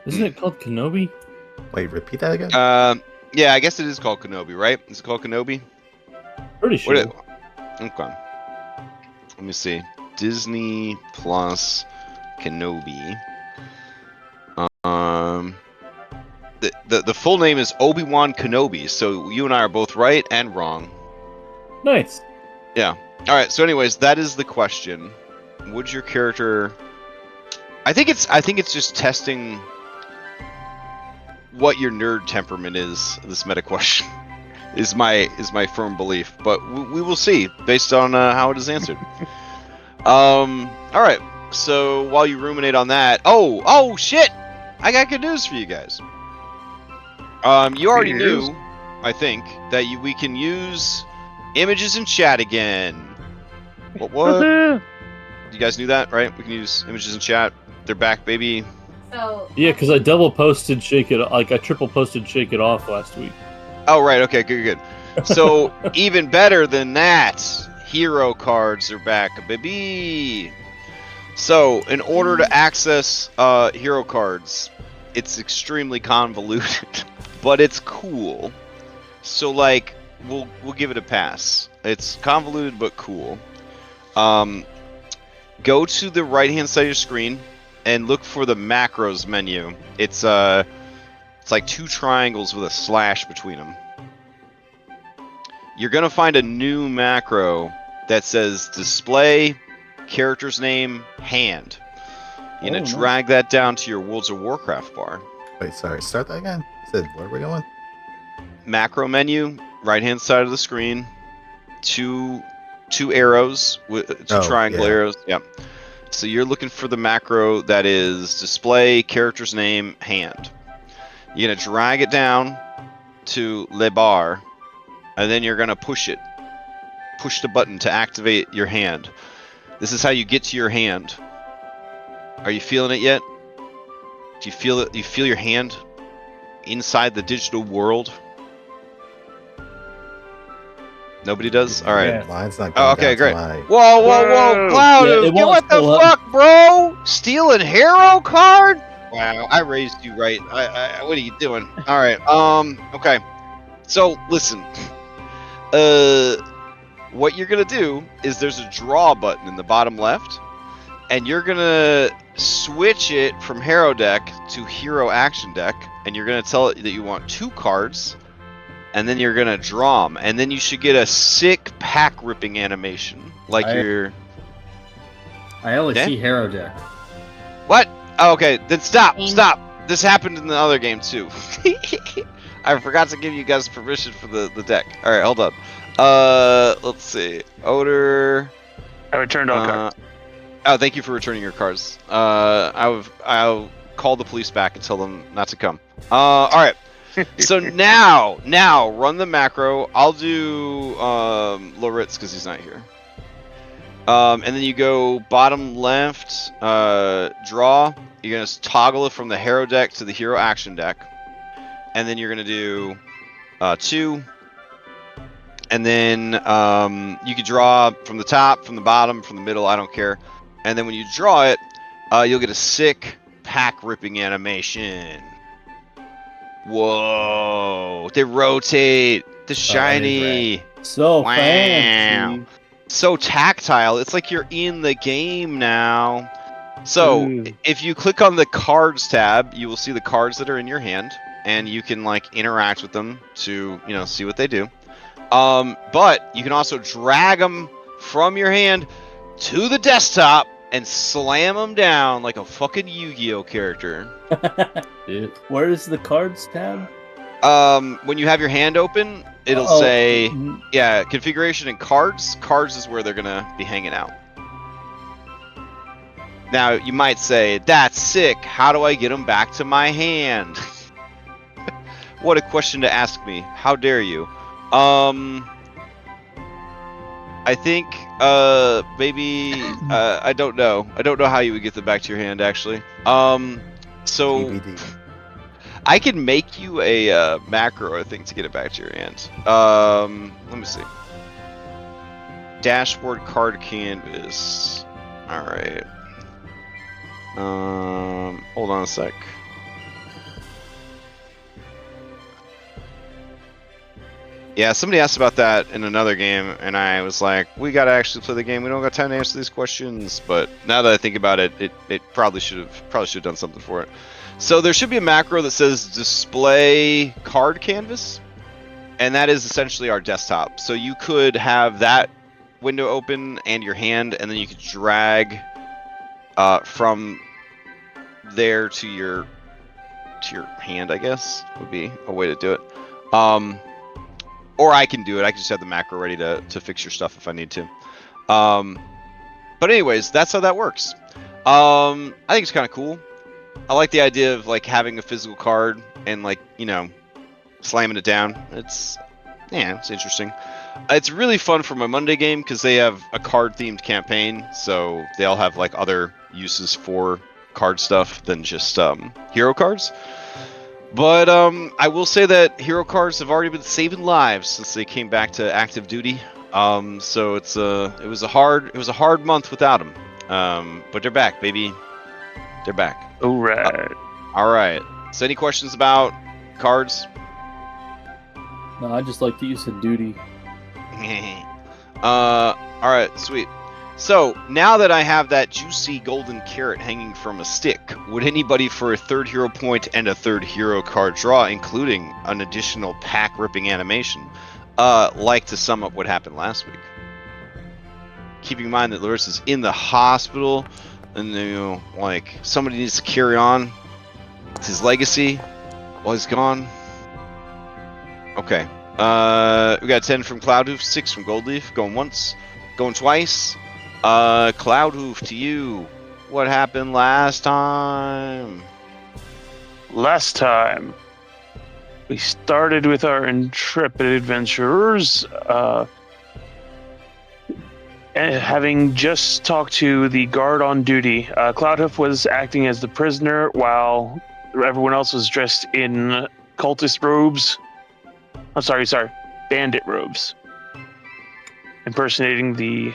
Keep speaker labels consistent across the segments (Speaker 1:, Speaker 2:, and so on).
Speaker 1: Isn't it called Kenobi?
Speaker 2: Wait, repeat that again?
Speaker 3: Yeah, I guess it is called Kenobi, right? Is it called Kenobi?
Speaker 1: Pretty sure.
Speaker 3: Okay. Let me see. Disney Plus Kenobi. The full name is Obi-Wan Kenobi, so you and I are both right and wrong.
Speaker 1: Nice.
Speaker 3: Yeah. All right. So, anyways, that is the question. Would your character? I think it's just testing what your nerd temperament is. This meta question is my firm belief, but we will see based on how it is answered. All right. So while you ruminate on that, oh shit! I got good news for you guys. You already knew, I think, that we can use images in chat again. What? You guys knew that, right? We can use images in chat. They're back, baby.
Speaker 4: So
Speaker 1: Yeah, because I double posted Shake It, like I triple posted Shake It Off last week.
Speaker 3: Oh, right. Okay, good. So even better than that, hero cards are back, baby. So in order to access hero cards, it's extremely convoluted, but it's cool. So like, we'll give it a pass. It's convoluted but cool. Go to the right-hand side of your screen and look for the macros menu. It's like two triangles with a slash between them. You're gonna find a new macro that says display character's name hand. You're gonna drag that down to your Worlds of Warcraft bar.
Speaker 2: Wait, sorry, start that again? You said, where are we going?
Speaker 3: Macro menu, right-hand side of the screen. Two arrows with two triangle arrows. Yep. So you're looking for the macro that is display character's name hand. You're gonna drag it down to le bar, and then you're gonna push it. Push the button to activate your hand. This is how you get to your hand. Are you feeling it yet? Do you feel it? You feel your hand inside the digital world? Nobody does? All right.
Speaker 1: Yeah.
Speaker 2: Mine's not going
Speaker 3: okay,
Speaker 2: down
Speaker 3: great.
Speaker 2: to my...
Speaker 3: Whoa, Cloud!
Speaker 1: Yeah,
Speaker 3: what the
Speaker 1: pull
Speaker 3: fuck, bro? Stealing hero card? Wow, I raised you right. What are you doing? All right. Okay. So listen. What you're gonna do is there's a draw button in the bottom left, and you're gonna switch it from hero deck to hero action deck, and you're gonna tell it that you want 2 cards. And then you're gonna draw them, and then you should get a sick pack ripping animation, like
Speaker 5: I only see hero deck.
Speaker 3: What? Oh, okay, then stop. This happened in the other game too. I forgot to give you guys permission for the deck. All right, hold up. Let's see. Odor.
Speaker 6: I returned all cards.
Speaker 3: Oh, thank you for returning your cards. I'll call the police back and tell them not to come. All right. So now run the macro. I'll do Loritz because he's not here. And then you go bottom left, draw. You're gonna toggle it from the hero deck to the hero action deck, and then you're gonna do 2. And then you can draw from the top, from the bottom, from the middle. I don't care. And then when you draw it, you'll get a sick pack ripping animation. Whoa! They rotate. The shiny.
Speaker 1: So
Speaker 3: wow.
Speaker 1: fancy.
Speaker 3: So tactile. It's like you're in the game now. So if you click on the cards tab, you will see the cards that are in your hand, and you can like interact with them to see what they do. But you can also drag them from your hand to the desktop and slam them down like a fucking Yu-Gi-Oh character.
Speaker 1: Where is the cards tab?
Speaker 3: When you have your hand open, it'll say, yeah, configuration and cards. Cards is where they're gonna be hanging out. Now, you might say, that's sick. How do I get them back to my hand? What a question to ask me. How dare you? I think, maybe, I don't know. I don't know how you would get them back to your hand, actually. So,
Speaker 2: DVD.
Speaker 3: I can make you a macro, I think, to get it back to your hand. Let me see. Dashboard card canvas. All right. Hold on a sec. Yeah, somebody asked about that in another game, and I was like, we gotta actually play the game. We don't got time to answer these questions. But now that I think about it, it probably should have done something for it. So there should be a macro that says display card canvas, and that is essentially our desktop. So you could have that window open and your hand, and then you could drag from there to your hand, I guess would be a way to do it. Or I can do it. I can just have the macro ready to fix your stuff if I need to. But anyways, that's how that works. I think it's kind of cool. I like the idea of like having a physical card and like, you know, slamming it down. It's interesting. It's really fun for my Monday game because they have a card-themed campaign, so they all have like other uses for card stuff than just hero cards. But I will say that hero cards have already been saving lives since they came back to active duty. So it was a hard month without them. But they're back, baby. They're back.
Speaker 4: All right.
Speaker 3: All right. So any questions about cards?
Speaker 1: No, I just like the use of duty.
Speaker 3: All right, sweet. So now that I have that juicy golden carrot hanging from a stick, would anybody for a third hero point and a third hero card draw, including an additional pack ripping animation, like to sum up what happened last week? Keeping in mind that Larissa's in the hospital, and you know, like somebody needs to carry on his legacy while he's gone. Okay. We got 10 from Cloudhoof, 6 from Goldleaf, going once, going twice. Cloudhoof, to you. What happened last time?
Speaker 4: Last time, we started with our intrepid adventurers, and having just talked to the guard on duty. Cloudhoof was acting as the prisoner while everyone else was dressed in cultist robes. I'm sorry, bandit robes. Impersonating the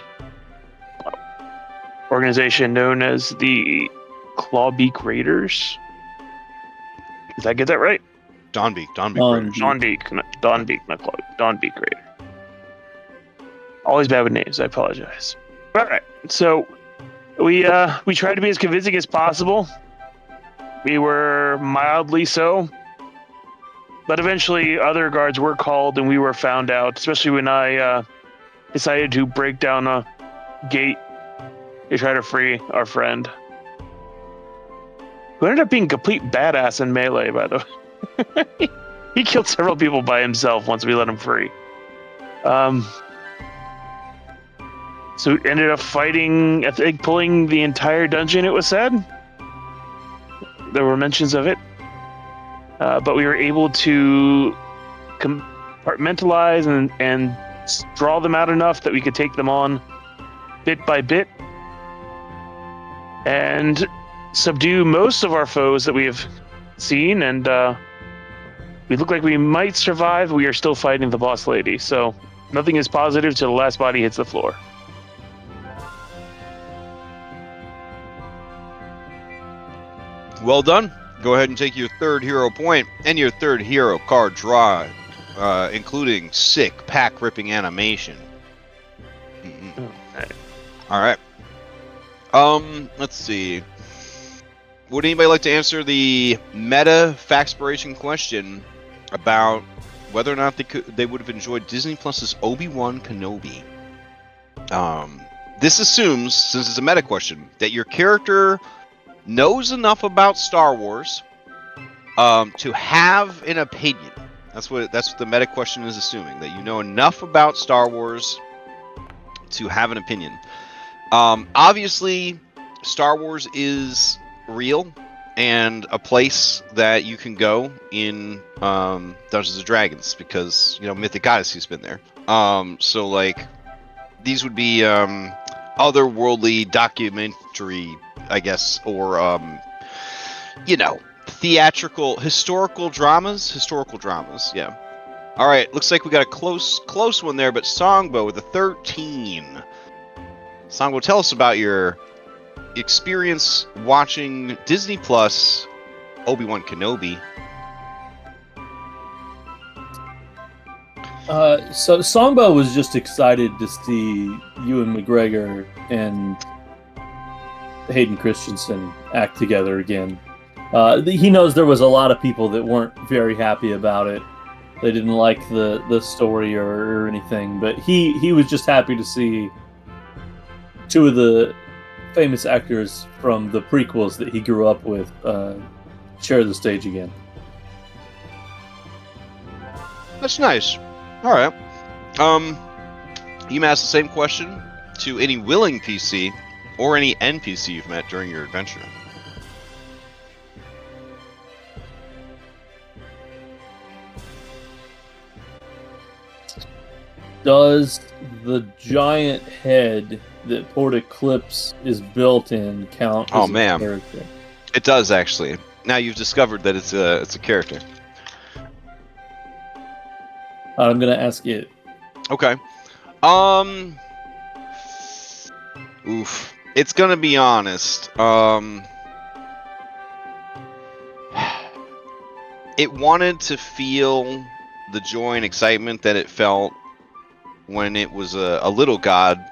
Speaker 4: organization known as the Clawbeak Raiders. Did I get that right?
Speaker 3: Dawnbeak Raiders.
Speaker 4: Dawnbeak, not Clawbeak. Dawnbeak Raider. Always bad with names, I apologize. Alright, so we tried to be as convincing as possible. We were mildly so. But eventually other guards were called and we were found out, especially when I decided to break down a gate to try to free our friend. Who ended up being a complete badass in melee, by the way. He killed several people by himself once we let him free. So we ended up fighting, I think, pulling the entire dungeon, it was said. There were mentions of it. But we were able to compartmentalize and draw them out enough that we could take them on bit by bit and subdue most of our foes that we have seen, and we look like we might survive. We are still fighting the boss lady, so nothing is positive till the last body hits the floor.
Speaker 3: Well done. Go ahead and take your third hero point and your third hero card draw, including sick pack ripping animation. All right. Let's see. Would anybody like to answer the meta Faxpiration question about whether or not they would have enjoyed Disney Plus's Obi-Wan Kenobi? This assumes, since it's a meta question, that your character knows enough about Star Wars to have an opinion. That's what the meta question is assuming, that you know enough about Star Wars to have an opinion. Obviously, Star Wars is real and a place that you can go in Dungeons and Dragons because, you know, Mythic Odyssey's been there. So like these would be otherworldly documentary, I guess, or you know, historical dramas, yeah. All right, looks like we got a close one there, but Tsangbo with a 13. Tsangbo, tell us about your experience watching Disney Plus Obi-Wan Kenobi.
Speaker 1: So Tsangbo was just excited to see Ewan McGregor and Hayden Christensen act together again. He knows there was a lot of people that weren't very happy about it. They didn't like the story or anything, but he was just happy to see two of the famous actors from the prequels that he grew up with share the stage again.
Speaker 3: That's nice. All right. You may ask the same question to any willing PC or any NPC you've met during your adventure.
Speaker 1: Does the giant head that Port Eclipse is built in count as a character?
Speaker 3: It does, actually. Now you've discovered that it's a character.
Speaker 1: I'm gonna ask it.
Speaker 3: Okay. Oof. It's gonna be honest. It wanted to feel the joy and excitement that it felt when it was a little god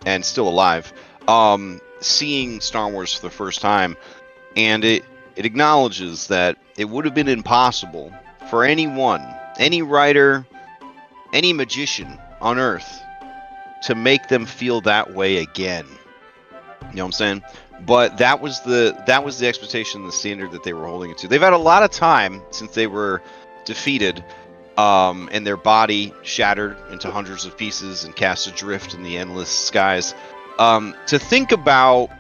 Speaker 3: and still alive, seeing Star Wars for the first time, and it acknowledges that it would have been impossible for anyone, any writer, any magician on Earth to make them feel that way again. You know what I'm saying? But that was the expectation, the standard that they were holding it to. They've had a lot of time since they were defeated, and their body shattered into hundreds of pieces and cast adrift in the endless skies. To think about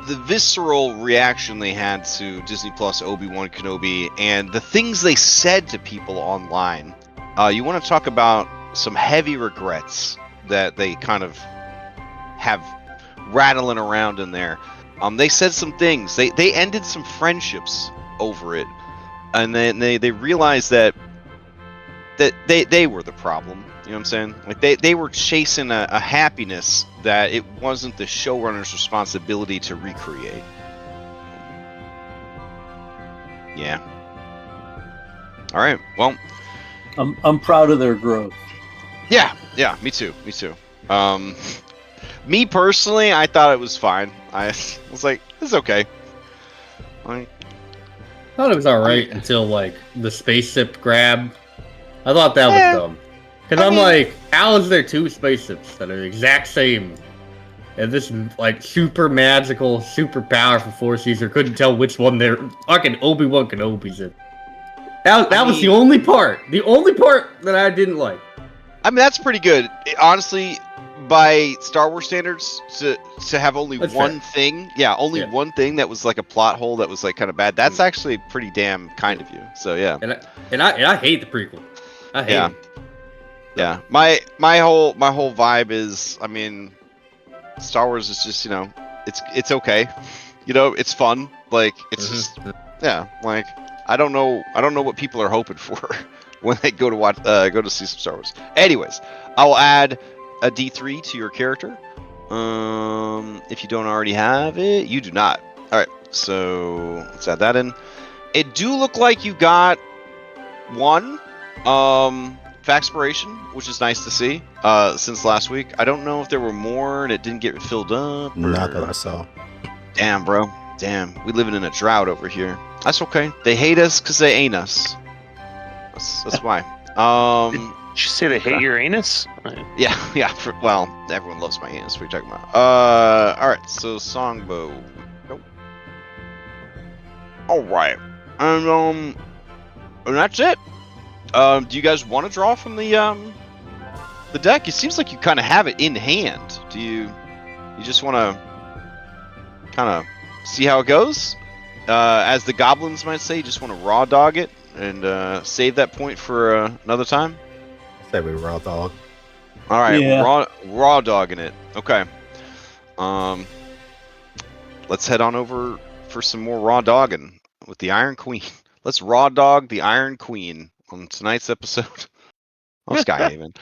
Speaker 3: the visceral reaction they had to Disney Plus Obi-Wan Kenobi and the things they said to people online. You want to talk about some heavy regrets that they kind of have rattling around in there. They said some things. They ended some friendships over it, and then they realized that they were the problem. You know what I'm saying? Like they were chasing a happiness that it wasn't the showrunner's responsibility to recreate. Yeah. All right. Well,
Speaker 1: I'm proud of their growth.
Speaker 3: Yeah, me too. Me personally, I thought it was fine. I was like, it's okay.
Speaker 5: I thought it was alright until like the spaceship grab. I thought that was dumb. Because I'm like, how is there two spaceships that are the exact same? And this like super magical, super powerful force user couldn't tell which one they're fucking Obi-Wan Kenobi's in. That was the only part. The only part that I didn't like.
Speaker 3: I mean, that's pretty good. Honestly, by Star Wars standards, to have only one thing, one thing that was like a plot hole that was like kind of bad. That's actually pretty damn kind of you. So yeah.
Speaker 5: And I hate the prequel. I hate it.
Speaker 3: Yeah. My whole vibe is, I mean, Star Wars is just, it's okay. It's fun. Like it's just like I don't know what people are hoping for when they go to see some Star Wars. Anyways, I'll add a D3 to your character. If you don't already have it, you do not. All right, so let's add that in. It do look like you got one Factspiration, which is nice to see. Since last week, I don't know if there were more and it didn't get filled up.
Speaker 2: Not that I saw.
Speaker 3: Damn, bro. Damn, we living in a drought over here. That's okay. They hate us because they ain't us. That's why.
Speaker 4: Did you say they hate your anus?
Speaker 3: Yeah. Well, everyone loves my anus. What are you talking about? All right. So Tsangbo. Nope. All right. And that's it. Do you guys want to draw from the deck? It seems like you kind of have it in hand. Do you just want to kind of see how it goes? As the goblins might say, you just want to raw dog it and save that point for another time?
Speaker 2: I say we raw dog.
Speaker 3: All right,
Speaker 1: Yeah.
Speaker 3: raw dogging it. Okay. Let's head on over for some more raw dogging with the Iron Queen. Let's raw dog the Iron Queen on tonight's episode of Skyhaven.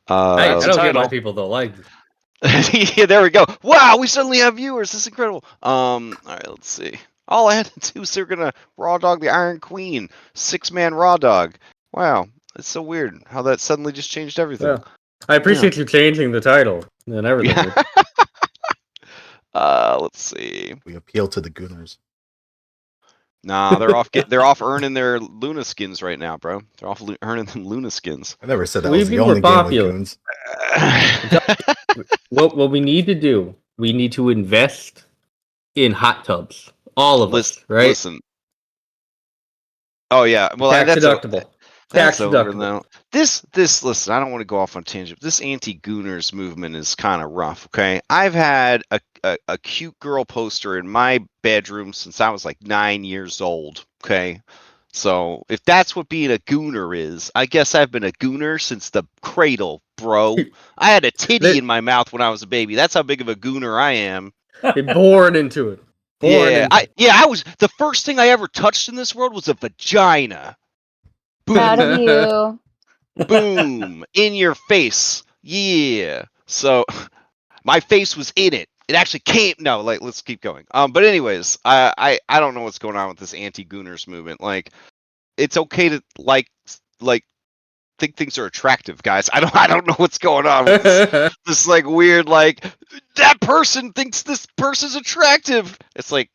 Speaker 5: I don't get
Speaker 4: title.
Speaker 5: why people don't like it.
Speaker 3: Yeah, there we go. Wow, we suddenly have viewers. This is incredible. All right, let's see. All I had to do is they're gonna raw dog the Iron Queen, 6-man raw dog. Wow, It's so weird how that suddenly just changed everything.
Speaker 5: Yeah. I appreciate you changing the title and everything.
Speaker 3: Let's see.
Speaker 2: We appeal to the Gooners.
Speaker 3: Nah, they're off earning their Luna skins right now, bro. They're off earning them Luna skins.
Speaker 2: I never said that
Speaker 5: We
Speaker 2: was the
Speaker 5: were
Speaker 2: only game with
Speaker 5: popular.
Speaker 2: Goons.
Speaker 5: What we need to do, we need to invest in hot tubs. All of us, right?
Speaker 3: Listen. Oh yeah, well
Speaker 5: Tax
Speaker 3: that's
Speaker 5: deductible.
Speaker 3: That's
Speaker 5: Tax
Speaker 3: over
Speaker 5: deductible.
Speaker 3: now. This listen, I don't want to go off on tangent. This anti-Gooners movement is kind of rough, okay? I've had a cute girl poster in my bedroom since I was like 9 years old, okay? So if that's what being a Gooner is, I guess I've been a Gooner since the cradle, bro. I had a titty in my mouth when I was a baby. That's how big of a Gooner I am.
Speaker 5: Born into it.
Speaker 3: I was the first thing I ever touched in this world was a vagina.
Speaker 6: Proud of you.
Speaker 3: Boom in your face. Yeah. So my face was in it. It actually came. No, like let's keep going. But anyways, I don't know what's going on with this anti-Gooners movement. Like, it's okay to like think things are attractive, guys. I don't know what's going on with this like weird like that person thinks this person's attractive. It's like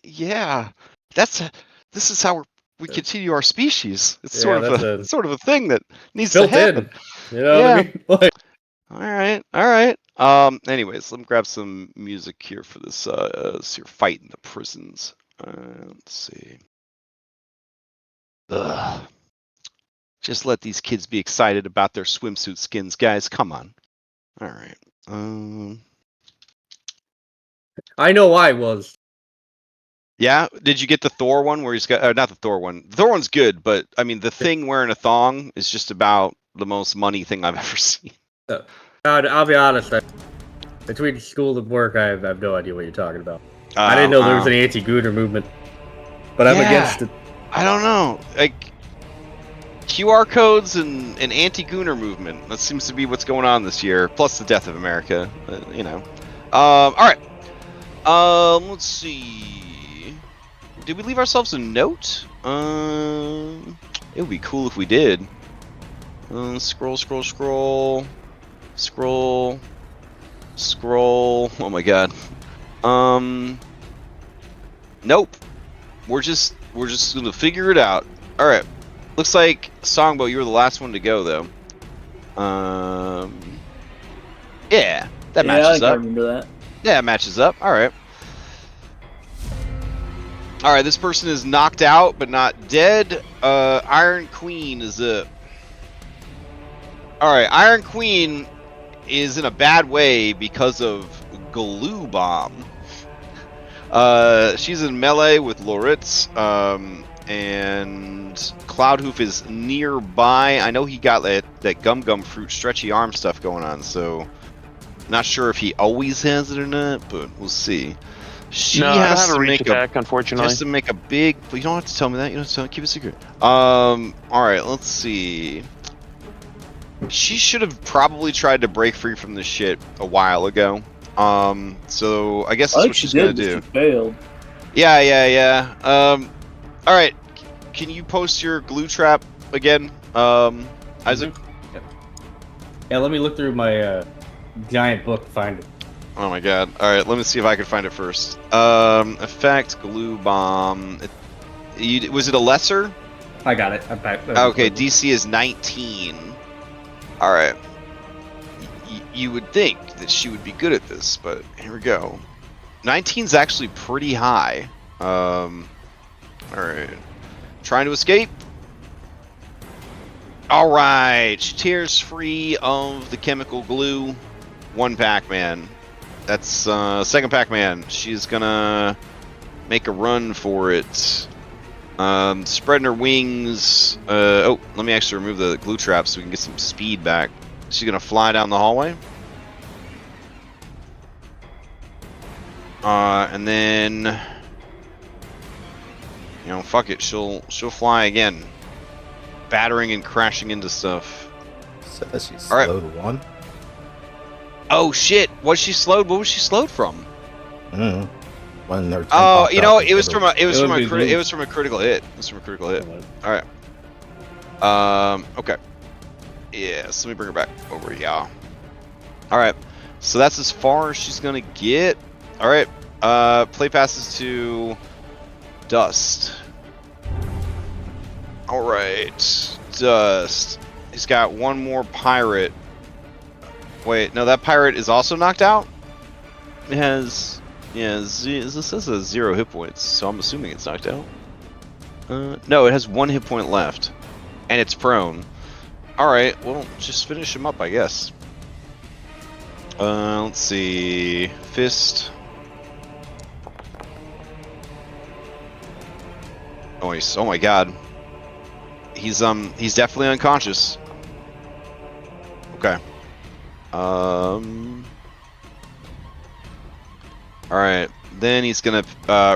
Speaker 3: yeah, this is how we continue our species. It's sort of a thing that needs to happen.
Speaker 5: You know what I mean? Like,
Speaker 3: all right. Anyways, let me grab some music here for this here fight in the prisons. Let's see. Ugh. Just let these kids be excited about their swimsuit skins, guys. Come on. All right.
Speaker 5: I know I was.
Speaker 3: Yeah, did you get the Thor one where he's got not the Thor one. The Thor one's good, but I mean the thing wearing a thong is just about the most money thing I've ever seen.
Speaker 5: I'll be honest. Between school and work, I have no idea what you're talking about. I didn't know there was an anti-Gooner movement, but I'm against it.
Speaker 3: I don't know, like QR codes and an anti-Gooner movement. That seems to be what's going on this year. Plus the death of America. You know. All right. Let's see. Did we leave ourselves a note? It would be cool if we did. Scroll. Oh my god. Nope. We're just gonna figure it out. All right. Looks like Tsangbo, you were the last one to go though. Yeah, that matches up.
Speaker 1: I remember that.
Speaker 3: Yeah, it matches up. All right. All right, this person is knocked out but not dead. Iron Queen is up. All right, Iron Queen is in a bad way because of Glue Bomb. She's in melee with Loritz, and Cloudhoof is nearby. I know he got that gum fruit stretchy arm stuff going on, so not sure if he always has it or not, but we'll see. She has to make
Speaker 4: unfortunately.
Speaker 3: Has to make a big. But you don't have to tell me that. You don't have to tell me. Keep it secret. All right. Let's see. She should have probably tried to break free from this shit a while ago. So I guess that's what she's gonna do.
Speaker 1: She failed.
Speaker 3: Yeah. All right. Can you post your glue trap again, Isaac?
Speaker 5: Yeah, let me look through my giant book to find it.
Speaker 3: Oh my god. Alright, let me see if I can find it first. Effect, glue bomb. Was it a lesser?
Speaker 5: I got it.
Speaker 3: Okay, DC is 19. Alright. You would think that she would be good at this, but here we go. 19's actually pretty high. Alright. Trying to escape. Alright, she tears free of the chemical glue. One Pac-Man. That's second Pac-Man. She's gonna make a run for it. Spreading her wings. Oh, let me actually remove the glue trap so we can get some speed back. She's gonna fly down the hallway. And then, you know, fuck it. She'll fly again, battering and crashing into stuff.
Speaker 2: Says she's slowed one.
Speaker 3: Oh shit! Was she slowed? What was she slowed from?
Speaker 2: When they're
Speaker 3: you know, it was from a critical hit. It was from a critical hit. All right. Okay. Yeah, so let me bring her back over, yeah. Alright, so that's as far as she's gonna get. Alright, play passes to Dust. Alright, Dust. He's got one more pirate. Wait, no, that pirate is also knocked out? It has, yeah, this says 0 hit points, so I'm assuming it's knocked out. No, it has 1 hit point left, and it's prone. Alright, well, just finish him up, I guess. Let's see. Fist. Nice. Oh my god. He's definitely unconscious. Okay. Alright. Then he's gonna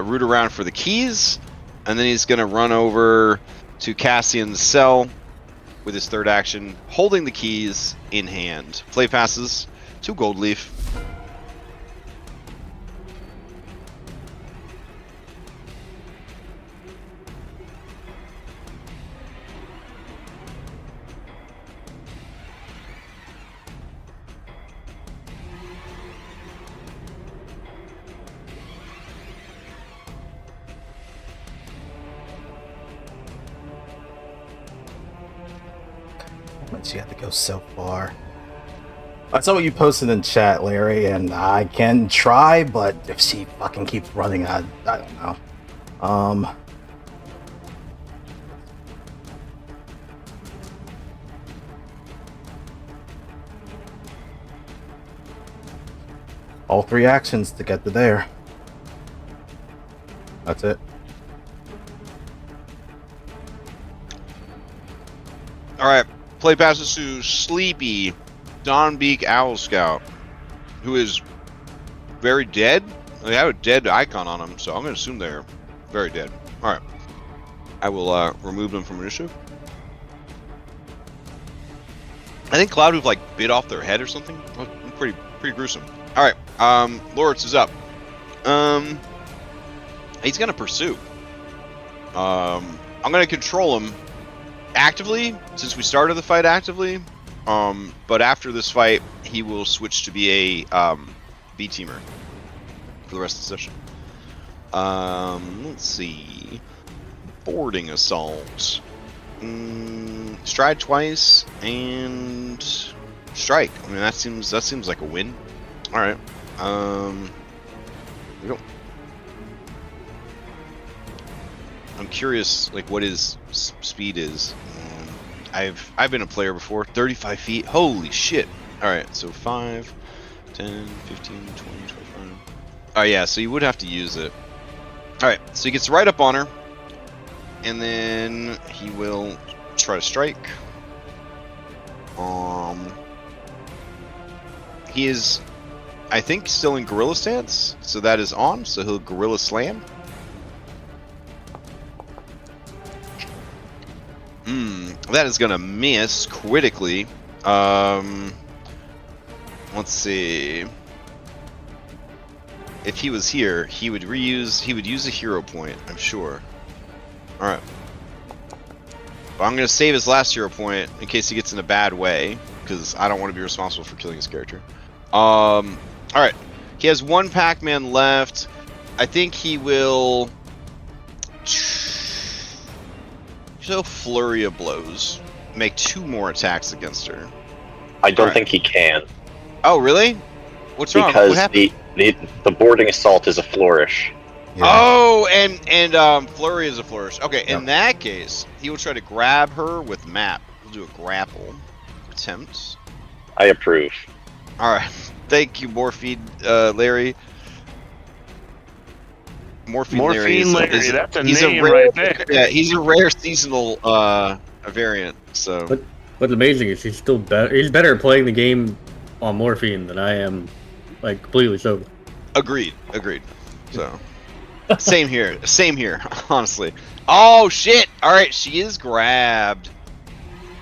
Speaker 3: root around for the keys, and then he's gonna run over to Cassian's cell with his third action, holding the keys in hand. Play passes to Gold Leaf.
Speaker 2: But you have to go so far. I saw what you posted in chat, Larry, and I can try, but if she fucking keeps running, I don't know. All 3 actions to get to there. That's it.
Speaker 3: Alright, play passes to Sleepy, Dawnbeak Owl Scout, who is very dead. They have a dead icon on them, so I'm going to assume they're very dead. Alright, I will remove them from initiative. I think Cloudhoof like bit off their head or something. Pretty gruesome. Alright, Lawrence is up. He's going to pursue. I'm going to control him actively, since we started the fight actively, but after this fight, he will switch to be a B-teamer for the rest of the session. Let's see. Boarding assault. Stride twice and strike. I mean, that seems like a win. All right. We don't. I'm curious, like, what his speed is. I've been a player before. 35 feet. Holy shit. Alright, so 5, 10, 15, 20, 25. Oh yeah, so you would have to use it. Alright, so he gets right up on her. And then he will try to strike. He is, I think, still in gorilla stance. So that is on, so he'll gorilla slam. That is gonna miss critically. Let's see. If he was here, he would use a hero point, I'm sure. Alright. But I'm gonna save his last hero point in case he gets in a bad way, because I don't want to be responsible for killing his character. Alright. He has 1 Pac-Man left. I think he will show flurry of blows. Make 2 more attacks against her.
Speaker 7: I don't think he can.
Speaker 3: Oh, really? What's wrong?
Speaker 7: Because
Speaker 3: what happened?
Speaker 7: the boarding assault is a flourish.
Speaker 2: Yeah.
Speaker 3: Oh, and flurry is a flourish. Okay,
Speaker 2: Yep.
Speaker 3: in that case, he will try to grab her with map. We'll do a grapple attempt.
Speaker 7: I approve.
Speaker 3: All right, thank you, Morphine, Larry. Morphine Larry.
Speaker 4: That's a
Speaker 3: he's
Speaker 4: name
Speaker 3: rare,
Speaker 4: right there.
Speaker 3: Yeah, he's a rare seasonal variant. So.
Speaker 5: But what's amazing is he's still better. He's better at playing the game on morphine than I am, like, completely sober.
Speaker 3: Agreed. So, same here, honestly. Oh shit! All right, she is grabbed.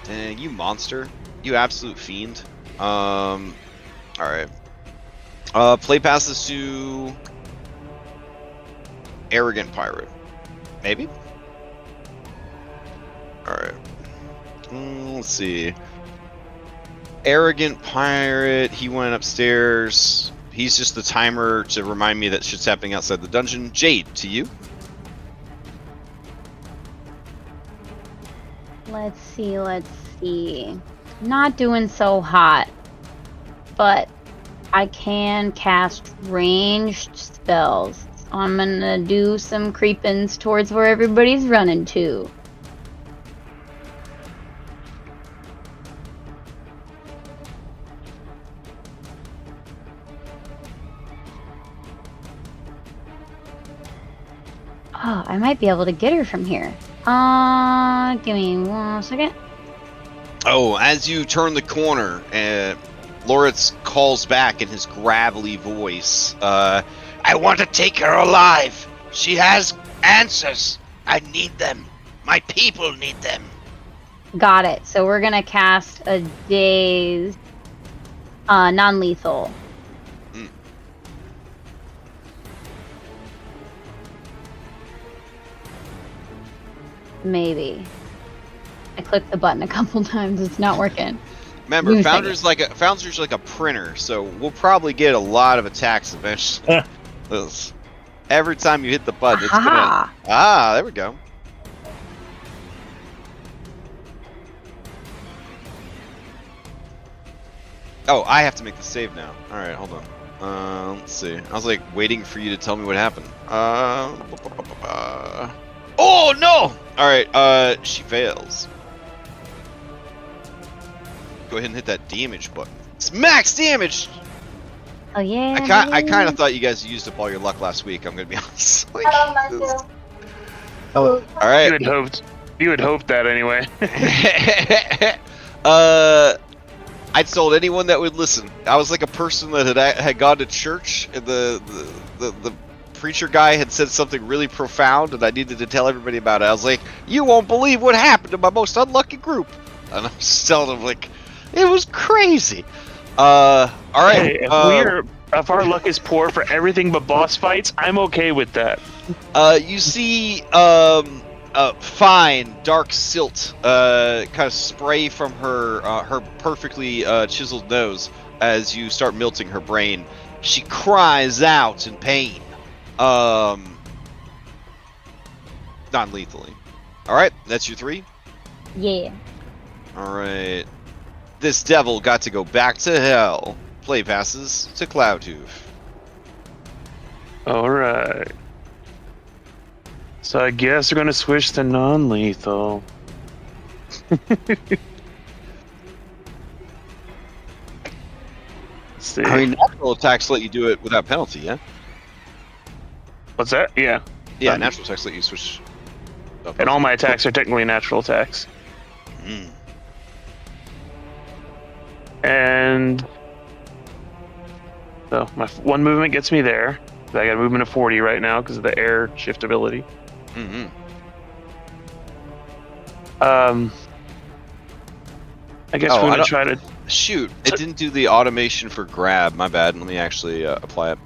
Speaker 3: Dang, you monster! You absolute fiend. All right. Play passes to Arrogant Pirate. Maybe. All right. Let's see. Arrogant pirate. He went upstairs. He's just the timer to remind me that shit's happening outside the dungeon. Jade, to you.
Speaker 6: Let's see. Not doing so hot, but I can cast ranged spells. So I'm gonna do some creepins towards where everybody's running to. Oh, I might be able to get her from here. Give me 1 second.
Speaker 3: Oh, as you turn the corner, Loritz calls back in his gravelly voice. I want to take her alive. She has answers. I need them. My people need them.
Speaker 6: Got it. So we're gonna cast a dazed, non-lethal. Maybe. I clicked the button a couple times. It's not working.
Speaker 3: Remember, Founder's like a printer, so we'll probably get a lot of attacks eventually. Every time you hit the button, it's gonna. Ah, there we go. Oh, I have to make the save now. All right, hold on. Let's see. I was like waiting for you to tell me what happened. Oh no! All right. She fails. Go ahead and hit that damage button. It's max damage.
Speaker 6: Oh yeah.
Speaker 3: I kind of thought you guys used up all your luck last week. I'm gonna be honest. Like,
Speaker 2: Hello.
Speaker 3: all right.
Speaker 4: You had hoped that anyway.
Speaker 3: I'd sold anyone that would listen. I was like a person that had gone to church, and the preacher guy had said something really profound, and I needed to tell everybody about it. I was like, "You won't believe what happened to my most unlucky group," and I'm just telling them like, it was crazy. All right.
Speaker 4: Hey, if our luck is poor for everything but boss fights, I'm okay with that.
Speaker 3: You see, fine dark silt, kind of spray from her perfectly chiseled nose as you start melting her brain. She cries out in pain, non-lethally. All right, that's your 3.
Speaker 6: Yeah.
Speaker 3: All right. This devil got to go back to hell. Play passes to Cloudhoof.
Speaker 4: Alright. So I guess we're gonna switch to non-lethal. Let's see.
Speaker 3: I mean, natural attacks let you do it without penalty, yeah?
Speaker 4: What's that? Yeah.
Speaker 3: Yeah, natural attacks let you switch.
Speaker 4: And all my attacks are technically natural attacks.
Speaker 3: Mm.
Speaker 4: And so my 1 movement gets me there. I got a movement of 40 right now because of the air shift ability.
Speaker 3: Mm-hmm.
Speaker 4: I guess we're gonna try to
Speaker 3: shoot. It didn't do the automation for grab. My bad. Let me actually apply it.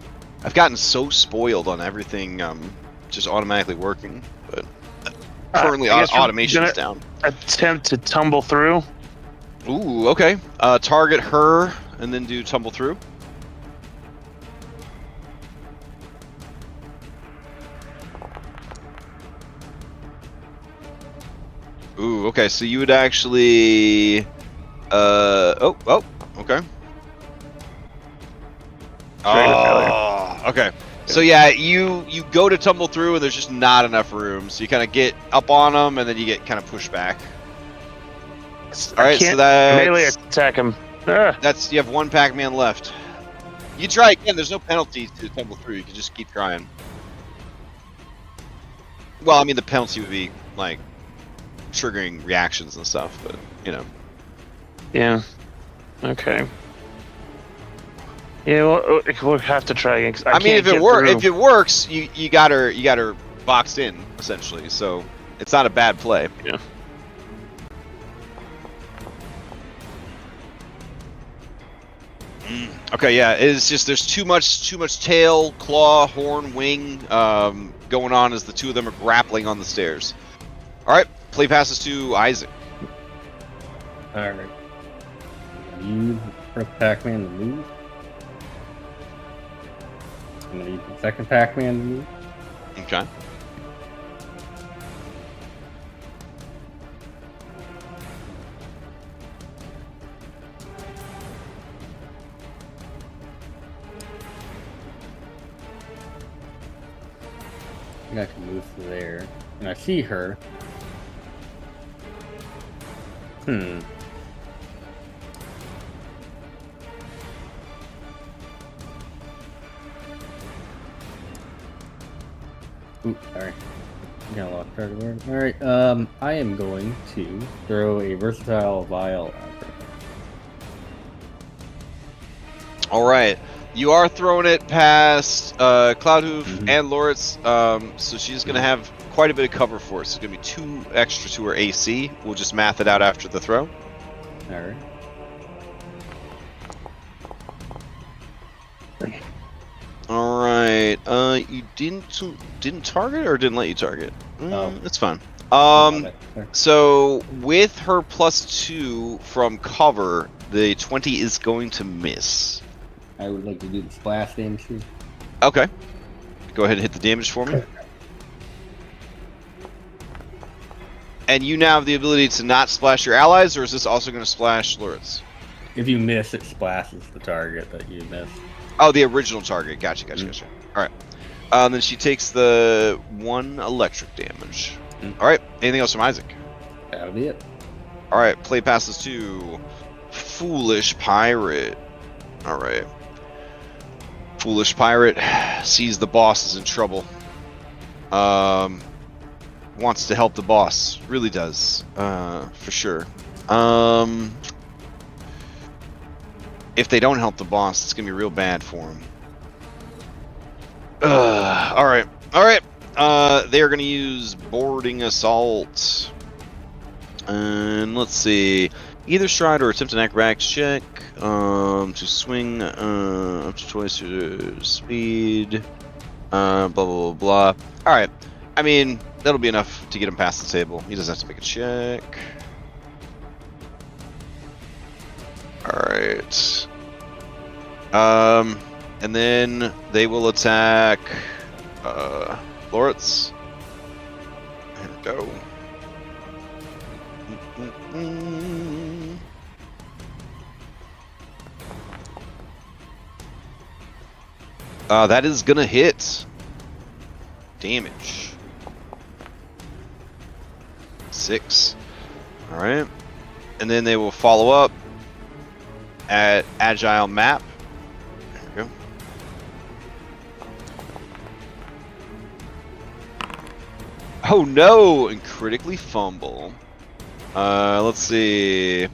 Speaker 3: I've gotten so spoiled on everything just automatically working, but currently automation is down.
Speaker 4: Attempt to tumble through.
Speaker 3: Ooh, okay. Target her and then do tumble through. Ooh, okay. So you would actually. Oh, okay. Oh, okay. So yeah, you go to tumble through and there's just not enough room, so you kind of get up on them and then you get kind of pushed back. All right, so that's
Speaker 4: melee attack him.
Speaker 3: That's you have 1 Pac-Man left. You try again. There's no penalty to tumble through. You can just keep trying. Well, I mean the penalty would be like triggering reactions and stuff, but you know.
Speaker 4: Yeah. Okay. Yeah, we'll have to try again.
Speaker 3: I mean, if it works, you got her boxed in essentially. So it's not a bad play.
Speaker 4: Yeah.
Speaker 3: Okay, yeah, it's just there's too much tail, claw, horn, wing going on as the two of them are grappling on the stairs. All right, play passes to Isaac.
Speaker 5: Alright. Use first Pac-Man to move. I'm gonna use the second Pac-Man to move.
Speaker 3: Okay.
Speaker 5: I think I can move to there. And I see her. Hmm. Ooh, sorry. Got a lot of target word. Alright, I am going to throw a versatile vial at her.
Speaker 3: All right. You are throwing it past Cloudhoof
Speaker 5: Mhm.
Speaker 3: and Loritz, so she's going to have quite a bit of cover for us. It's going to be 2 extra to her AC. We'll just math it out after the throw.
Speaker 5: Alright.
Speaker 3: All right. You didn't target or didn't let you target?
Speaker 5: Oh.
Speaker 3: It's fine.
Speaker 5: Sorry.
Speaker 3: So with her +2 from cover, the 20 is going to miss.
Speaker 5: I would like to do the splash damage here.
Speaker 3: Okay. Go ahead and hit the damage for me. And you now have the ability to not splash your allies, or is this also going to splash Loritz?
Speaker 5: If you miss, it splashes the target that you missed.
Speaker 3: Oh, the original target. Gotcha. All right. Then she takes the 1 electric damage. All right. Anything else from Isaac?
Speaker 5: That'll be it.
Speaker 3: All right. Play passes to Foolish Pirate. All right. Foolish Pirate sees the boss is in trouble. Wants to help the boss. Really does. For sure. If they don't help the boss, it's gonna be real bad for him. All right. They are gonna use boarding assault. And let's see. Either stride or attempt an acrobatics check to swing up to twice your speed. Blah blah blah blah. All right. I mean, that'll be enough to get him past the table. He doesn't have to make a check. All right. And then they will attack Loritz. Here we go. That is gonna hit. Damage. 6. All right. And then they will follow up at agile map. There we go. Oh no! And critically fumble. Let's see.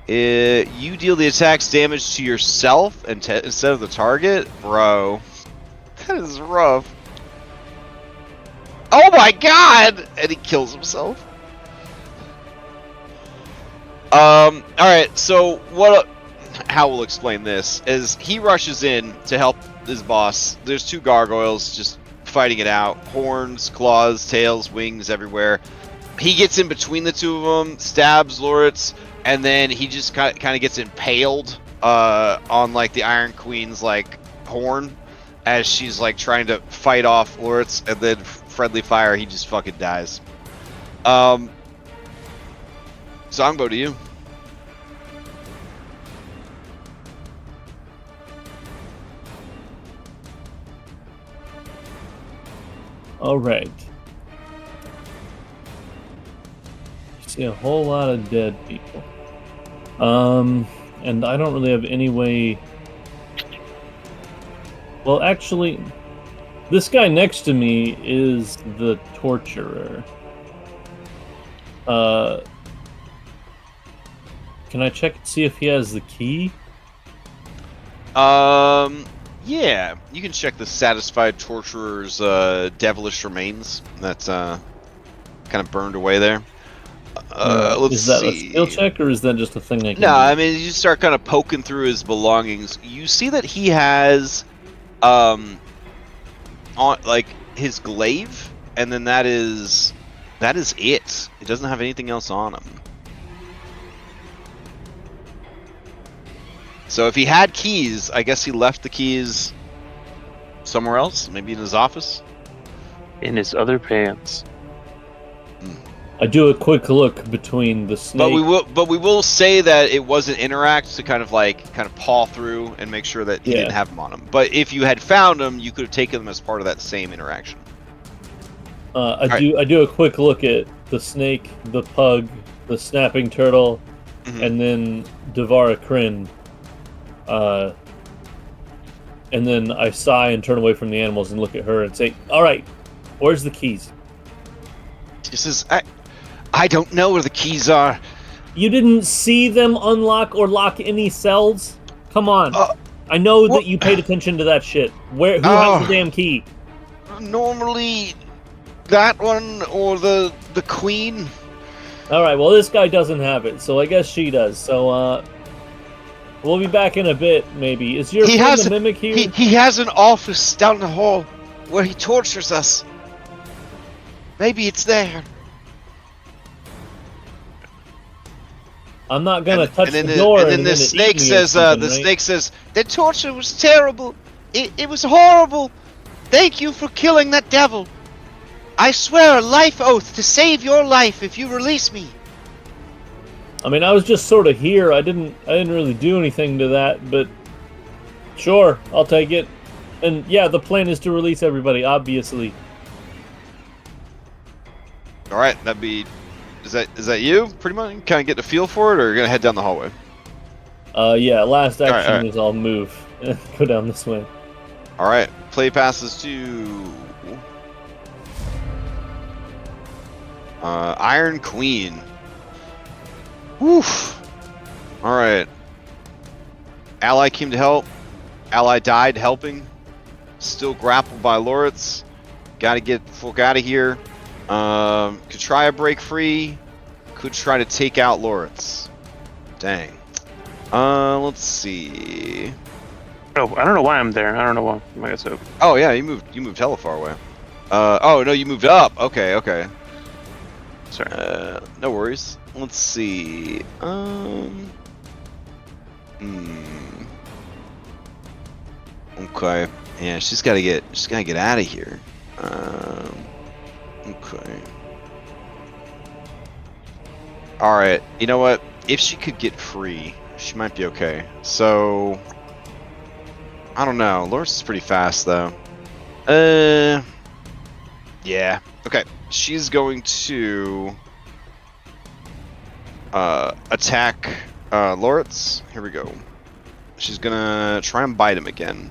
Speaker 3: You deal the attack's damage to yourself instead of the target? Bro. That is rough. Oh my god! And he kills himself. Alright, so how we'll explain this is he rushes in to help his boss. There's 2 gargoyles just fighting it out. Horns, claws, tails, wings everywhere. He gets in between the 2 of them, stabs Loritz, and then he just kind of gets impaled on like the Iron Queen's like horn as she's like trying to fight off Loritz, and then friendly fire, he just fucking dies. Tsangbo, to you.
Speaker 1: All right. See a whole lot of dead people. And I don't really have any way. Well, actually, this guy next to me is the torturer. Can I check and see if he has the key?
Speaker 3: Yeah, you can check the satisfied torturer's devilish remains. That's kind of burned away there. Let's
Speaker 1: is that
Speaker 3: see.
Speaker 1: a skill check, or is that just a thing I can
Speaker 3: No,
Speaker 1: do?
Speaker 3: I mean, you start kind of poking through his belongings. You see that he has, on like his glaive, and then that is it. He doesn't have anything else on him. So if he had keys, I guess he left the keys somewhere else, maybe in his office.
Speaker 4: In his other pants.
Speaker 1: I do a quick look between the snake.
Speaker 3: But we will say that it was an interact to kind of paw through and make sure that he didn't have them on him. But if you had found them, you could have taken them as part of that same interaction.
Speaker 1: I do a quick look at the snake, the pug, the snapping turtle, and then Devara Kryn. And then I sigh and turn away from the animals and look at her and say, "All right, where's the keys?"
Speaker 3: She says, I don't know where the keys are.
Speaker 1: You didn't see them unlock or lock any cells? Come on. I know that you paid attention to that shit. Who has the damn key?
Speaker 3: Normally that one or the queen.
Speaker 1: Alright, well this guy doesn't have it, so I guess she does. So we'll be back in a bit, maybe. Is your friend the mimic here?
Speaker 3: He has an office down the hall where he tortures us. Maybe it's there.
Speaker 1: I'm not gonna touch the door.
Speaker 3: And then the snake says, the torture was terrible. It was horrible. Thank you for killing that devil. I swear a life oath to save your life if you release me.
Speaker 1: I mean, I was just sort of here. I didn't really do anything to that, but sure, I'll take it. And yeah, the plan is to release everybody, obviously.
Speaker 3: All right, is that you? Pretty much, kind of get the feel for it, or you're gonna head down the hallway?
Speaker 1: Yeah. Last action
Speaker 3: all right.
Speaker 1: is I'll move, go down this way.
Speaker 3: All right, play passes to Iron Queen. Woof. All right. Ally came to help. Ally died helping. Still grappled by Loritz. Got to get the fuck out of here. Could try a break free. Could try to take out Loritz. Dang. Let's see.
Speaker 4: Oh, I don't know why I'm there. I don't know why. I guess so.
Speaker 3: Oh yeah, you moved hella far away. Oh no, you moved up. Okay.
Speaker 4: Sorry.
Speaker 3: No worries. Let's see. Okay. Yeah, she's gotta get out of here. Okay. Alright, you know what? If she could get free, she might be okay. So I don't know. Loris is pretty fast though. Yeah. Okay. She's going to attack Loritz. Here we go. She's gonna try and bite him again.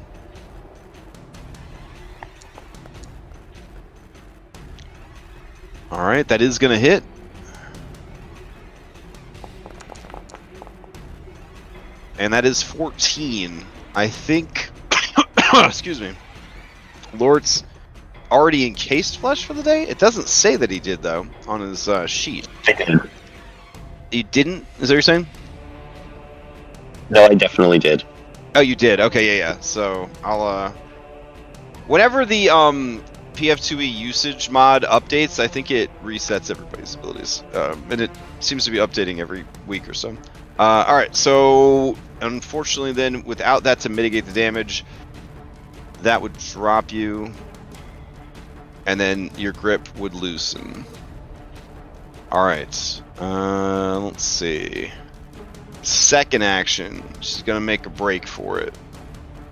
Speaker 3: Alright, that is gonna hit. And that is 14. I think excuse me. Loritz already encased flesh for the day? It doesn't say that he did though on his sheet.
Speaker 7: I did.
Speaker 3: You didn't? Is that what you're saying?
Speaker 7: No, I definitely did.
Speaker 3: Oh, you did. Okay, yeah. So I'll whenever the PF2E usage mod updates, I think it resets everybody's abilities, and it seems to be updating every week or so. All right. So unfortunately, then without that to mitigate the damage, that would drop you, and then your grip would loosen. All right. Let's see. Second action, she's gonna make a break for it.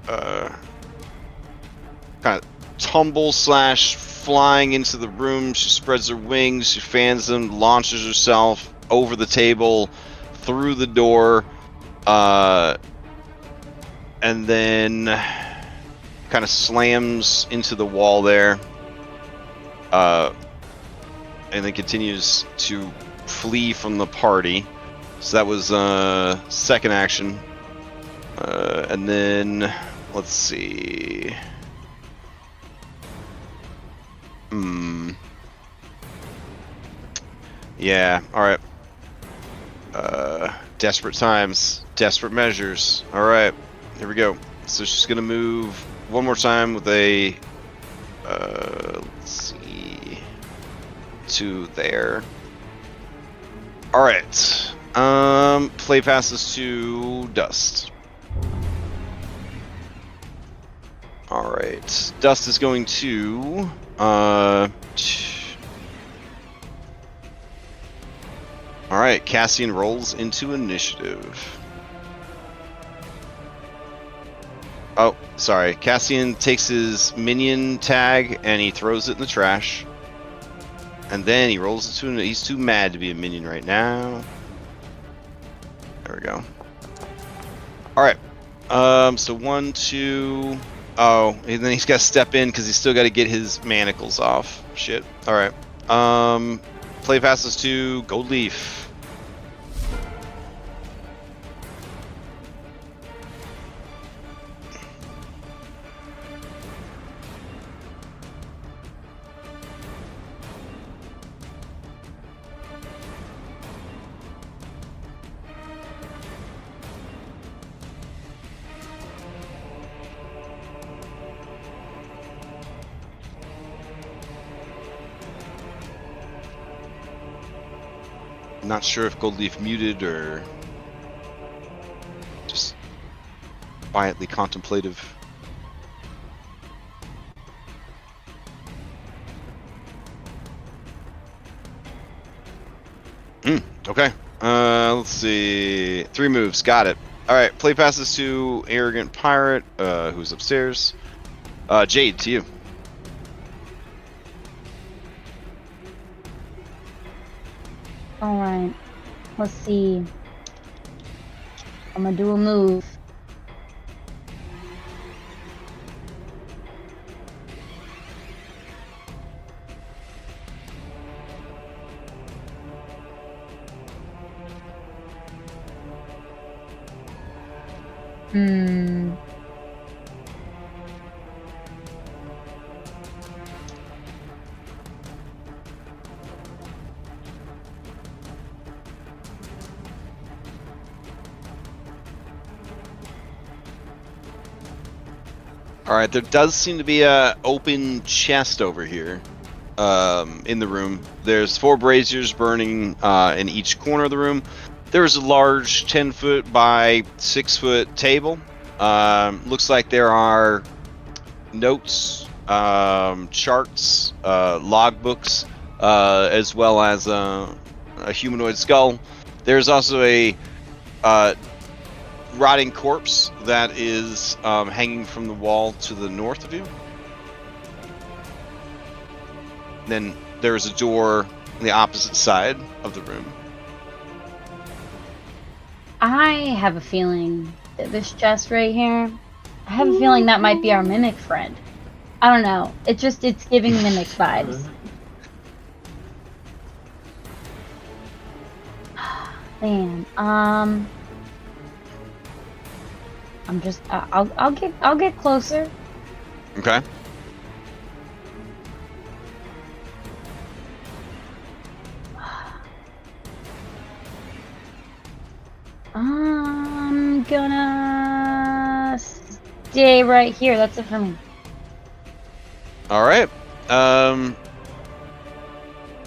Speaker 3: Kind of tumble / flying into the room. She spreads her wings, she fans them, launches herself over the table, through the door, and then kind of slams into the wall there, and then continues to flee from the party. So that was second action, and then let's see. Yeah. All right. Desperate times, desperate measures. All right. Here we go. So she's gonna move one more time with a. Let's see. To there. All right. Play passes to Dust. All right. Dust is going to. All right. Cassian rolls into initiative. Oh, sorry. Cassian takes his minion tag and he throws it in the trash. And then he rolls into it. He's too mad to be a minion right now. There we go. All right. So 1, 2. Oh, and then he's got to step in because he's still got to get his manacles off. Shit. All right. Play passes to Gold Leaf. Not sure if Gold Leaf muted or just quietly contemplative. Okay. Let's see. 3 moves. Got it. All right. Play passes to Arrogant Pirate, who's upstairs. Jade, to you.
Speaker 6: Alright. Let's see. I'm gonna do a move.
Speaker 3: All right, there does seem to be a open chest over here in the room. There's 4 braziers burning in each corner of the room. There's a large 10-foot by 6-foot table. Looks like there are notes, charts, logbooks, as well as a humanoid skull. There's also a rotting corpse that is hanging from the wall to the north of you. Then there's a door on the opposite side of the room.
Speaker 6: I have a feeling that this chest right here, I have a feeling that might be our mimic friend. I don't know. It's giving mimic vibes. Man, I'm just I'll get closer.
Speaker 3: Okay.
Speaker 6: I'm gonna stay right here. That's it for me.
Speaker 3: All right.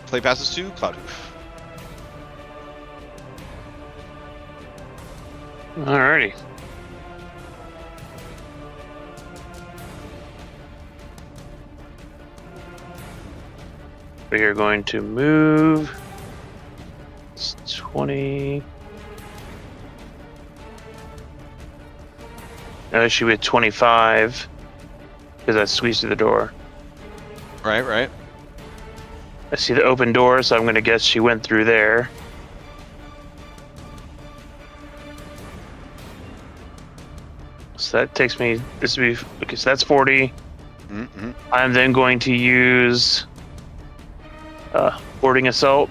Speaker 3: Play passes to Cloudhoof.
Speaker 4: Alrighty. We are going to move. It's 20. No, it should be 25 because I squeezed through the door.
Speaker 3: Right.
Speaker 4: I see the open door, so I'm going to guess she went through there. So that takes me. This would be okay. So that's 40.
Speaker 3: Mm-hmm.
Speaker 4: I'm then going to use boarding assault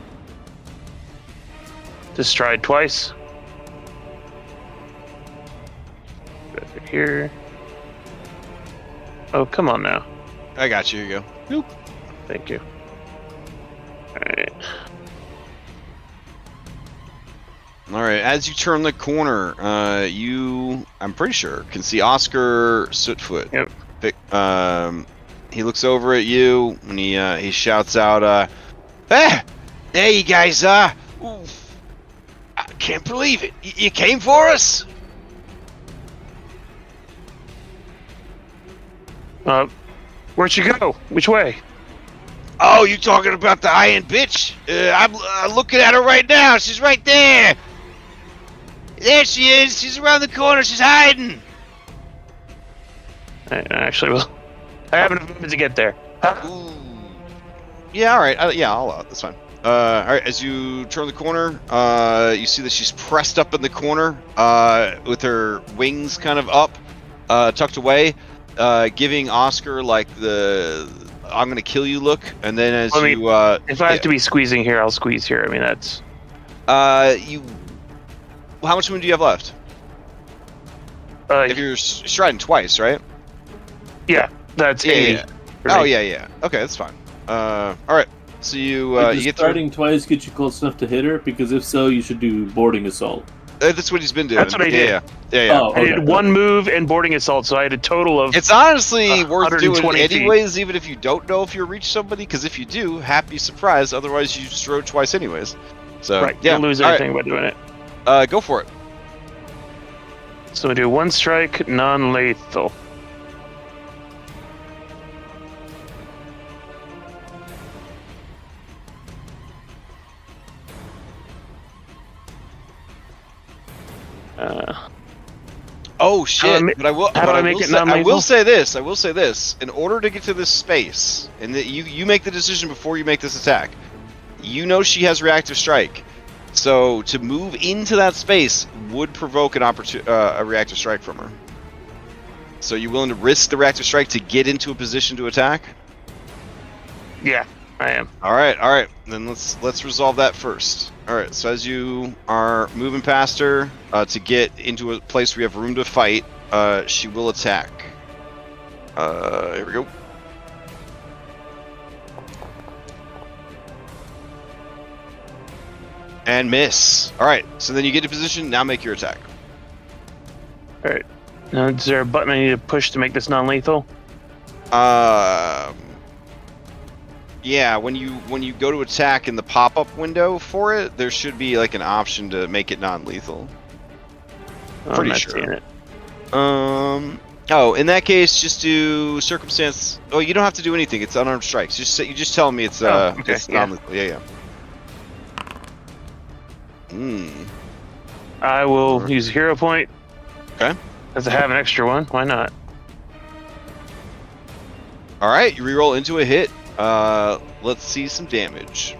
Speaker 4: to stride twice. Right here. Oh, come on now.
Speaker 3: I got you. Here you go.
Speaker 4: Thank you. Alright.
Speaker 3: All right. As you turn the corner, I'm pretty sure, can see Oscar Sootfoot.
Speaker 4: Yep.
Speaker 3: He looks over at you and he shouts out, "Hey, there you guys are! Ooh, I can't believe it. You came for us?"
Speaker 4: Where'd she go? Which way?
Speaker 3: Oh, you talking about the iron bitch? I'm looking at her right now. She's right there. There she is. She's around the corner. She's hiding.
Speaker 4: Actually, well, I have enough movement to get there.
Speaker 3: Ooh. Yeah, all right. Yeah, I'll allow it. That's fine. All right. As you turn the corner, you see that she's pressed up in the corner, with her wings kind of up, tucked away, giving Oscar like the "I'm gonna kill you" look. And then as
Speaker 4: if I have to be squeezing here, I'll squeeze here. I mean, that's
Speaker 3: you. How much movement do you have left? If you're striding twice, right?
Speaker 4: Yeah, that's 80.
Speaker 3: Yeah. Oh yeah. Okay, that's fine. All right. So you get
Speaker 1: striding twice get you close enough to hit her? Because if so, you should do boarding assault.
Speaker 3: That's what he's been doing.
Speaker 4: That's what I did.
Speaker 3: Yeah.
Speaker 1: Oh,
Speaker 4: I did one move and boarding assault, so I had a total of.
Speaker 3: It's honestly worth doing
Speaker 4: 120 feet.
Speaker 3: anyways, even if you don't know if you'll reach somebody. Because if you do, happy surprise. Otherwise, you just rode twice anyways. So
Speaker 4: Right,
Speaker 3: yeah,
Speaker 4: you lose anything by doing it.
Speaker 3: Go for it.
Speaker 4: So we do one strike, non-lethal.
Speaker 3: Oh shit! But I will say this. I will say this. In order to get to this space, and that you make the decision before you make this attack. You know she has reactive strike, so to move into that space would provoke a reactive strike from her. So you willing to risk the reactive strike to get into a position to attack?
Speaker 4: Yeah, I am.
Speaker 3: All right. Then let's resolve that first. All right. So as you are moving past her to get into a place where you have room to fight, she will attack. Here we go. And miss. All right. So then you get to position. Now make your attack.
Speaker 4: All right. Now, is there a button I need to push to make this non-lethal?
Speaker 3: Yeah, when you go to attack in the pop-up window for it, there should be like an option to make it non-lethal. Pretty sure. Oh, in that case, just do circumstance. Oh, you don't have to do anything. It's unarmed strikes. You just tell me it's
Speaker 4: okay,
Speaker 3: it's non-lethal. Yeah.
Speaker 4: I will use a hero point.
Speaker 3: Okay.
Speaker 4: Because I have an extra one. Why not?
Speaker 3: All right, you reroll into a hit. Let's see some damage.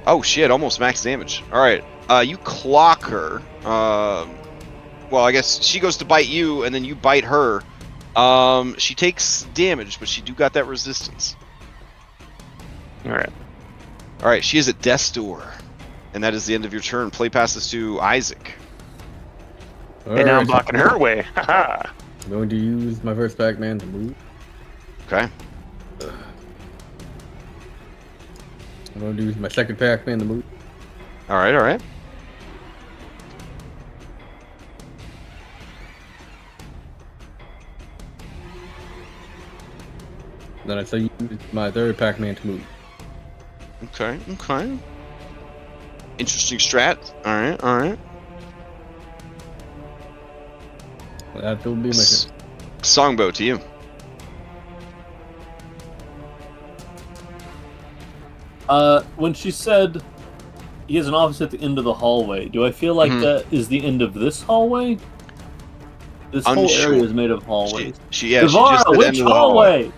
Speaker 3: Oh shit, almost max damage. All right, you clock her. Well, I guess she goes to bite you, and then you bite her. She takes damage, but she do got that resistance.
Speaker 4: All right,
Speaker 3: she is at death's door, and that is the end of your turn. Play passes to Isaac.
Speaker 4: And now I'm blocking her way. Haha.
Speaker 5: I'm going to use my first Pac-Man to move.
Speaker 3: Okay.
Speaker 5: I'm going to use my second Pac-Man to move.
Speaker 3: All right.
Speaker 5: Then I say use my third Pac-Man to move.
Speaker 3: Okay. Interesting strat. All right.
Speaker 5: Well, that will be my turn.
Speaker 3: Tsangbo, to you.
Speaker 1: When she said he has an office at the end of the hallway, do I feel like that is the end of this hallway? This whole area is made of hallways.
Speaker 3: She just said
Speaker 1: which
Speaker 3: end of the
Speaker 1: hallway?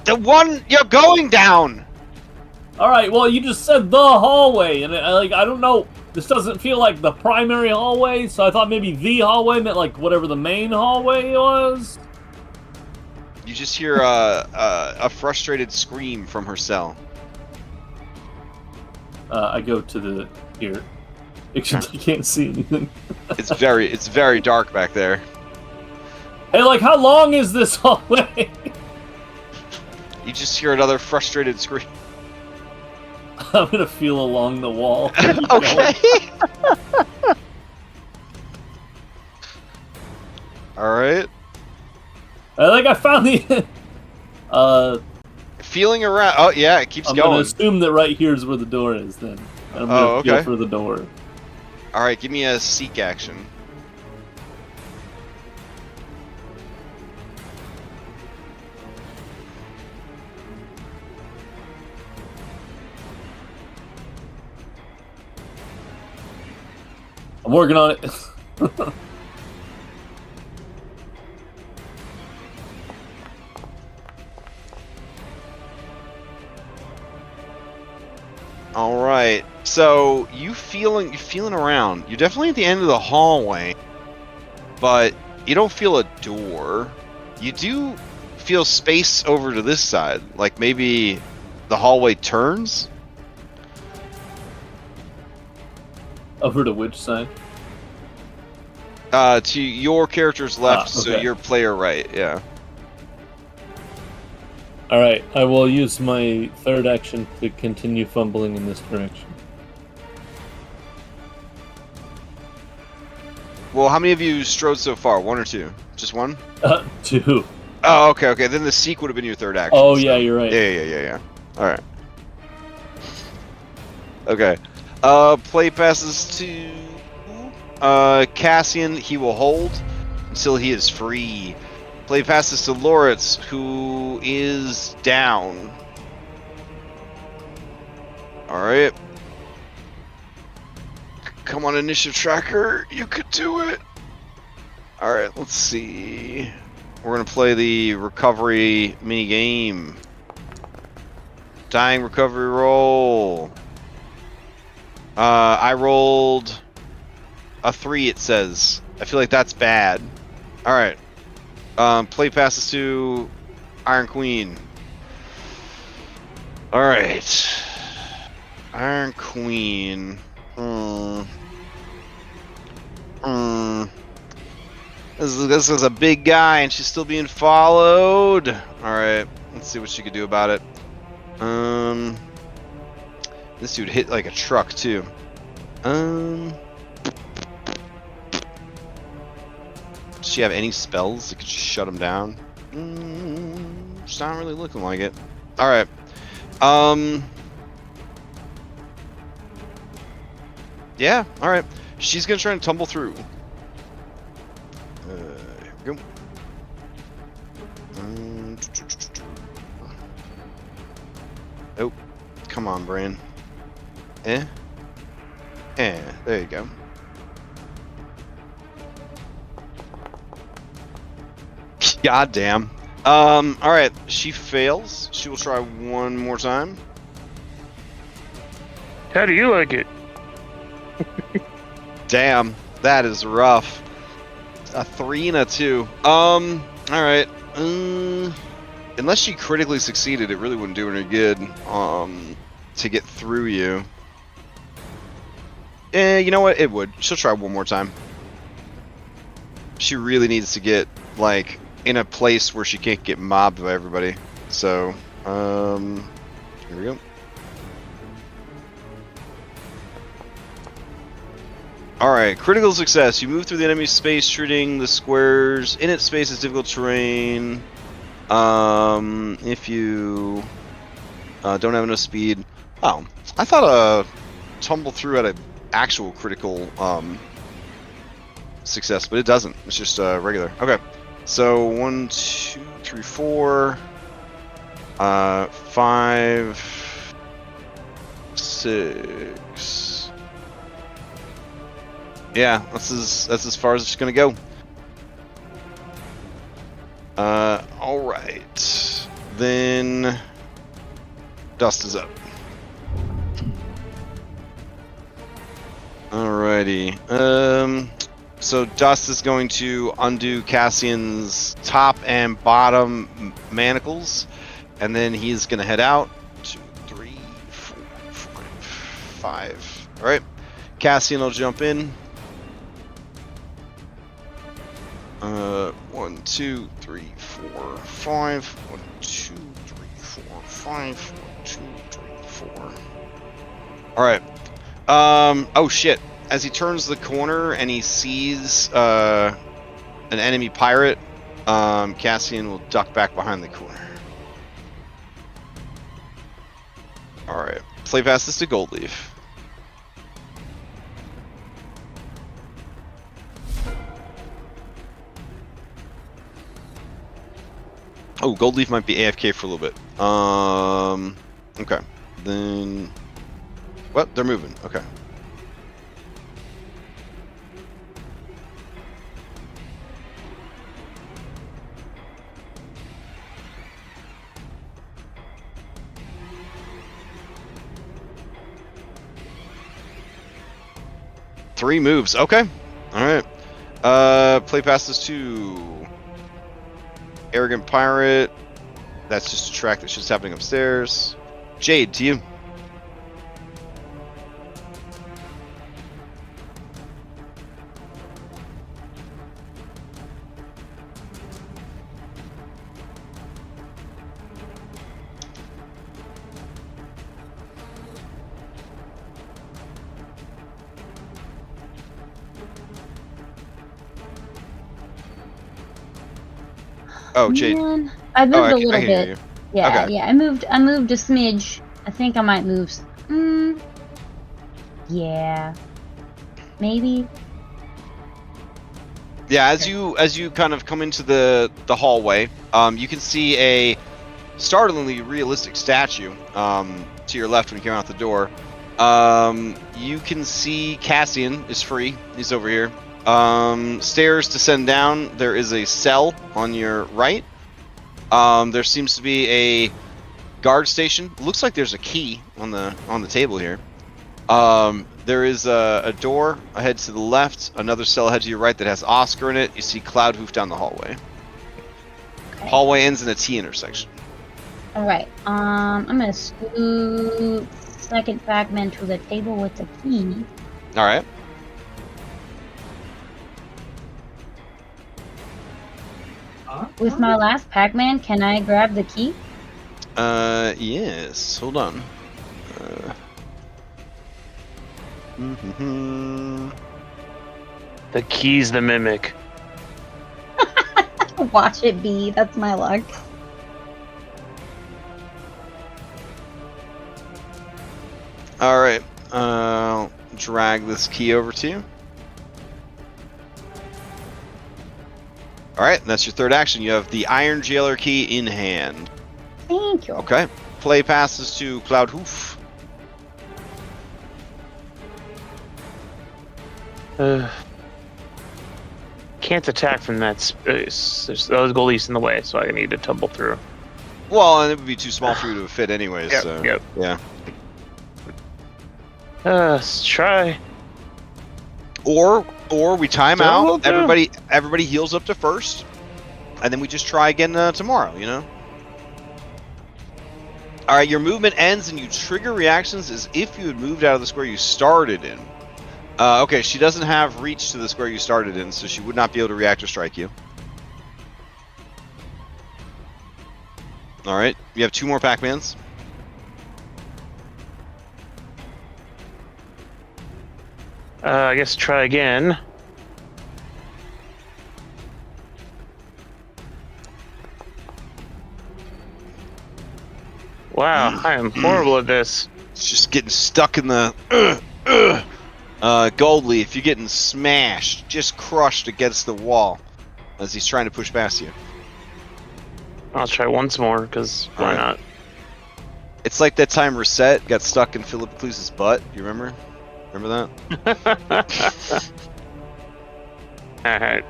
Speaker 3: The one you're going down.
Speaker 1: All right. Well, you just said the hallway, and I don't know. This doesn't feel like the primary hallway, so I thought maybe the hallway meant like whatever the main hallway was.
Speaker 3: You just hear a frustrated scream from her cell.
Speaker 1: I go to the here. Except I can't see anything.
Speaker 3: It's very dark back there.
Speaker 1: Hey, like, how long is this hallway?
Speaker 3: You just hear another frustrated scream.
Speaker 1: I'm gonna feel along the wall.
Speaker 3: Okay. All right.
Speaker 1: I found the.
Speaker 3: Feeling around. Oh yeah, it keeps
Speaker 1: I'm
Speaker 3: going.
Speaker 1: gonna assume that right here is where the door is. Then I'm gonna feel for the door.
Speaker 3: All right, give me a seek action.
Speaker 1: I'm working on it.
Speaker 3: All right. So you're feeling around. You're definitely at the end of the hallway, but you don't feel a door. You do feel space over to this side. Like maybe the hallway turns.
Speaker 1: Over to which side?
Speaker 3: To your character's left, so
Speaker 1: okay.
Speaker 3: your player right. Yeah.
Speaker 1: All right, I will use my third action to continue fumbling in this direction.
Speaker 3: Well, how many of you strode so far? One or two? Just one?
Speaker 1: 2.
Speaker 3: Oh, okay, okay. Then the seek would have been your third action.
Speaker 1: Oh, yeah, you're right.
Speaker 3: Yeah. All right. Okay. Play passes to Cassian. He will hold until he is free. Play passes to Loritz, who is down. All right. Come on, initiative tracker. You could do it. All right, let's see. We're going to play the recovery mini game. Dying recovery roll. I rolled a 3, it says. I feel like that's bad. All right. Play passes to Iron Queen. All right. Iron Queen. This is a big guy, and she's still being followed. All right, let's see what she could do about it. This dude hit like a truck too. Does she have any spells that could just shut him down? It's not really looking like it. All right. Yeah. All right. She's gonna try and tumble through. Here we go. Oh, come on, Bran. There you go. God damn. All right. She fails. She will try one more time.
Speaker 4: How do you like it?
Speaker 3: Damn, that is rough. A 3 and a 2. All right. Unless she critically succeeded, it really wouldn't do her any good. To get through you. You know what? It would. She'll try one more time. She really needs to get like in a place where she can't get mobbed by everybody. So, here we go. Alright, critical success. You move through the enemy space, shooting the squares. In its space is difficult terrain. If you don't have enough speed. Oh, I thought a tumble through had an actual critical success, but it doesn't. It's just regular. Okay, so 1, 2, 3, 4, 5, 6. Yeah, that's as far as it's gonna go. All right, then Dust is up. Alrighty. So Dust is going to undo Cassian's top and bottom manacles, and then he's gonna head out. 2, 3, 4, 5. All right, Cassian will jump in. 1, 2, 3, 4, 5. 1, 2, 3, 4, 5. 1, 2, 3, 4. All right. Oh shit! As he turns the corner and he sees an enemy pirate, Cassian will duck back behind the corner. All right. Play past this to Goldleaf. Oh, Goldleaf might be AFK for a little bit. Okay. Then... What? They're moving. Okay. 3 moves. Okay. All right. Play passes to Arrogant Pirate. That's just a track that's just happening upstairs. Jade, to you. Oh, Jade.
Speaker 6: Man, I moved a little
Speaker 3: I can hear
Speaker 6: bit.
Speaker 3: you.
Speaker 6: Yeah,
Speaker 3: Okay.
Speaker 6: yeah. I moved a smidge. I think I might move. Yeah. Maybe.
Speaker 3: Yeah, as you kind of come into the hallway, you can see a startlingly realistic statue to your left when you come out the door. You can see Cassian is free. He's over here. Stairs descend down. There is a cell on your right. There seems to be a guard station. Looks like there's a key on the table here. There is a door ahead to the left, another cell ahead to your right that has Oscar in it. You see Cloud Hoof down the hallway.
Speaker 6: Okay.
Speaker 3: Hallway ends in a T intersection.
Speaker 6: All right. I'm gonna scoot second Pac-Man to the table with the key.
Speaker 3: All right.
Speaker 6: With my last Pac-Man, can I grab the key?
Speaker 3: Yes. Hold on.
Speaker 4: The key's the mimic.
Speaker 6: Watch it be. That's my luck.
Speaker 3: All right. Drag this key over to you. All right, that's your third action. You have the Iron Jailer key in hand.
Speaker 6: Thank you.
Speaker 3: Okay. Play passes to Cloud Hoof.
Speaker 4: Can't attack from that space. There's those goalies in the way, so I need to tumble through.
Speaker 3: Well, and it would be too small for you to fit anyways.
Speaker 4: Yep,
Speaker 3: So,
Speaker 4: yep.
Speaker 3: yeah.
Speaker 4: Let's try.
Speaker 3: Or we time
Speaker 4: So
Speaker 3: out.
Speaker 4: we'll do.
Speaker 3: Everybody heals up to first, and then we just try again tomorrow. You know. All right, your movement ends, and you trigger reactions as if you had moved out of the square you started in. Okay, she doesn't have reach to the square you started in, so she would not be able to react or strike you. All right, you have 2 more Pac-Mans.
Speaker 4: I guess try again. Wow, I am horrible at this.
Speaker 3: It's just getting stuck in the Gold Leaf. You're getting smashed, just crushed against the wall as he's trying to push past you.
Speaker 4: I'll try once more, because why
Speaker 3: Alright.
Speaker 4: not?
Speaker 3: It's like that time Reset got stuck in Philip Cluse's butt. You remember? Remember that?
Speaker 4: Alright.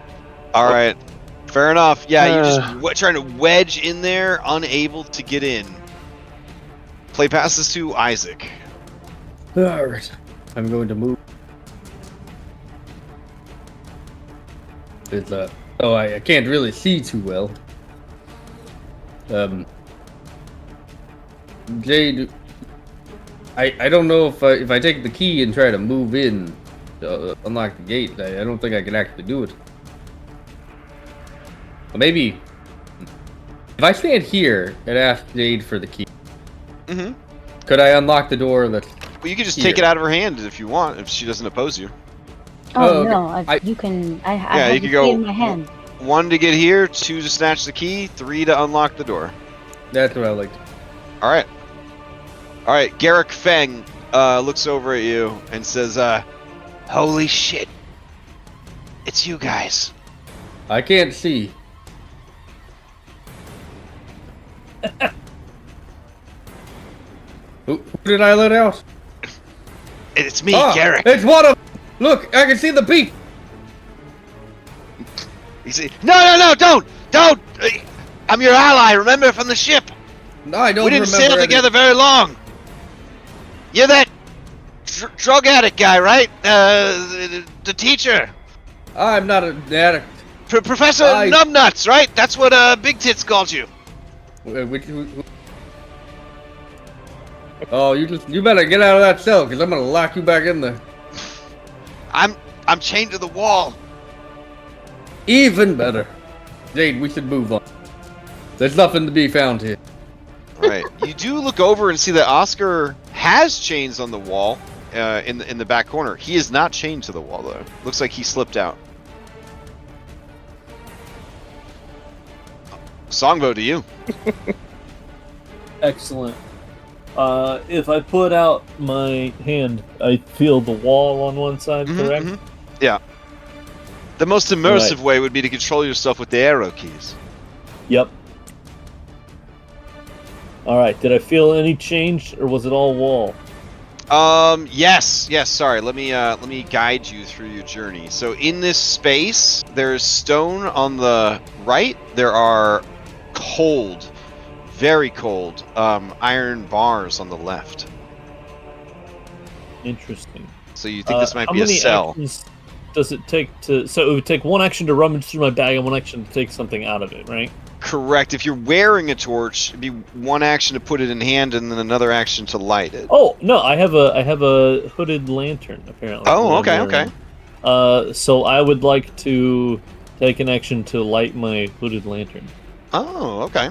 Speaker 3: All right. Fair enough. Yeah, you're just trying to wedge in there, unable to get in. Play passes to Isaac.
Speaker 5: Alright. I'm going to move. It's oh, I can't really see too well. Jade, I don't know if I take the key and try to move in to unlock the gate. I don't think I can actually do it. But maybe if I stand here and ask Jade for the key, could I unlock the door that's
Speaker 3: Well, you can just
Speaker 5: here?
Speaker 3: take it out of her hand if you want, if she doesn't oppose you.
Speaker 6: Oh,
Speaker 5: okay.
Speaker 6: no, you can. I
Speaker 3: Yeah,
Speaker 6: have
Speaker 3: you
Speaker 6: the
Speaker 3: can go
Speaker 6: key in my hand.
Speaker 3: 1 to get here, 2 to snatch the key, 3 to unlock the door.
Speaker 5: That's what I like.
Speaker 3: All right. All right, Garrick Feng looks over at you and says, holy shit. It's you guys.
Speaker 5: I can't see. Who did I let out?
Speaker 3: It's me,
Speaker 5: Ah,
Speaker 3: Garrick.
Speaker 5: It's one of. Look, I can see the beak.
Speaker 3: He said, no, don't! I'm your ally, remember, from the ship.
Speaker 5: No, I don't
Speaker 3: We didn't
Speaker 5: remember
Speaker 3: sail
Speaker 5: any-
Speaker 3: together very long. You're that drug addict guy, right? The teacher.
Speaker 5: I'm not an addict.
Speaker 3: Professor
Speaker 5: I-
Speaker 3: Numbnuts, right? That's what Big Tits called you.
Speaker 5: Oh, you better get out of that cell, because I'm gonna lock you back in there.
Speaker 3: I'm chained to the wall.
Speaker 5: Even better. Jade, we should move on. There's nothing to be found here.
Speaker 3: All right. You do look over and see that Oscar has chains on the wall, in the back corner. He is not chained to the wall though. Looks like he slipped out. Tsangbo, to you.
Speaker 1: Excellent. If I put out my hand, I feel the wall on one side, correct?
Speaker 3: Yeah. The most immersive way would be to control yourself with the arrow keys.
Speaker 1: Yep. All right. Did I feel any change, or was it all wall?
Speaker 3: Yes. Sorry. Let me guide you through your journey. So in this space, there's stone on the right. There are cold, very cold, iron bars on the left.
Speaker 1: Interesting.
Speaker 3: So you think this might
Speaker 1: how
Speaker 3: be a
Speaker 1: many
Speaker 3: cell?
Speaker 1: actions does it take to? So it would take one action to rummage through my bag and one action to take something out of it, right?
Speaker 3: Correct. If you're wearing a torch, it'd be one action to put it in hand and then another action to light it.
Speaker 1: Oh no, I have a hooded lantern apparently.
Speaker 3: Oh, okay.
Speaker 1: So I would like to take an action to light my hooded lantern.
Speaker 3: Oh, okay.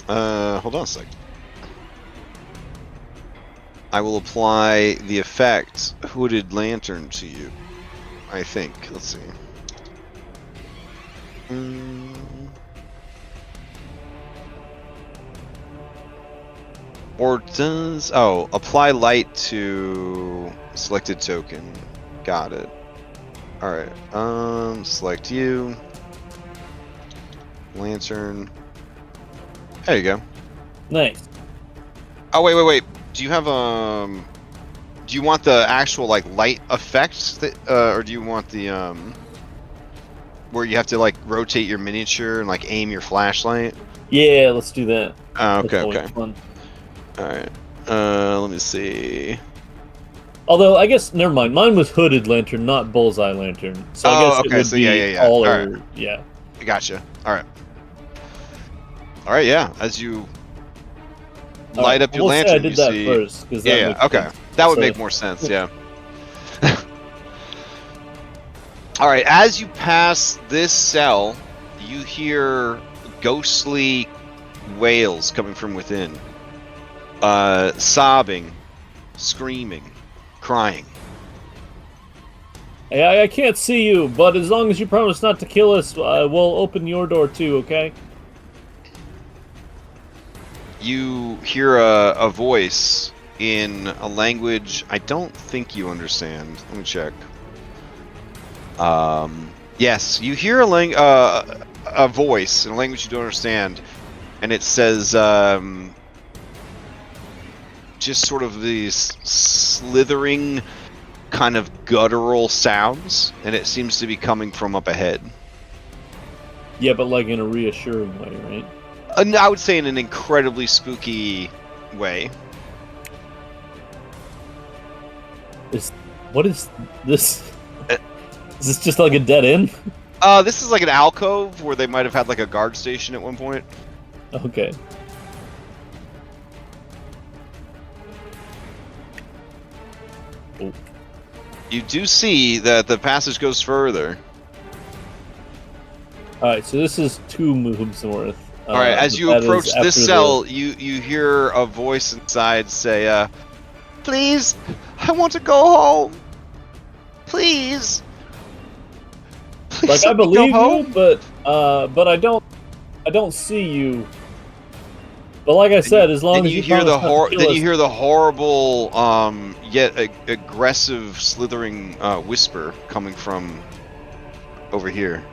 Speaker 3: Hold on a sec. I will apply the effect hooded lantern to you. I think. Let's see. Or does... Oh, apply light to selected token. Got it. Alright, select you. Lantern. There you go.
Speaker 1: Nice.
Speaker 3: Oh, wait. Do you have, do you want the actual, like, light effects, that, or do you want the, where you have to, like, rotate your miniature and, like, aim your flashlight?
Speaker 1: Yeah, let's do that.
Speaker 3: Oh,
Speaker 1: That's
Speaker 3: okay.
Speaker 1: always fun.
Speaker 3: Alright. Let me see.
Speaker 1: Although I guess never mind. Mine was hooded lantern, not bullseye lantern. So I guess it would be
Speaker 3: yeah.
Speaker 1: all
Speaker 3: All
Speaker 1: or
Speaker 3: right.
Speaker 1: yeah.
Speaker 3: Gotcha. Alright, yeah. As you light up your
Speaker 1: We'll say
Speaker 3: lantern,
Speaker 1: I did
Speaker 3: you
Speaker 1: that
Speaker 3: see...
Speaker 1: first, because
Speaker 3: Yeah, okay. That would make more sense, yeah. Alright, as you pass this cell, you hear ghostly wails coming from within. Sobbing, screaming, crying.
Speaker 1: Hey, I can't see you, but as long as you promise not to kill us, we'll open your door too, okay?
Speaker 3: You hear a voice in a language I don't think you understand. Let me check. Yes, you hear a voice in a language you don't understand, and it says just sort of these slithering kind of guttural sounds, and it seems to be coming from up ahead.
Speaker 1: Yeah, but like in a reassuring way, right?
Speaker 3: I would say in an incredibly spooky way.
Speaker 1: What is this? Is this just like a dead end?
Speaker 3: This is like an alcove where they might have had like a guard station at one point.
Speaker 1: Okay. Oh.
Speaker 3: You do see that the passage goes further.
Speaker 1: Alright, so this is 2 moves north.
Speaker 3: Alright, as
Speaker 1: but
Speaker 3: you
Speaker 1: that is
Speaker 3: approach
Speaker 1: after
Speaker 3: this cell, you hear a voice inside say, please, I want to go home. Please. Please
Speaker 1: Like, I
Speaker 3: let me go
Speaker 1: believe you,
Speaker 3: home.
Speaker 1: but I don't see you. But like I said, as long
Speaker 3: Then
Speaker 1: as
Speaker 3: you hear
Speaker 1: promise not to kill us-
Speaker 3: you hear the horrible, yet aggressive, slithering whisper coming from over here.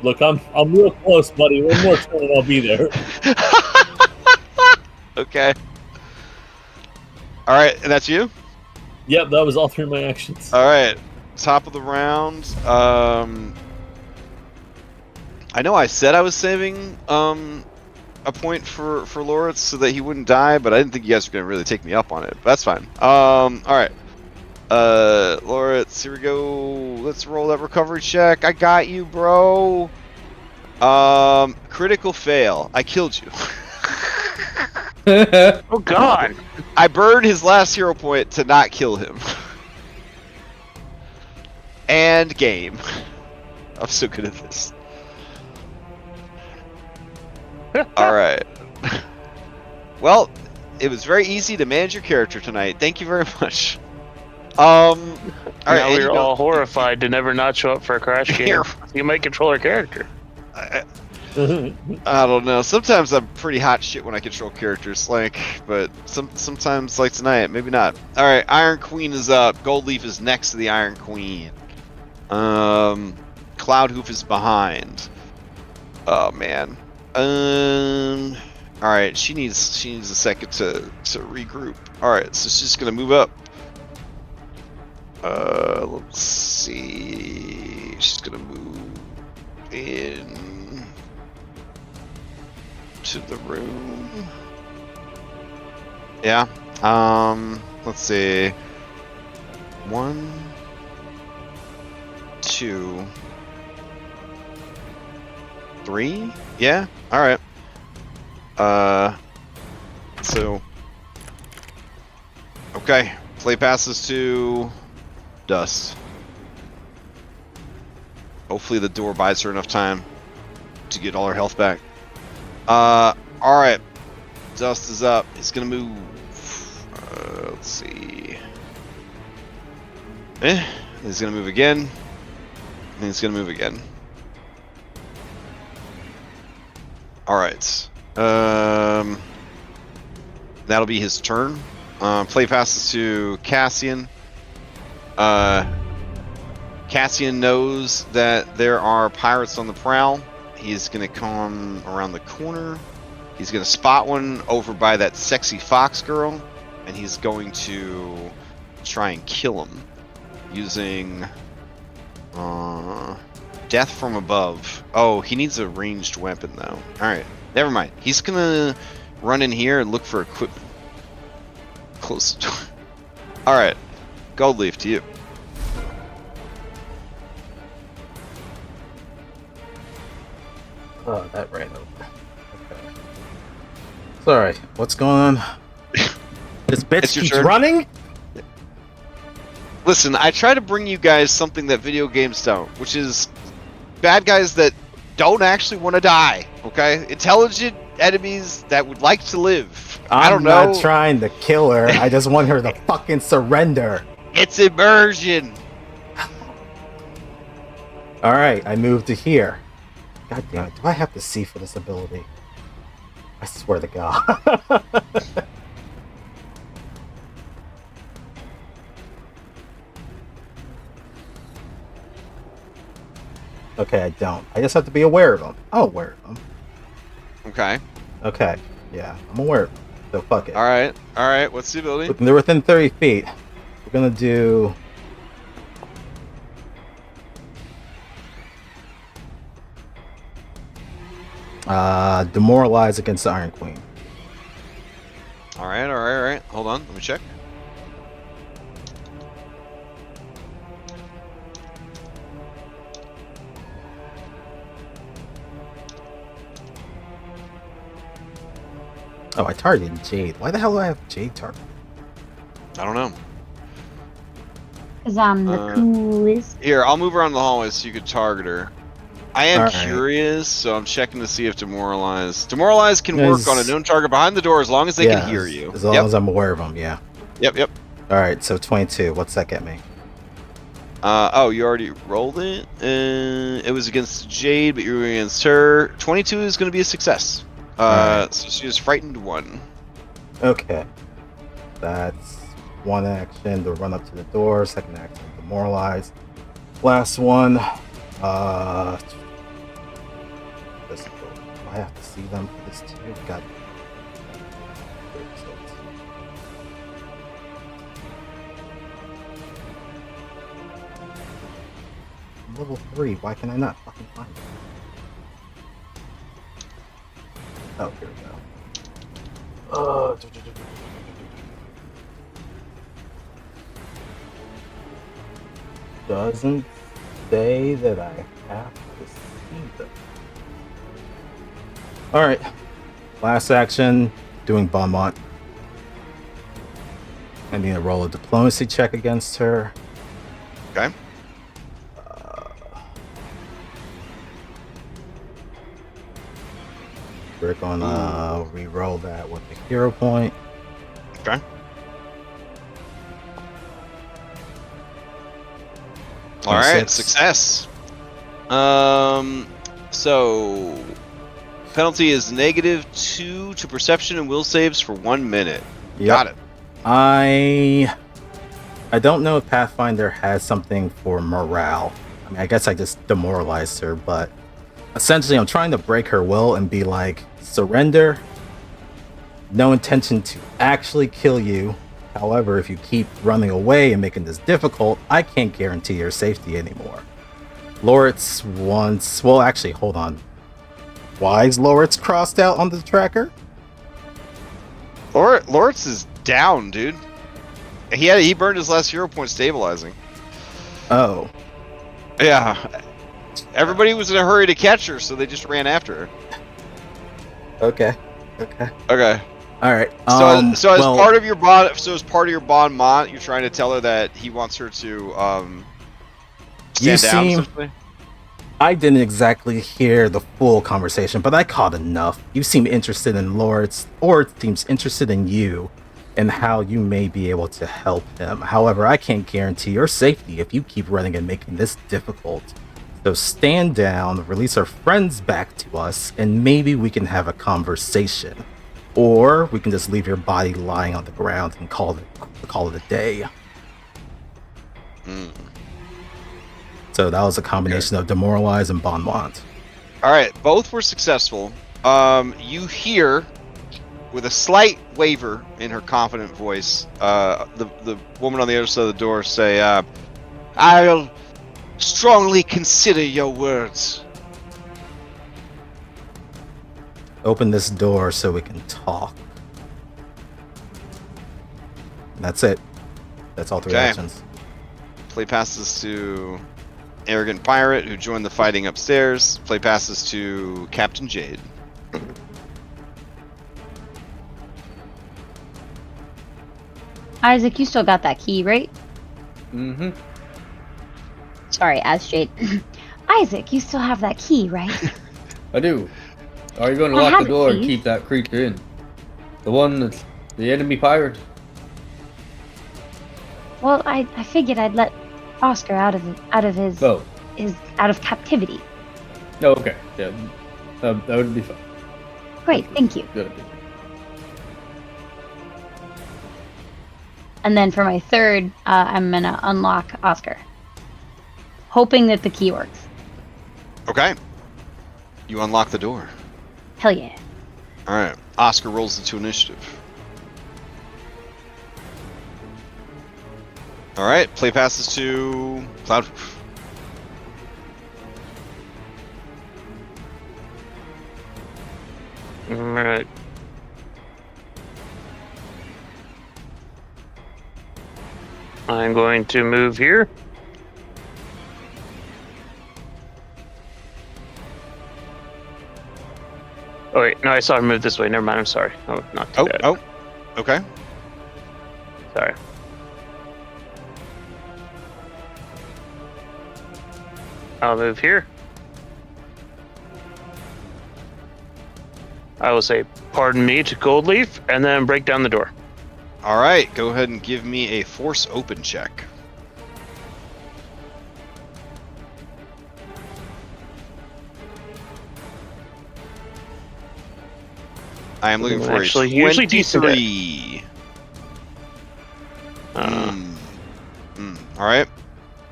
Speaker 1: Look, I'm real close, buddy. One more turn and I'll be there.
Speaker 3: Okay. All right, and that's you.
Speaker 1: Yep, that was all 3 of my actions.
Speaker 3: All right, top of the round. I know I said I was saving a point for Loritz so that he wouldn't die, but I didn't think you guys were gonna really take me up on it. But that's fine. All right. Loritz, here we go. Let's roll that recovery check. I got you, bro. Critical fail. I killed you.
Speaker 4: Oh God!
Speaker 3: I burned his last hero point to not kill him. And game. I'm so good at this. Alright. Well, it was very easy to manage your character tonight. Thank you very much. Alright,
Speaker 4: Now we're all horrified to never not show up for a crash game. You might control our character.
Speaker 3: I don't know. Sometimes I'm pretty hot shit when I control characters, like, but sometimes, like tonight, maybe not. All right, Iron Queen is up. Goldleaf is next to the Iron Queen. Cloudhoof is behind. Oh man. All right, she needs a second to regroup. All right, so she's gonna move up. Let's see. She's gonna move in to the room. Yeah. Let's see. 1, 2, 3. Yeah. All right. So. Okay. Play passes to Dust. Hopefully the door buys her enough time to get all her health back. Alright. Dust is up. He's gonna move. Let's see. He's gonna move again. And he's gonna move again. Alright. That'll be his turn. Play passes to Cassian. Cassian knows that there are pirates on the prowl. He's gonna come around the corner. He's gonna spot one over by that sexy fox girl, and he's going to try and kill him using death from above. Oh, he needs a ranged weapon though. Alright, never mind. He's gonna run in here and look for equipment. Close the door. Alright, Goldleaf, to you.
Speaker 2: Oh, that ran over. Okay. Sorry, what's going on? This bitch
Speaker 3: It's your
Speaker 2: keeps
Speaker 3: turn.
Speaker 2: running?
Speaker 3: Listen, I try to bring you guys something that video games don't, which is bad guys that don't actually want to die, okay? Intelligent enemies that would like to live. I don't know.
Speaker 2: I'm not trying to kill her. I just want her to fucking surrender.
Speaker 3: It's immersion.
Speaker 2: Alright, I moved to here. God damn it, do I have to see for this ability? I swear to God. Okay, I don't. I just have to be aware of them. I'm aware of them.
Speaker 3: Okay.
Speaker 2: Okay, yeah, I'm aware of them. So fuck it.
Speaker 3: Alright. Alright, what's the ability?
Speaker 2: They're within 30 feet. We're gonna do... demoralize against the Iron Queen.
Speaker 3: Alright. Hold on, let me check.
Speaker 2: Oh, I targeted Jade. Why the hell do I have Jade target?
Speaker 3: I don't know.
Speaker 6: Because I'm the coolest.
Speaker 3: Here, I'll move around the hallway so you can target her. I am
Speaker 2: Alright.
Speaker 3: curious, so I'm checking to see if Demoralize can work on a known target behind the door as long as they can hear you.
Speaker 2: As long as I'm aware of them, yeah.
Speaker 3: Yep.
Speaker 2: Alright, so 22. What's that get me?
Speaker 3: Oh, you already rolled it? It was against Jade, but you were against her. 22 is going to be a success.
Speaker 2: Alright.
Speaker 3: So she is frightened 1.
Speaker 2: Okay. That's one action to run up to the door. Second action, demoralize. Last one. This, do I have to see them for this too? God. I'm level 3. Why can I not fucking find it? Oh, here we go. doesn't say that I have to see them. Alright. Last action, doing Beaumont. I need to roll a diplomacy check against her.
Speaker 3: Okay.
Speaker 2: We're gonna re-roll that with the hero point.
Speaker 3: Okay. All right,
Speaker 2: 26.
Speaker 3: success. So penalty is -2 to perception and will saves for 1 minute.
Speaker 2: Yep.
Speaker 3: Got it.
Speaker 2: I don't know if Pathfinder has something for morale. I mean, I guess I just demoralized her, but essentially I'm trying to break her will and be like, surrender. No intention to actually kill you. However, if you keep running away and making this difficult, I can't guarantee your safety anymore. Loritz wants... Well, actually, hold on. Why is Loritz crossed out on the tracker?
Speaker 3: Loritz is down, dude. He burned his last hero point stabilizing.
Speaker 2: Oh.
Speaker 3: Yeah. Everybody was in a hurry to catch her, so they just ran after her.
Speaker 2: Okay.
Speaker 3: Okay.
Speaker 2: All right.
Speaker 3: So as part of your bond, Mont, you're trying to tell her that he wants her to
Speaker 2: You
Speaker 3: stand down.
Speaker 2: seem-
Speaker 3: Essentially?
Speaker 2: I didn't exactly hear the full conversation, but I caught enough. You seem interested in Loritz, or it seems interested in you, and how you may be able to help him. However, I can't guarantee your safety if you keep running and making this difficult. So stand down, release our friends back to us, and maybe we can have a conversation. Or we can just leave your body lying on the ground and call it a day. So that was a combination of demoralize and bon mot.
Speaker 3: All right, both were successful. You hear, with a slight waver in her confident voice, the woman on the other side of the door say, "I'll strongly consider your words."
Speaker 2: Open this door so we can talk. And that's it. That's all 3
Speaker 3: Okay.
Speaker 2: actions.
Speaker 3: Play passes to Arrogant Pirate, who joined the fighting upstairs. Play passes to Captain Jade.
Speaker 6: Isaac, you still got that key, right?
Speaker 5: Mm-hmm.
Speaker 6: Sorry, as Jade. Isaac, you still have that key, right?
Speaker 5: I do. Are you going to
Speaker 6: I
Speaker 5: lock
Speaker 6: have
Speaker 5: the
Speaker 6: it,
Speaker 5: door and
Speaker 6: please.
Speaker 5: keep that creature in? The one that's the enemy pirate?
Speaker 6: Well, I figured I'd let Oscar out of his
Speaker 5: Oh.
Speaker 6: out of captivity.
Speaker 5: No, okay. Yeah. That would be fine.
Speaker 6: Great, thank you.
Speaker 5: Good idea.
Speaker 6: And then for my third, I'm gonna unlock Oscar, hoping that the key works.
Speaker 3: Okay. You unlock the door.
Speaker 6: Hell yeah!
Speaker 3: All right. Oscar rolls into initiative. All right. Play passes to Cloudproof.
Speaker 4: Alright. I'm going to move here. Oh wait, no, I saw him move this way. Never mind, I'm sorry. Oh, not too bad.
Speaker 3: Okay.
Speaker 4: Sorry. I'll move here. I will say, pardon me to Goldleaf, and then break down the door.
Speaker 3: All right. Go ahead and give me a force open check. I am looking for
Speaker 4: Actually,
Speaker 3: a
Speaker 4: usually decent
Speaker 3: 23. All right.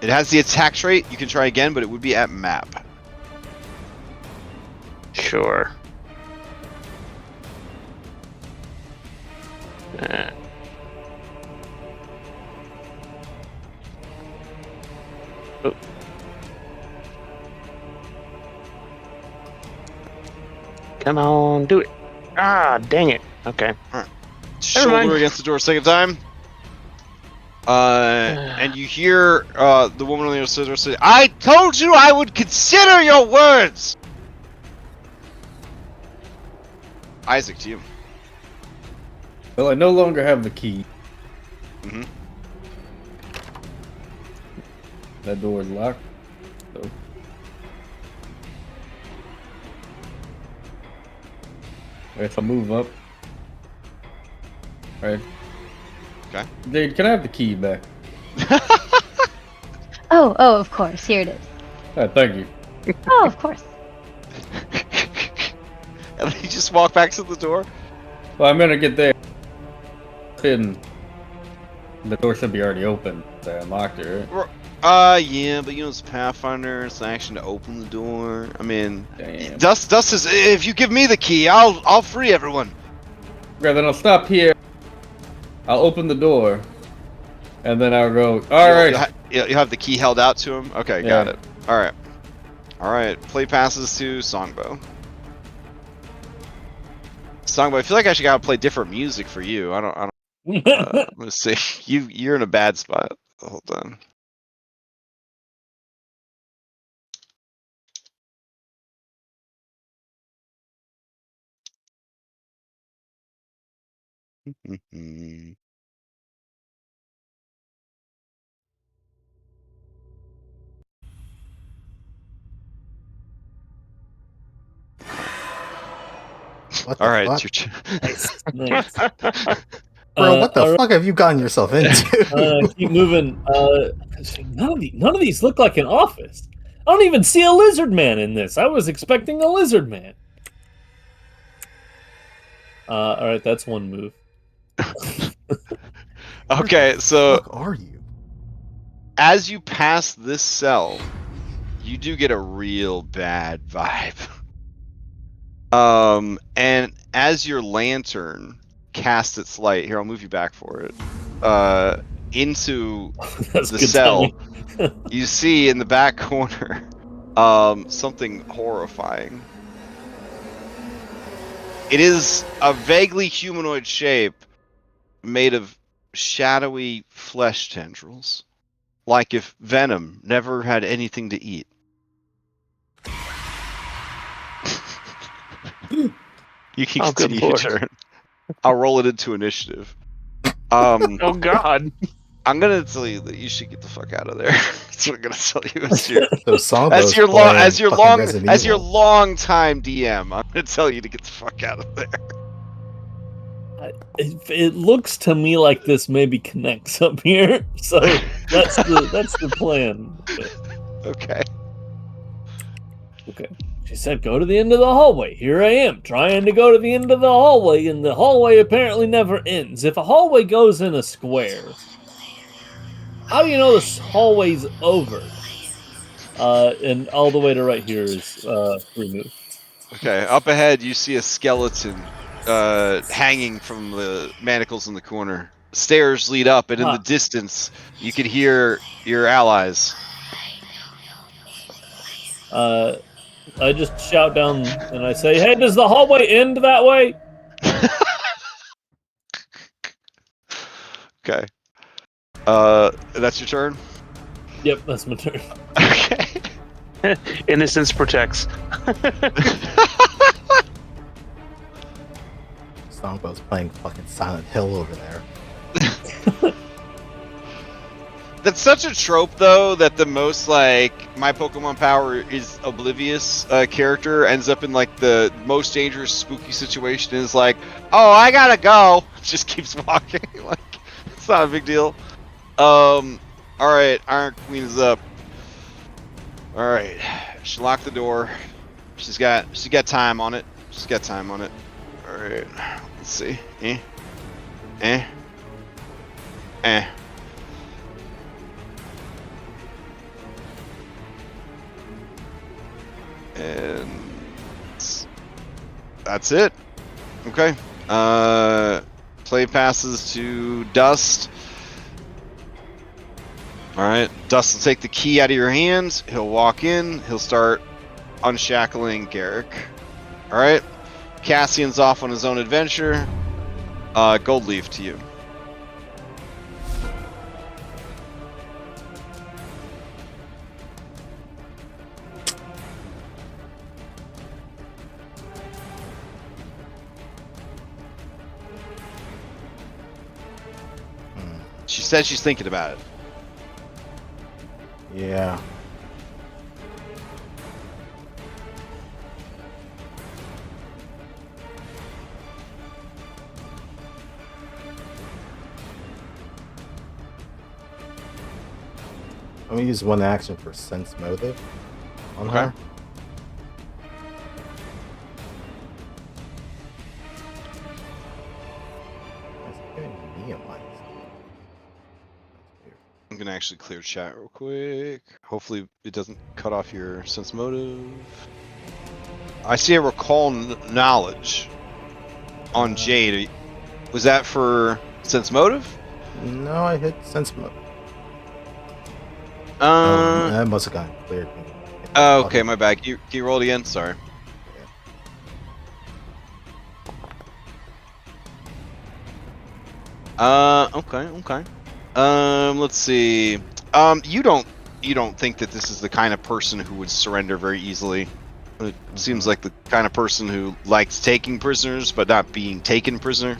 Speaker 3: It has the attack trait. You can try again, but it would be at map.
Speaker 4: Sure. Oh. Come on, do it. Ah, dang it. Okay.
Speaker 3: Shoulder
Speaker 4: mind.
Speaker 3: against the door a second time. And you hear the woman on the other side say, "I told you I would consider your words." Isaac, to you.
Speaker 5: Well, I no longer have the key.
Speaker 3: Mm-hmm.
Speaker 5: That door is locked. So. I guess I'll move up. Right.
Speaker 3: Okay.
Speaker 5: Jade, can I have the key back?
Speaker 6: Oh, of course. Here it is.
Speaker 5: Thank you.
Speaker 6: Oh, of course.
Speaker 3: And then you just walk back to the door.
Speaker 5: Well, I'm gonna get there. The door should be already open. So I unlocked it, right?
Speaker 3: Yeah, but you know it's Pathfinder. It's an action to open the door. I mean,
Speaker 5: Damn.
Speaker 3: Dust says, if you give me the key, I'll free everyone.
Speaker 5: Okay, then I'll stop here. I'll open the door, and then I'll go. All right.
Speaker 3: You have the key held out to him. Okay, got
Speaker 5: Yeah.
Speaker 3: it. All right. Play passes to Tsangbo. Tsangbo, I feel like I should gotta play different music for you. I don't. Let's see. You're in a bad spot. Hold on.
Speaker 2: What the
Speaker 3: All right,
Speaker 2: fuck?
Speaker 3: it's your
Speaker 1: Nice. Nice.
Speaker 2: Bro, what the
Speaker 1: all right,
Speaker 2: fuck have you gotten yourself into?
Speaker 1: keep moving. None of these look like an office. I don't even see a lizard man in this. I was expecting a lizard man. All right, that's one move.
Speaker 3: Okay, so
Speaker 2: What are you?
Speaker 3: as you pass this cell, you do get a real bad vibe. And as your lantern casts its light, here I'll move you back for it. Into
Speaker 1: That's
Speaker 3: the
Speaker 1: good
Speaker 3: cell,
Speaker 1: timing.
Speaker 3: you see in the back corner, something horrifying. It is a vaguely humanoid shape made of shadowy flesh tendrils. Like if Venom never had anything to eat. You can
Speaker 4: Oh, good
Speaker 3: continue your
Speaker 4: lord.
Speaker 3: turn. I'll roll it into initiative.
Speaker 4: Oh god.
Speaker 3: I'm gonna tell you that you should get the fuck out of there. That's what I'm gonna tell you as your
Speaker 2: So Tsangbo's
Speaker 3: as your long time DM. I'm gonna tell you to get the fuck out of there.
Speaker 1: It looks to me like this maybe connects up here, so that's the plan.
Speaker 3: Okay.
Speaker 1: Okay. She said, "Go to the end of the hallway." Here I am, trying to go to the end of the hallway, and the hallway apparently never ends. If a hallway goes in a square, how do you know this hallway's over? And all the way to right here is remove.
Speaker 3: Okay. Up ahead, you see a skeleton hanging from the manacles in the corner. Stairs lead up, and in the distance, you can hear your allies.
Speaker 1: I just shout down and I say, "Hey, does the hallway end that way?"
Speaker 3: Okay. That's your turn?
Speaker 1: Yep, that's my turn.
Speaker 3: Okay.
Speaker 4: Innocence protects.
Speaker 2: Tsangbo's playing fucking Silent Hill over there.
Speaker 3: That's such a trope, though, that the most, like, my Pokemon power is oblivious character ends up in, like, the most dangerous, spooky situation is like, oh, I gotta go. Just keeps walking. Like, it's not a big deal. Alright, Iron Queen is up. Alright, she locked the door. She's got time on it. She's got time on it. Alright, let's see. Eh. And that's it. Okay. Play passes to Dust. Alright. Dust will take the key out of your hands. He'll walk in. He'll start unshackling Garrick. Alright. Cassian's off on his own adventure. Gold leaf to you. She says she's thinking about it.
Speaker 2: Yeah. Let me use one action for sense motive on
Speaker 3: Okay.
Speaker 2: her. It's giving me a minus. That's weird.
Speaker 3: I'm gonna actually clear chat real quick. Hopefully it doesn't cut off your sense motive. I see a recall knowledge on Jade. Was that for sense motive?
Speaker 2: No, I hit sense motive. That must have gotten cleared.
Speaker 3: Oh, okay, my bad. Can you roll it again? Sorry. Okay. Let's see. You don't think that this is the kind of person who would surrender very easily. It seems like the kind of person who likes taking prisoners, but not being taken prisoner.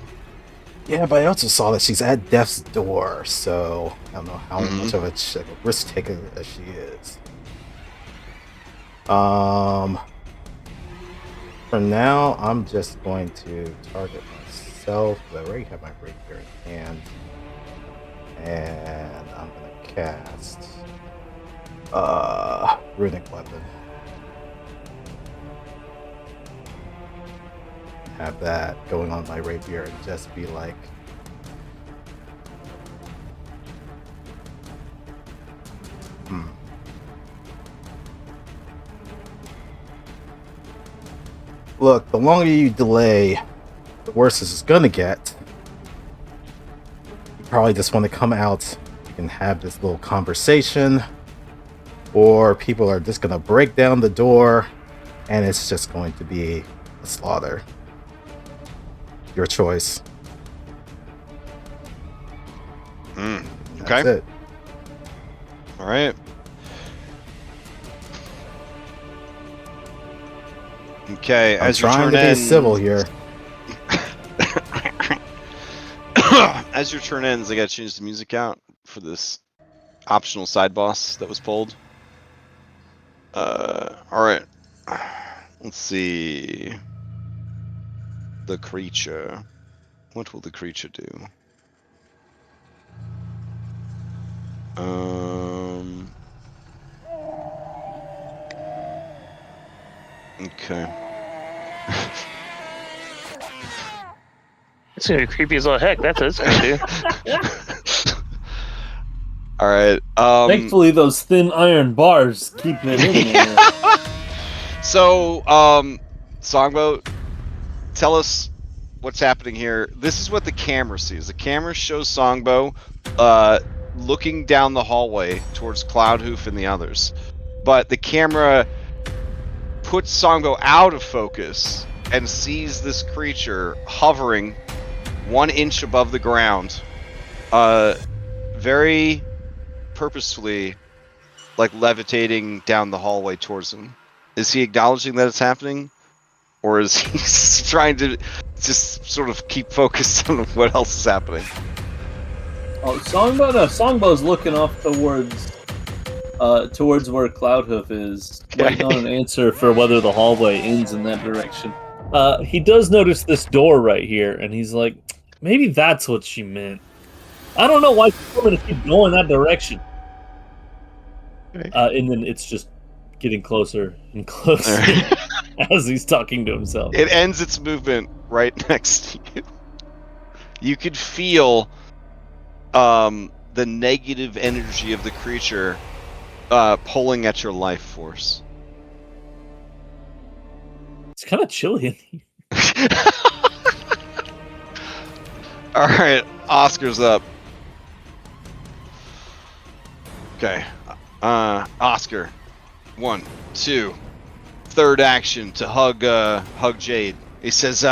Speaker 2: Yeah, but I also saw that she's at death's door, so I don't know how much of a risk taker as she is. For now, I'm just going to target myself. I already have my rapier in hand, and I'm gonna cast runic weapon. Have that going on my rapier and just be like, Look, the longer you delay, the worse this is gonna get. You probably just want to come out, you can have this little conversation, or people are just gonna break down the door and it's just going to be a slaughter. Your choice.
Speaker 3: Okay.
Speaker 2: That's it.
Speaker 3: All right. Okay.
Speaker 2: I'm
Speaker 3: As your
Speaker 2: trying
Speaker 3: turn
Speaker 2: to be
Speaker 3: ends,
Speaker 2: civil here.
Speaker 3: as your turn ends, I gotta change the music out for this optional side boss that was pulled. All right. Let's see. The creature. What will the creature do? Okay.
Speaker 4: It's gonna be creepy as all heck. That's what it's gonna do.
Speaker 3: All right.
Speaker 1: Thankfully, those thin iron bars keep it in there.
Speaker 3: So, Tsangbo, tell us what's happening here. This is what the camera sees. The camera shows Tsangbo looking down the hallway towards Cloudhoof and the others. But the camera puts Tsangbo out of focus and sees this creature hovering 1 inch above the ground, very purposefully, like levitating down the hallway towards him. Is he acknowledging that it's happening? Or is he trying to just sort of keep focused on what else is happening?
Speaker 1: Oh, Songbo's looking off towards where Cloudhoof is, waiting on an answer for whether the hallway ends in that direction. He does notice this door right here, and he's like, maybe that's what she meant. I don't know why she's going to keep going that direction. And then it's just getting closer and closer as he's talking to himself.
Speaker 3: It ends its movement right next to you. You could feel the negative energy of the creature pulling at your life force.
Speaker 1: It's kind of chilly in here.
Speaker 3: All right, Oscar's up. Okay, Oscar, 1, 2, third action to hug Jade. He says,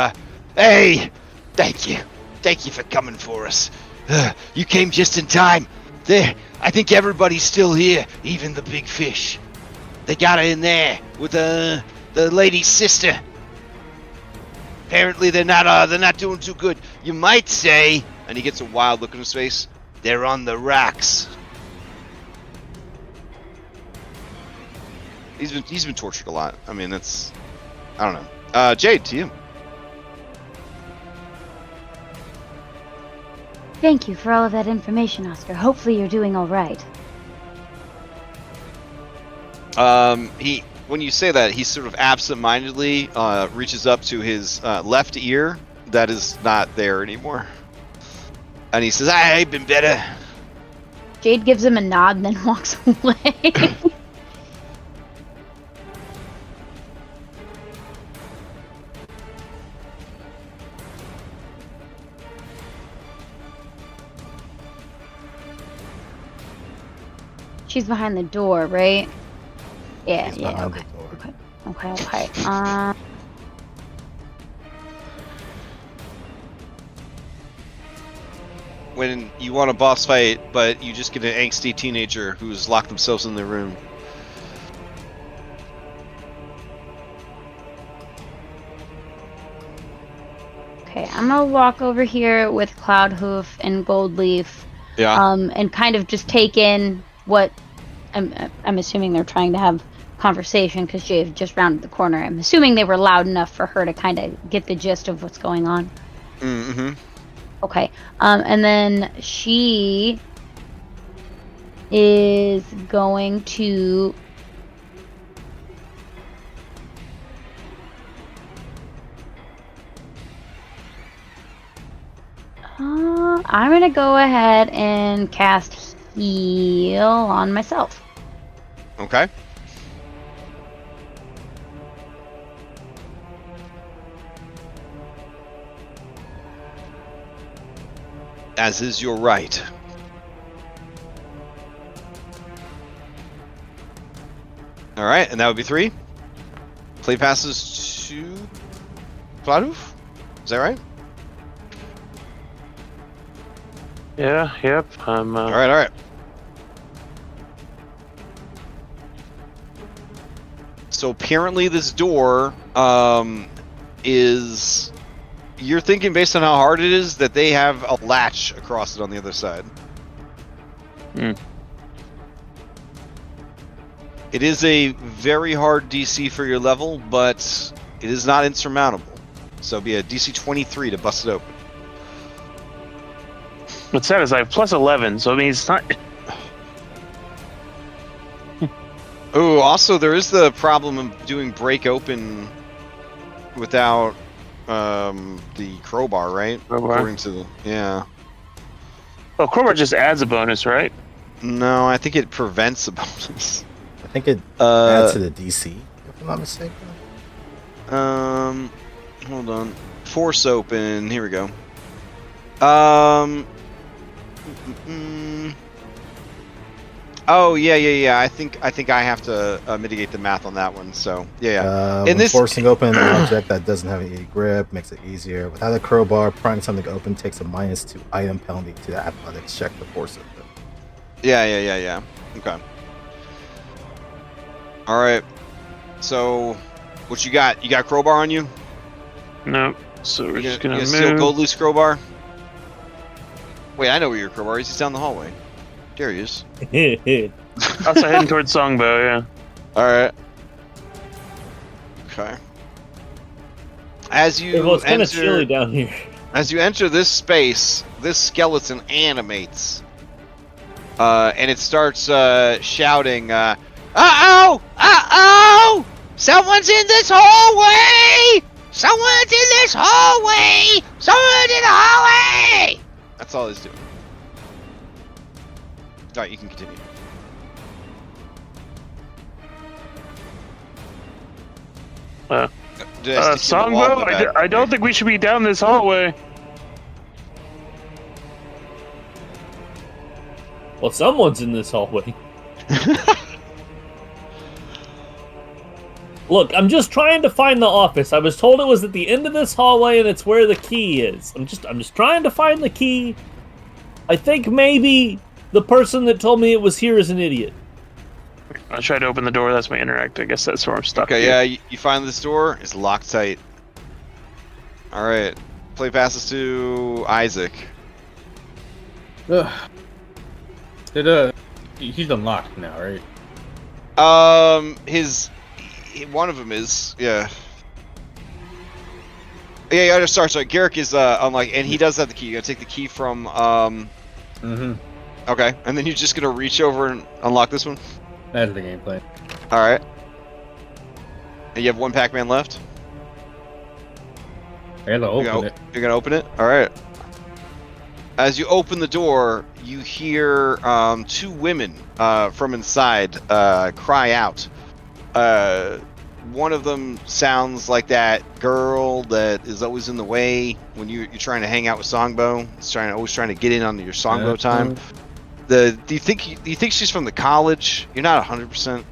Speaker 3: "Hey, thank you for coming for us. You came just in time. There, I think everybody's still here, even the big fish. They got her in there with the lady's sister. Apparently they're not doing too good. You might say," and he gets a wild look in his face, They're on the racks. He's been tortured a lot. I mean, that's, I don't know. Jade, to you.
Speaker 6: Thank you for all of that information, Oscar. Hopefully you're doing all right.
Speaker 3: When you say that, he sort of absent-mindedly reaches up to his left ear that is not there anymore. And he says, I've been better.
Speaker 6: Jade gives him a nod and then walks away. She's behind the door, right? Yeah,
Speaker 2: He's
Speaker 6: yeah,
Speaker 2: behind
Speaker 6: okay.
Speaker 2: the door.
Speaker 6: Okay.
Speaker 3: When you want a boss fight, but you just get an angsty teenager who's locked themselves in their room.
Speaker 6: Okay, I'm gonna walk over here with Cloudhoof and Goldleaf.
Speaker 3: Yeah.
Speaker 6: And kind of just take in what I'm assuming they're trying to have conversation because Jade just rounded the corner. I'm assuming they were loud enough for her to kind of get the gist of what's going on.
Speaker 3: Mm-hmm.
Speaker 6: Okay. And then she is going to I'm gonna go ahead and cast heal on myself.
Speaker 3: Okay. As is your right. All right, and that would be 3. Play passes to Cloudhoof. Is that right?
Speaker 4: Yeah, yep. I'm.
Speaker 3: All right. So apparently this door is... You're thinking based on how hard it is that they have a latch across it on the other side.
Speaker 4: Hmm.
Speaker 3: It is a very hard DC for your level, but it is not insurmountable. So it'll be a DC 23 to bust it open.
Speaker 4: What's sad is I have plus 11, so I mean it's not.
Speaker 3: Oh, also there is the problem of doing break open without the crowbar, right?
Speaker 4: Crowbar.
Speaker 3: According to the... Yeah.
Speaker 4: Well, crowbar just adds a bonus, right?
Speaker 3: No, I think it prevents a bonus.
Speaker 2: I think it adds to the DC, if I'm not mistaken.
Speaker 3: Hold on. Force open. Here we go. Oh yeah. I think I have to mitigate the math on that one. So yeah.
Speaker 2: When forcing open an object that doesn't have any grip makes it easier. Without a crowbar, prying something open takes a -2 item penalty to the athletics check to force it.
Speaker 3: Yeah. Okay. All right. So, what you got? You got crowbar on you?
Speaker 4: No. So we're just gonna
Speaker 3: you
Speaker 4: move.
Speaker 3: steal gold loose crowbar. Wait, I know where your crowbar is. He's down the hallway. There he is.
Speaker 4: Also heading towards Tsangbo, yeah.
Speaker 3: All right. Okay. As you
Speaker 1: Well, it's kind of
Speaker 3: enter,
Speaker 1: chilly down here.
Speaker 3: as you enter this space, this skeleton animates, and it starts shouting, "Uh-oh! Uh-oh! Someone's in this hallway! Someone's in this hallway! Someone's in the hallway!" That's all he's doing. All right, you can continue.
Speaker 4: Tsangbo, I don't think we should be down this hallway.
Speaker 1: Well, someone's in this hallway. Look, I'm just trying to find the office. I was told it was at the end of this hallway and it's where the key is. I'm just trying to find the key. I think maybe the person that told me it was here is an idiot.
Speaker 4: I tried to open the door, that's my interact. I guess that's where I'm stuck.
Speaker 3: Okay,
Speaker 4: here.
Speaker 3: yeah, you find this door. It's locked tight. All right, play passes to Isaac.
Speaker 1: Ugh.
Speaker 5: He's unlocked now, right?
Speaker 3: One of them is, yeah. Yeah, sorry. Garrick is unlocked, and he does have the key. You gotta take the key from Okay, and then you're just gonna reach over and unlock this one.
Speaker 5: That's the game plan.
Speaker 3: All right. And you have one Pac-Man left.
Speaker 5: I gotta open it.
Speaker 3: You're gonna open it. All right. As you open the door, you hear two women from inside cry out. One of them sounds like that girl that is always in the way when you're trying to hang out with Tsangbo. It's always trying to get in on your Tsangbo time. Do you think she's from the college? You're not 100%.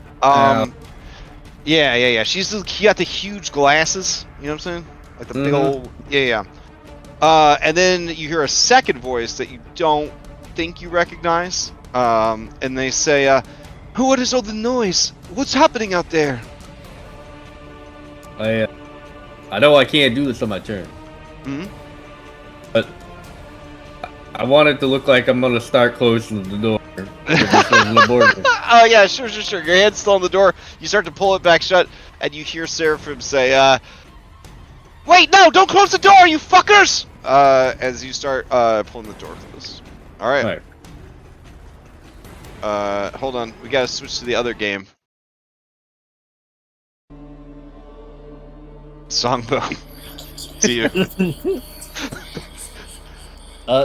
Speaker 3: Yeah. She got the huge glasses. You know what I'm saying? Like the big old. Yeah. And then you hear a second voice that you don't think you recognize. And they say, "What is all the noise? What's happening out there?"
Speaker 5: I know I can't do this on my turn. But I want it to look like I'm gonna start closing the door.
Speaker 3: Oh yeah, sure. Your hand's still on the door. You start to pull it back shut, and you hear Seraphim say, "Wait, no! Don't close the door, you fuckers!" As you start pulling the door closed. All right. Hold on. We gotta switch to the other game. Tsangbo. To you.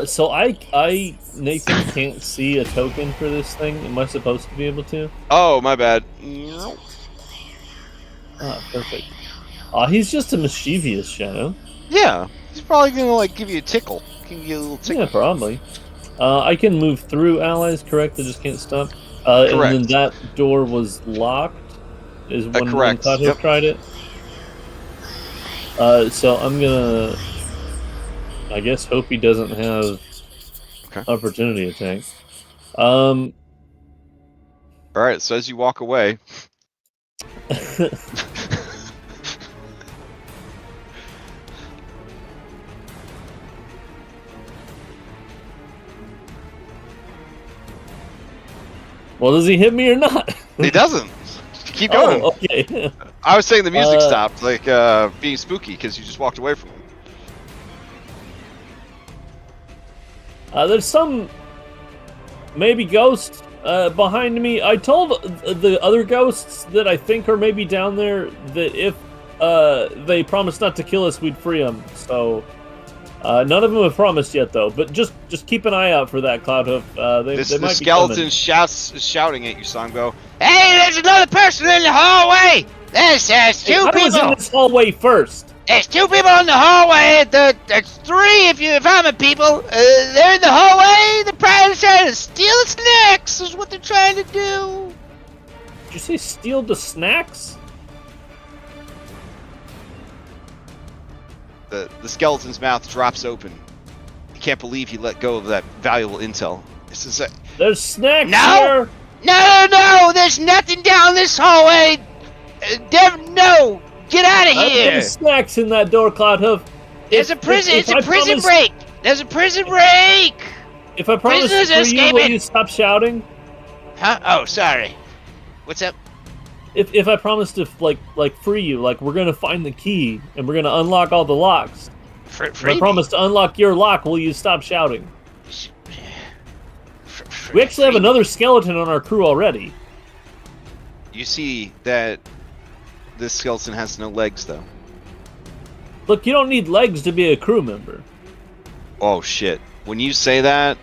Speaker 1: So I Nathan can't see a token for this thing. Am I supposed to be able to?
Speaker 3: Oh, my bad.
Speaker 1: Ah, perfect. He's just a mischievous shadow.
Speaker 3: Yeah, he's probably gonna like give you a tickle. Give you a little tickle.
Speaker 1: Yeah, probably. I can move through allies, correct? I just can't stop.
Speaker 3: Correct.
Speaker 1: And then that door was locked. Is when
Speaker 3: correct.
Speaker 1: Tato tried it. So I'm gonna, I guess, hope he doesn't have opportunity attack.
Speaker 3: All right. So as you walk away.
Speaker 1: Well, does he hit me or not?
Speaker 3: He doesn't. Keep going.
Speaker 1: Oh, okay.
Speaker 3: I was saying the music stopped, like being spooky because you just walked away from him.
Speaker 1: There's some maybe ghost behind me. I told the other ghosts that I think are maybe down there that if they promised not to kill us, we'd free them. So none of them have promised yet, though. But just keep an eye out for that, Cloudhoof. They might be coming.
Speaker 3: The skeleton shouting at you, Tsangbo. Hey, there's another person in the hallway. There's two people.
Speaker 1: I was in this hallway first.
Speaker 3: There's two people in the hallway. There's three if I'm a people. They're in the hallway. They're probably trying to steal the snacks. Is what they're trying to do.
Speaker 1: Did you say steal the snacks?
Speaker 3: The skeleton's mouth drops open. You can't believe he let go of that valuable intel. This is
Speaker 1: There's snacks here.
Speaker 3: No, there's nothing down this hallway. No, get out of here.
Speaker 1: There's snacks in that door, Cloudhoof.
Speaker 3: It's a prison break. There's a prison break.
Speaker 1: If I promise to free you, will you stop shouting?
Speaker 3: Huh? Oh, sorry. What's up?
Speaker 1: If I promise to like free you, like we're gonna find the key and we're gonna unlock all the locks. If I promise to unlock your lock, will you stop shouting? We actually have another skeleton on our crew already.
Speaker 3: You see that this skeleton has no legs, though.
Speaker 1: Look, you don't need legs to be a crew member.
Speaker 3: Oh shit! When you say that,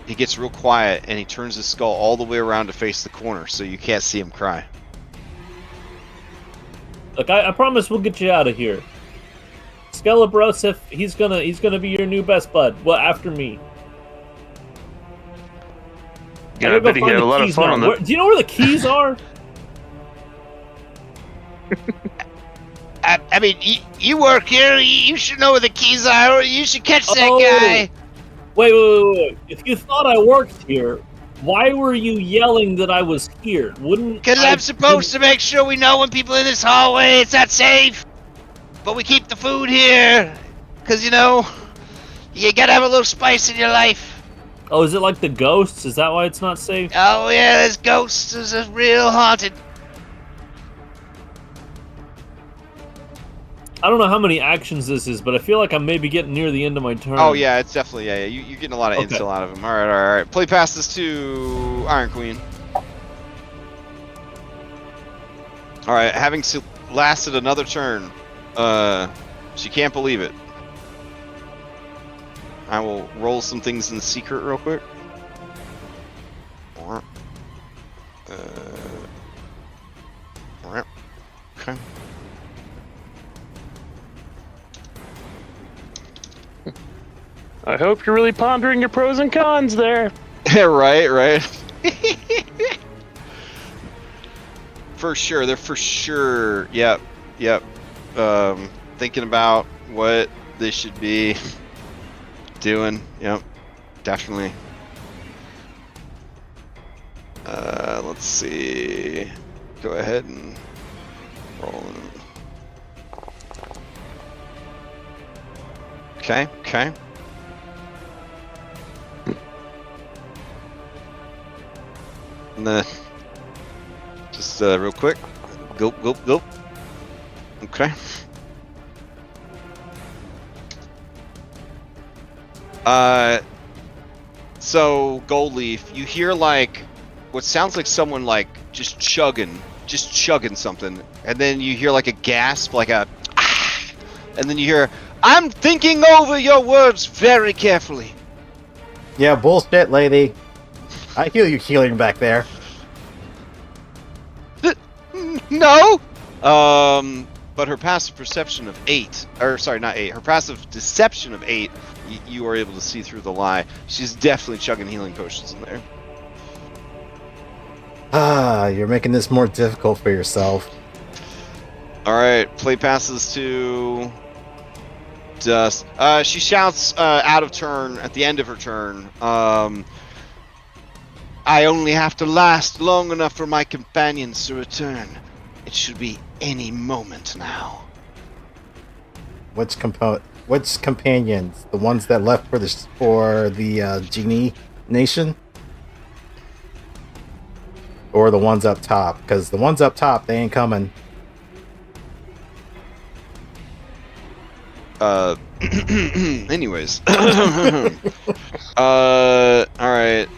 Speaker 3: he gets real quiet and he turns his skull all the way around to face the corner, so you can't see him cry.
Speaker 1: Look, I promise we'll get you out of here. Skelebrosif, he's gonna be your new best bud. Well, after me.
Speaker 4: Yeah, I bet he had a lot of fun on that.
Speaker 1: Do you know where the keys are?
Speaker 3: I mean, you work here. You should know where the keys are. You should catch that guy.
Speaker 1: Wait. If you thought I worked here, why were you yelling that I was here?
Speaker 3: Because I'm supposed to make sure we know when people in this hallway. It's not safe. But we keep the food here. Because, you know, you gotta have a little spice in your life.
Speaker 1: Oh, is it like the ghosts? Is that why it's not safe?
Speaker 3: Oh yeah, there's ghosts. There's a real haunted.
Speaker 1: I don't know how many actions this is, but I feel like I'm maybe getting near the end of my turn.
Speaker 3: Oh yeah, it's definitely yeah. You're getting a lot of
Speaker 1: Okay.
Speaker 3: intel out of him. All right. Play past this to Iron Queen. All right, having lasted another turn, she can't believe it. I will roll some things in secret real quick. Okay.
Speaker 4: I hope you're really pondering your pros and cons there.
Speaker 3: right. For sure, they're for sure. Yep. Thinking about what they should be doing. Yep, definitely. Let's see. Go ahead and roll. Okay. And then, just real quick, go. Okay. So Gold Leaf, you hear like what sounds like someone like just chugging something, and then you hear like a gasp, like a, and then you hear, "I'm thinking over your words very carefully."
Speaker 2: Yeah, bullshit, lady. I hear you healing back there.
Speaker 3: No. But her passive perception of 8, or sorry, not 8. Her passive deception of 8, you are able to see through the lie. She's definitely chugging healing potions in there.
Speaker 2: Ah, you're making this more difficult for yourself.
Speaker 3: All right, play passes to Dust. She shouts out of turn at the end of her turn. I only have to last long enough for my companions to return. It should be any moment now.
Speaker 2: Which companions? The ones that left for the genie nation, or the ones up top? Because the ones up top, they ain't coming.
Speaker 3: Anyways. All right.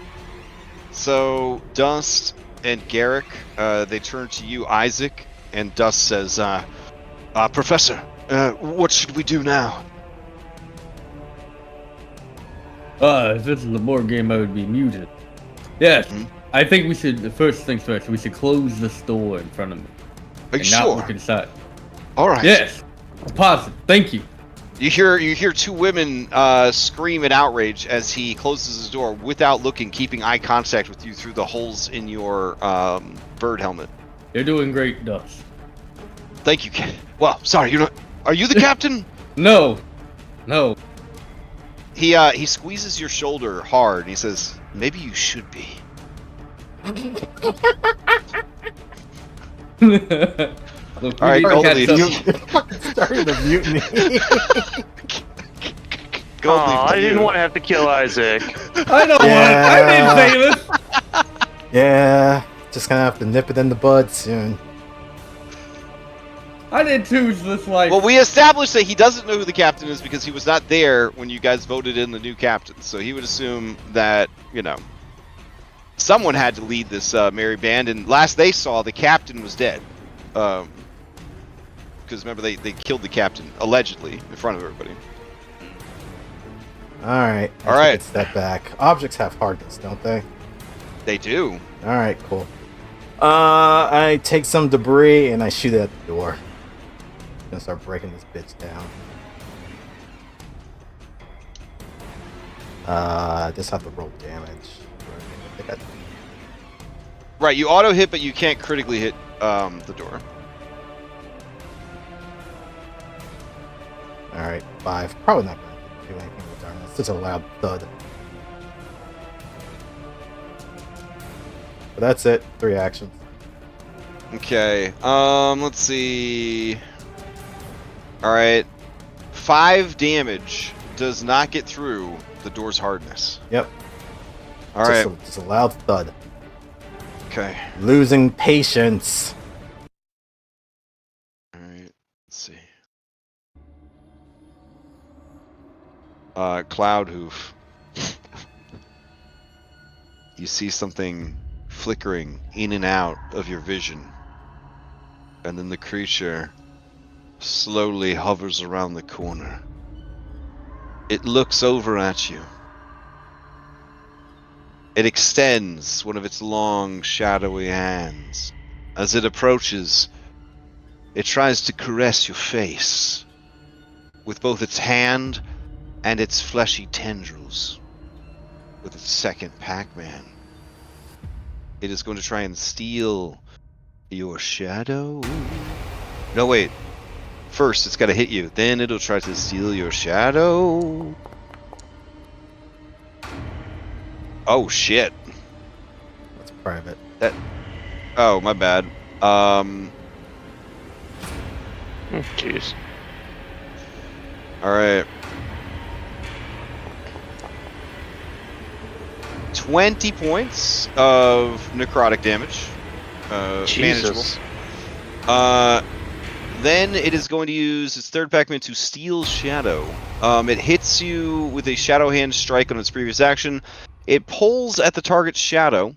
Speaker 3: So Dust and Garrick, they turn to you, Isaac, and Dust says, Professor, what should we do now?
Speaker 5: If this is a board game, I would be muted. Yes,
Speaker 3: Hmm?
Speaker 5: I think we should, first things first, we should close this door in front of me.
Speaker 3: Are you
Speaker 5: and not
Speaker 3: sure?
Speaker 5: look inside.
Speaker 3: All right.
Speaker 5: Yes, I'm positive. Thank you.
Speaker 3: You hear two women scream in outrage as he closes his door without looking, keeping eye contact with you through the holes in your bird helmet.
Speaker 5: You're doing great, Dust.
Speaker 3: Thank you. Well, sorry, you're not. Are you the captain?
Speaker 5: No.
Speaker 3: He squeezes your shoulder hard. He says, "Maybe you should be."
Speaker 5: Look,
Speaker 3: All right, Gold Leaf.
Speaker 2: Started the mutiny.
Speaker 3: Gold Leaf,
Speaker 4: I didn't want to have to kill Isaac.
Speaker 5: I don't
Speaker 2: Yeah.
Speaker 5: want. I didn't say this.
Speaker 2: Yeah, just gonna have to nip it in the bud soon.
Speaker 5: I didn't choose this life.
Speaker 3: Well, we established that he doesn't know who the captain is because he was not there when you guys voted in the new captain. So he would assume that, someone had to lead this merry band. And last they saw, the captain was dead. Because remember, they killed the captain, allegedly, in front of everybody.
Speaker 2: Alright.
Speaker 3: All right.
Speaker 2: Step back. Objects have hardness, don't they?
Speaker 3: They do.
Speaker 2: Alright, cool. I take some debris and I shoot it at the door. Gonna start breaking this bitch down. I just have to roll damage. I think
Speaker 3: Right, you auto hit, but you can't critically hit the door.
Speaker 2: Alright, 5. Probably not gonna do anything with darkness. It's just a loud thud. But that's it. 3 actions.
Speaker 3: Okay, let's see. Alright. 5 damage does not get through the door's hardness.
Speaker 2: Yep.
Speaker 3: All right.
Speaker 2: Just a loud thud.
Speaker 3: Okay.
Speaker 2: Losing patience.
Speaker 3: All right. Let's see. Cloud hoof. You see something flickering in and out of your vision, and then the creature slowly hovers around the corner. It looks over at you. It extends one of its long, shadowy hands. As it approaches, it tries to caress your face with both its hand and its fleshy tendrils. With its second Pac-Man. It is going to try and steal your shadow. No, wait. First, it's got to hit you. Then it'll try to steal your shadow. Oh, shit.
Speaker 2: That's private.
Speaker 3: Oh, my bad.
Speaker 4: Jeez.
Speaker 3: All right. 20 points of necrotic damage. Manageable.
Speaker 4: Jesus.
Speaker 3: Then it is going to use its third Pac-Man to steal shadow. It hits you with a shadow hand strike on its previous action. It pulls at the target's shadow,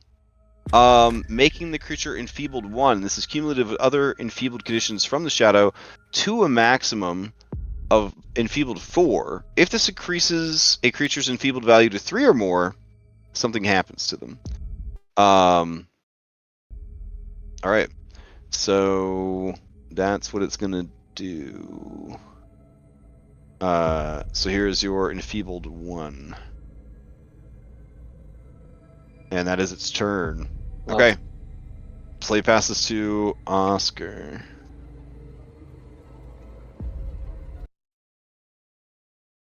Speaker 3: making the creature enfeebled 1. This is cumulative of other enfeebled conditions from the shadow to a maximum of enfeebled 4. If this increases a creature's enfeebled value to 3 or more, something happens to them. All right. So that's what it's gonna do. So here's your enfeebled 1. And that is its turn. Okay. Play passes to Oscar.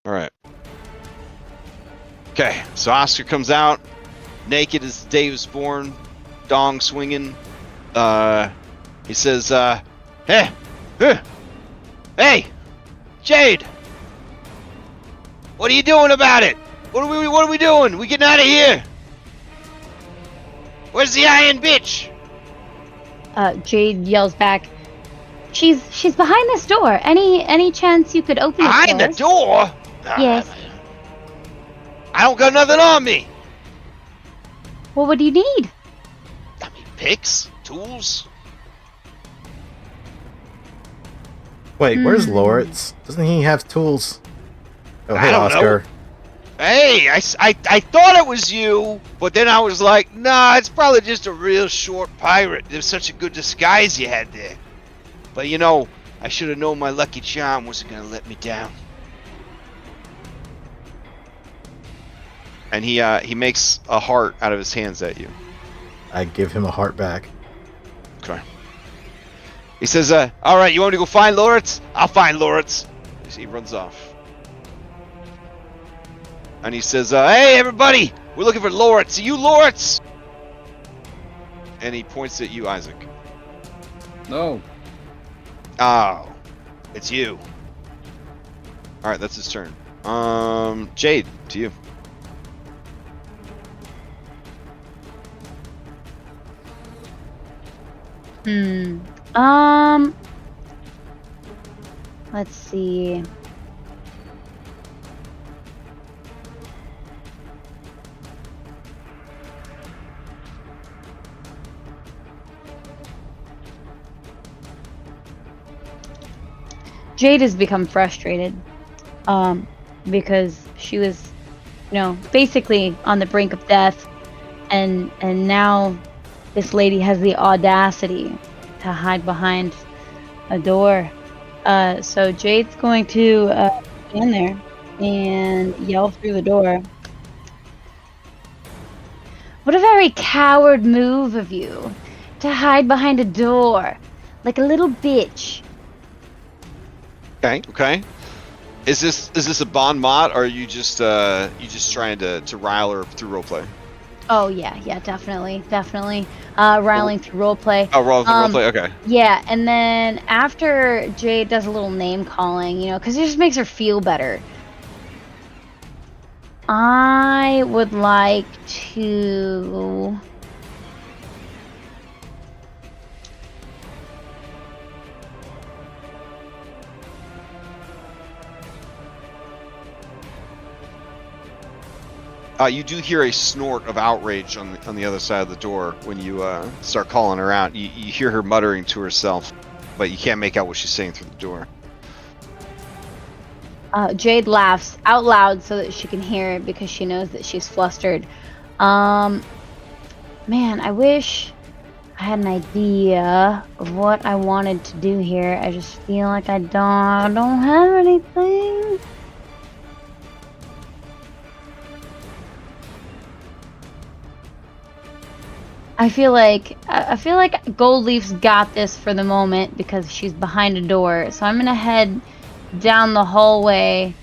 Speaker 3: Alright. Okay, so Oscar comes out, naked as the day he was born, dong swinging. He says, hey, Jade! What are you doing about it? What are we doing? We getting out of here? Where's the iron bitch?
Speaker 6: Jade yells back, She's behind this door. Any chance you could open it
Speaker 3: Behind
Speaker 6: for
Speaker 3: the
Speaker 6: us?"
Speaker 3: door?
Speaker 6: Yes.
Speaker 3: I don't got nothing on me.
Speaker 6: Well, what do you need?
Speaker 3: I mean, picks, tools.
Speaker 2: Wait, where's Lawrence? Doesn't he have tools? Oh,
Speaker 3: I
Speaker 2: hey,
Speaker 3: don't
Speaker 2: Oscar.
Speaker 3: know. Hey, I thought it was you, but then I was like, nah, it's probably just a real short pirate. There's such a good disguise you had there. But you know, I should have known my lucky charm wasn't gonna let me down. And he makes a heart out of his hands at you.
Speaker 2: I give him a heart back.
Speaker 3: Okay. He says, all right, you want me to go find Lawrence? I'll find Lawrence. He runs off. And he says, hey, everybody, we're looking for Lawrence. Are you Lawrence? And he points at you, Isaac.
Speaker 5: No.
Speaker 3: Oh, it's you. All right, that's his turn. Jade, to you.
Speaker 6: Let's see. Jade has become frustrated, because she was, basically on the brink of death, and now this lady has the audacity to hide behind a door. So Jade's going to stand there and yell through the door. What a very coward move of you to hide behind a door, like a little bitch.
Speaker 3: Okay. Is this a bon mot, or are you just trying to rile her through roleplay?
Speaker 6: Oh yeah, definitely. Riling through roleplay.
Speaker 3: Oh, roleplay. Okay.
Speaker 6: Yeah, and then after Jade does a little name calling, because it just makes her feel better. I would like to.
Speaker 3: You do hear a snort of outrage on the other side of the door when you start calling her out. You hear her muttering to herself, but you can't make out what she's saying through the door.
Speaker 6: Jade laughs out loud so that she can hear it because she knows that she's flustered. Man, I wish I had an idea of what I wanted to do here. I just feel like I don't have anything. I feel like Goldleaf's got this for the moment because she's behind a door. So I'm gonna head down the hallway,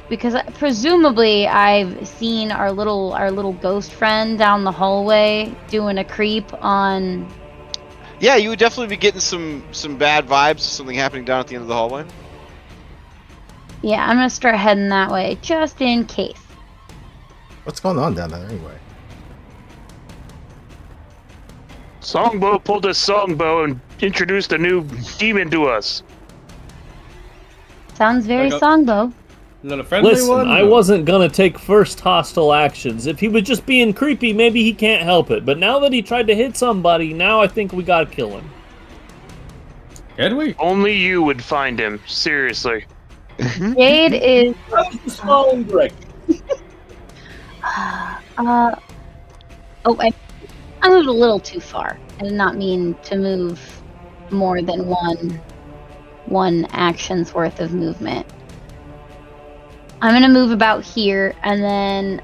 Speaker 6: because presumably I've seen our little ghost friend down the hallway doing a creep on.
Speaker 3: Yeah, you would definitely be getting some bad vibes, something happening down at the end of the hallway.
Speaker 6: Yeah, I'm gonna start heading that way just in case.
Speaker 2: What's going on down there anyway?
Speaker 4: Tsangbo pulled his songbow and introduced a new demon to us.
Speaker 6: Sounds very
Speaker 5: Like
Speaker 6: Tsangbo.
Speaker 5: Is that a friendly
Speaker 1: Listen,
Speaker 5: one?
Speaker 1: I wasn't gonna take first hostile actions. If he was just being creepy, maybe he can't help it. But now that he tried to hit somebody, now I think we gotta kill him.
Speaker 5: Can we?
Speaker 4: Only you would find him. Seriously.
Speaker 6: Jade is.
Speaker 1: I was just following directions.
Speaker 6: I moved a little too far. I did not mean to move more than one action's worth of movement. I'm gonna move about here, and then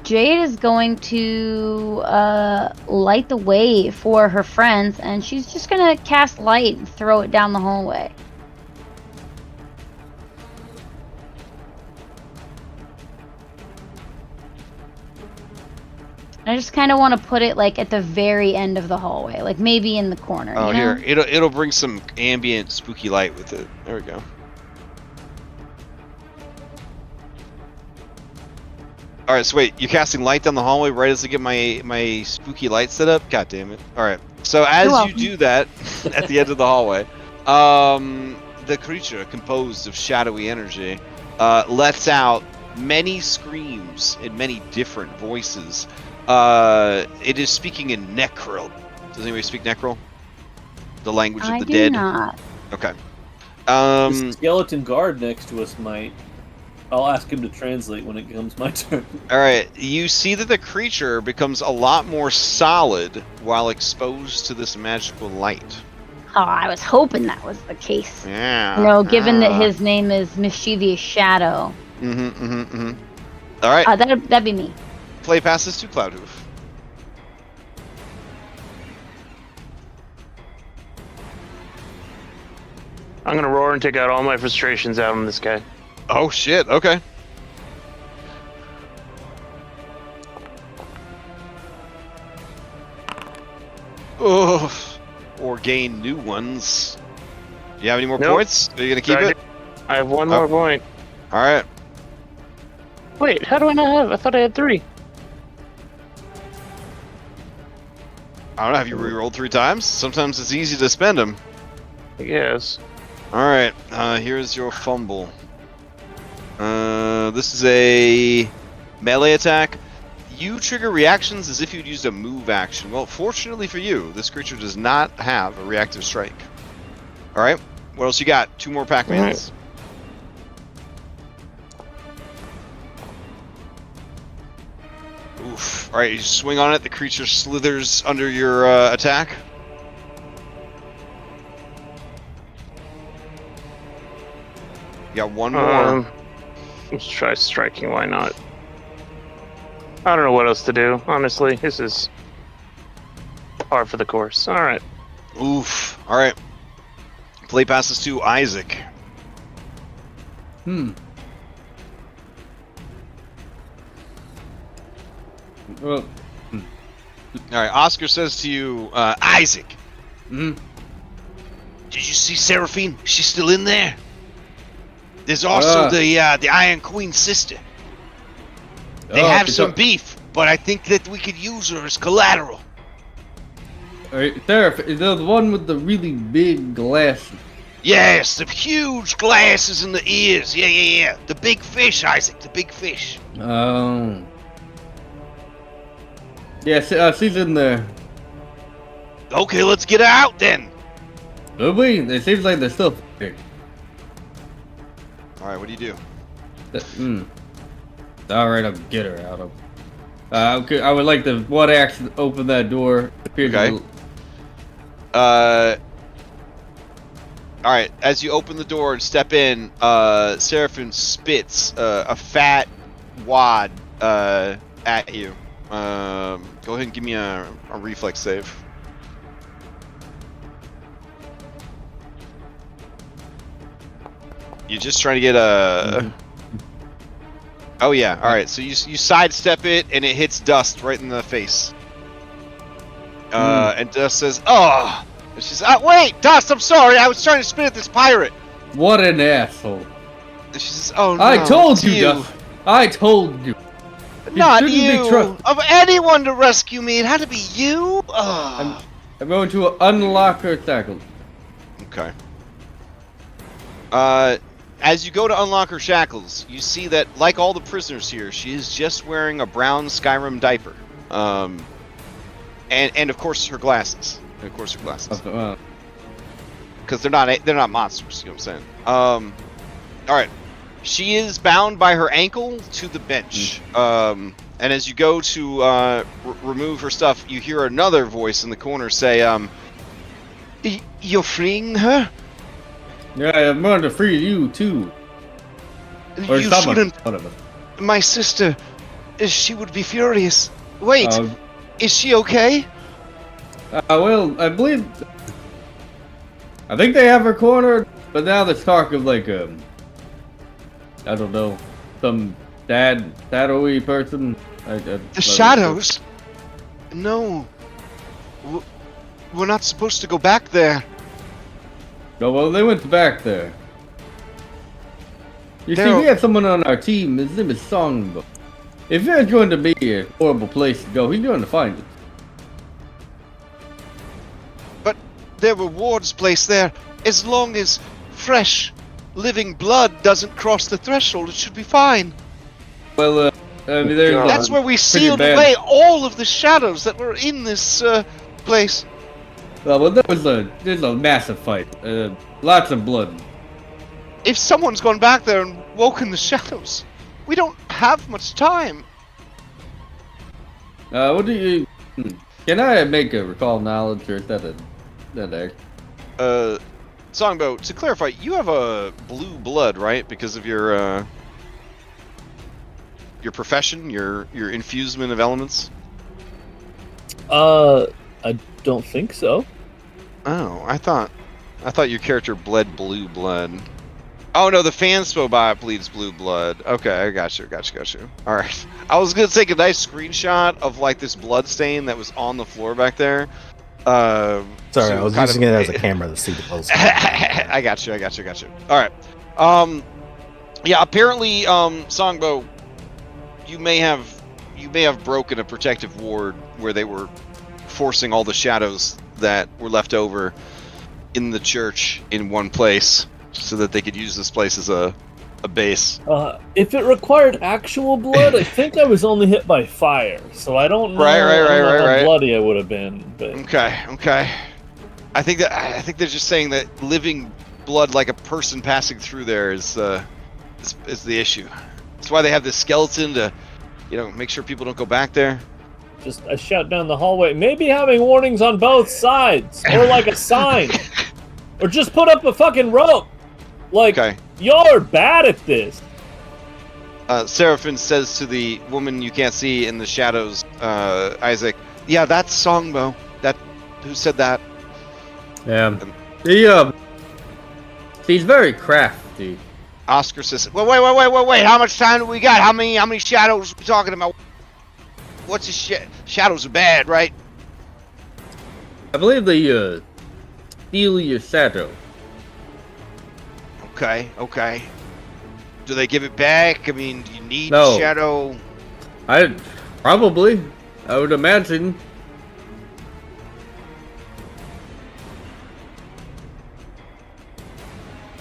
Speaker 6: Jade is going to light the way for her friends, and she's just gonna cast light and throw it down the hallway. I just kind of want to put it like at the very end of the hallway, like maybe in the corner.
Speaker 3: Oh,
Speaker 6: you know?
Speaker 3: here, it'll bring some ambient spooky light with it. There we go. All right, so wait, you're casting light down the hallway right as I get my spooky light set up? God damn it. All right, so as you do that at the end of the hallway, the creature composed of shadowy energy lets out many screams in many different voices. It is speaking in Necril. Does anybody speak Necril? The language of the dead?
Speaker 6: I do not.
Speaker 3: Okay.
Speaker 1: The skeleton guard next to us might. I'll ask him to translate when it comes my turn.
Speaker 3: Alright, you see that the creature becomes a lot more solid while exposed to this magical light.
Speaker 6: Oh, I was hoping that was the case.
Speaker 3: Yeah.
Speaker 6: You know, given that his name is Mischievous Shadow.
Speaker 3: Alright,
Speaker 6: That'd be me.
Speaker 3: play passes to Cloudhoof.
Speaker 4: I'm gonna roar and take out all my frustrations out on this guy.
Speaker 3: Oh shit, okay. Oh, or gain new ones. Do you have any more
Speaker 4: Nope.
Speaker 3: points? Are you gonna keep it?
Speaker 4: I have one more point.
Speaker 3: Alright.
Speaker 4: Wait, how do I not have? I thought I had 3.
Speaker 3: I don't know, have you re-rolled 3 times? Sometimes it's easy to spend them.
Speaker 4: I guess.
Speaker 3: Alright, here's your fumble. This is a melee attack. You trigger reactions as if you'd used a move action. Well, fortunately for you, this creature does not have a reactive strike. Alright, what else you got? 2 more Pac-Mans. Oof. Alright, you swing on it, the creature slithers under your attack. You got one more.
Speaker 4: Let's try striking, why not? I don't know what else to do, honestly. This is par for the course. Alright.
Speaker 3: Oof. Alright. Play passes to Isaac.
Speaker 5: Well,
Speaker 3: Alright, Oscar says to you, Isaac.
Speaker 5: Mhm.
Speaker 3: Did you see Seraphine? She's still in there? There's also the Iron Queen's sister. They have some beef, but I think that we could use her as collateral.
Speaker 5: Alright, Seraph, is that the one with the really big glasses?
Speaker 3: Yes, the huge glasses in the ears. Yeah. The big fish, Isaac, the big fish.
Speaker 5: Oh. Yeah, she's in there.
Speaker 3: Okay, let's get her out then.
Speaker 5: Do we? It seems like they're still here.
Speaker 3: All right, what do you do?
Speaker 5: Alright, I'll get her out of. Okay, I would like to one action open that door.
Speaker 3: Okay. All right, as you open the door and step in, Seraphim spits a fat wad at you. Go ahead and give me a reflex save. You're just trying to get a... Oh yeah, alright, so you sidestep it and it hits Dust right in the face. And Dust says, oh! And she says, wait, Dust, I'm sorry, I was trying to spit at this pirate.
Speaker 5: What an asshole.
Speaker 3: And she says, oh no,
Speaker 5: I told you,
Speaker 3: you.
Speaker 5: Dust. I told you.
Speaker 3: Not you! Of anyone to rescue me, it had to be you?
Speaker 5: I'm going to unlock her shackles.
Speaker 3: Okay. As you go to unlock her shackles, you see that, like all the prisoners here, she is just wearing a brown Skyrim diaper. And of course her glasses. Because they're not monsters, you know what I'm saying? Alright. She is bound by her ankle to the bench. And as you go to remove her stuff, you hear another voice in the corner say, you're freeing her?
Speaker 5: Yeah, I'm going to free you too. Or
Speaker 3: you
Speaker 5: someone.
Speaker 3: shouldn't.
Speaker 5: Whatever.
Speaker 3: My sister, she would be furious. Wait, is she okay?
Speaker 5: Well, I think they have her cornered, but now there's talk of like I don't know, some shadowy person.
Speaker 3: The shadows? No. We're not supposed to go back there.
Speaker 5: No, well, they went back there. You see, we have someone on our team. His name is Tsangbo. If there's going to be a horrible place to go, he's going to find it.
Speaker 3: But there were wards placed there. As long as fresh, living blood doesn't cross the threshold, it should be fine.
Speaker 5: Well, I mean,
Speaker 3: that's where we sealed away all of the shadows that were in this place.
Speaker 5: Well, there's a massive fight. Lots of blood.
Speaker 3: If someone's gone back there and woken the shadows, we don't have much time.
Speaker 5: What do you... Can I make a recall knowledge, or is that
Speaker 3: Tsangbo, to clarify, you have a blue blood, right? Because of your profession, your infusement of elements?
Speaker 1: I don't think so.
Speaker 3: Oh, I thought your character bled blue blood. Oh no, the Fanspo bleeds blue blood. Okay, I got you. All right, I was gonna take a nice screenshot of like this blood stain that was on the floor back there.
Speaker 2: Sorry, I was using it as a camera to see the post.
Speaker 3: I got you. All right. Yeah. Apparently, Tsangbo, you may have broken a protective ward where they were forcing all the shadows that were left over in the church in one place, so that they could use this place as a base.
Speaker 1: If it required actual blood, I think I was only hit by fire, so I don't know how bloody I would have been. But...
Speaker 3: Okay. I think they're just saying that living blood like a person passing through there is the issue. That's why they have this skeleton to, make sure people don't go back there.
Speaker 1: Just a shout down the hallway. Maybe having warnings on both sides, or like a sign, or just put up a fucking rope. Like, y'all are bad at this.
Speaker 3: Seraphim says to the woman you can't see in the shadows, Isaac, yeah, that's Tsangbo. Who said that?
Speaker 5: Yeah. He's very crafty.
Speaker 3: Oscar says, wait, how much time do we got? How many shadows are we talking about? What's the shadows are bad, right?
Speaker 5: I believe they steal your shadow.
Speaker 3: Okay. Do they give it back? I mean, do you need
Speaker 5: No.
Speaker 3: shadow?
Speaker 5: I would imagine.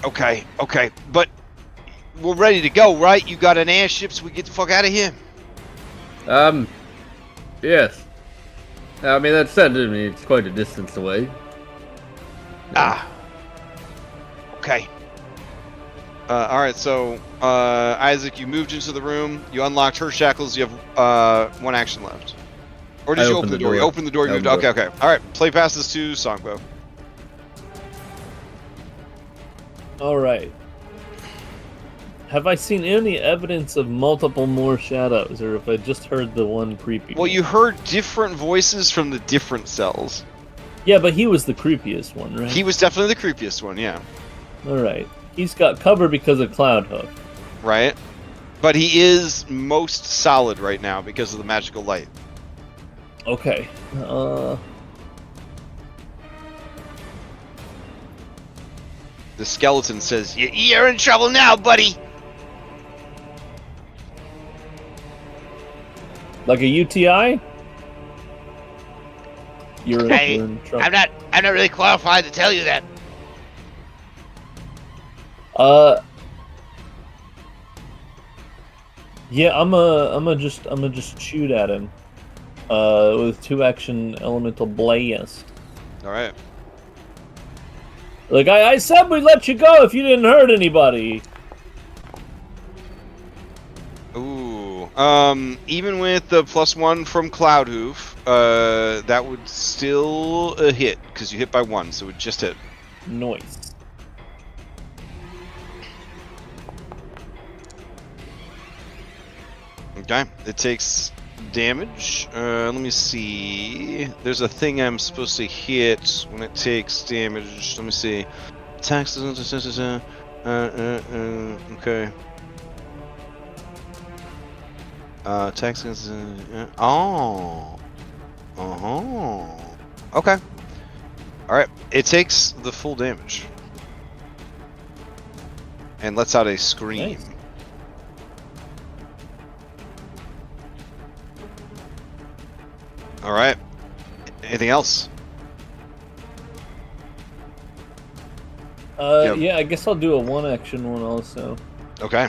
Speaker 3: Okay, but we're ready to go, right? You got an airship, so we get the fuck out of here.
Speaker 5: Yes. I mean, that said, I mean, it's quite a distance away.
Speaker 3: Okay. Alright, so, Isaac, you moved into the room, you unlocked her shackles, you have, one action left. Or did you open the door? You opened the door, you moved. Okay. Alright, play passes to Tsangbo.
Speaker 1: Alright. Have I seen any evidence of multiple more shadows, or if I just heard the one creepy
Speaker 3: Well,
Speaker 1: one?
Speaker 3: you heard different voices from the different cells.
Speaker 1: Yeah, but he was the creepiest one, right?
Speaker 3: He was definitely the creepiest one, yeah.
Speaker 1: Alright. He's got cover because of Cloud Hoof.
Speaker 3: Right? But he is most solid right now because of the magical light.
Speaker 1: Okay.
Speaker 3: The skeleton says, "You're in trouble now, buddy."
Speaker 1: Like a UTI? You're
Speaker 3: Hey,
Speaker 1: in trouble.
Speaker 3: I'm not really qualified to tell you that.
Speaker 1: Yeah, I'm just shoot at him. With 2-action elemental blast.
Speaker 3: All right.
Speaker 1: Like I said, we let you go if you didn't hurt anybody.
Speaker 3: Ooh. Even with the +1 from Cloudhoof, that would still hit because you hit by 1, so it just hit.
Speaker 1: Noise.
Speaker 3: Okay. It takes damage. Let me see. There's a thing I'm supposed to hit when it takes damage. Let me see. Attacks. Okay. Attacks. Oh. Okay. All right. It takes the full damage and lets out a scream.
Speaker 1: Nice.
Speaker 3: All right. Anything else? Yep.
Speaker 1: Yeah, I guess I'll do a 1-action one also.
Speaker 3: Okay.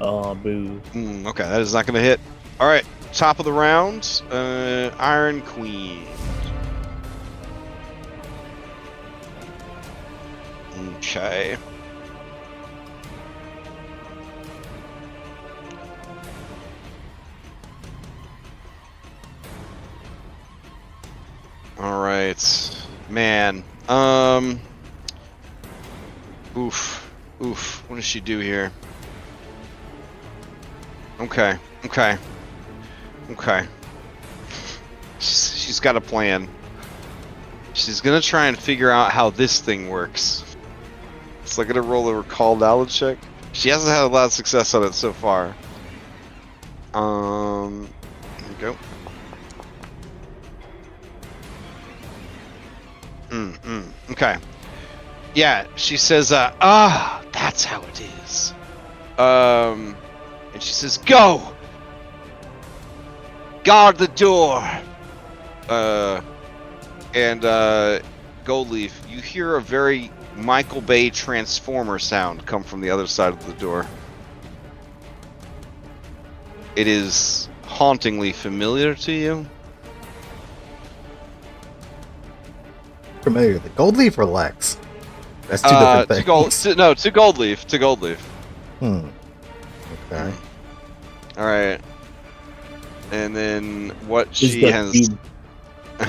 Speaker 1: Oh, boo.
Speaker 3: Okay, that is not going to hit. All right, top of the round, Iron Queen. Okay. All right, man. Oof. What does she do here? Okay. She's got a plan. She's gonna try and figure out how this thing works. So I'm gonna roll a recall knowledge check. She hasn't had a lot of success on it so far. Here we go. Okay. Yeah, she says, that's how it is. And she says, go! Guard the door! Goldleaf, you hear a very Michael Bay Transformer sound come from the other side of the door. It is hauntingly familiar to you.
Speaker 2: Familiar. The gold leaf or Lex? That's two different things.
Speaker 3: To Goldleaf. To Goldleaf.
Speaker 2: Okay.
Speaker 3: All right. And then what
Speaker 1: Is
Speaker 3: she
Speaker 1: that
Speaker 3: has,
Speaker 1: you?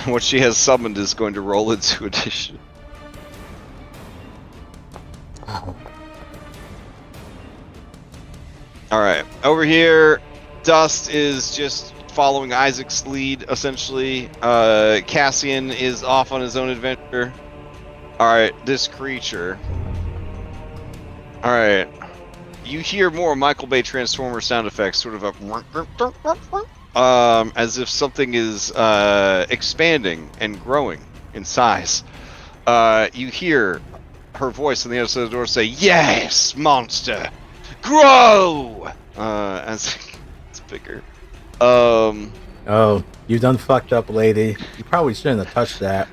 Speaker 3: what she has summoned is going to roll into addition.
Speaker 2: Wow.
Speaker 3: All right, over here, Dust is just following Isaac's lead, essentially. Cassian is off on his own adventure. All right, this creature. All right, you hear more Michael Bay Transformer sound effects, sort of as if something is expanding and growing in size. you hear her voice on the other side of the door say, "Yes, monster, grow!" As it's bigger.
Speaker 2: Oh, you done fucked up, lady. You probably shouldn't have touched that.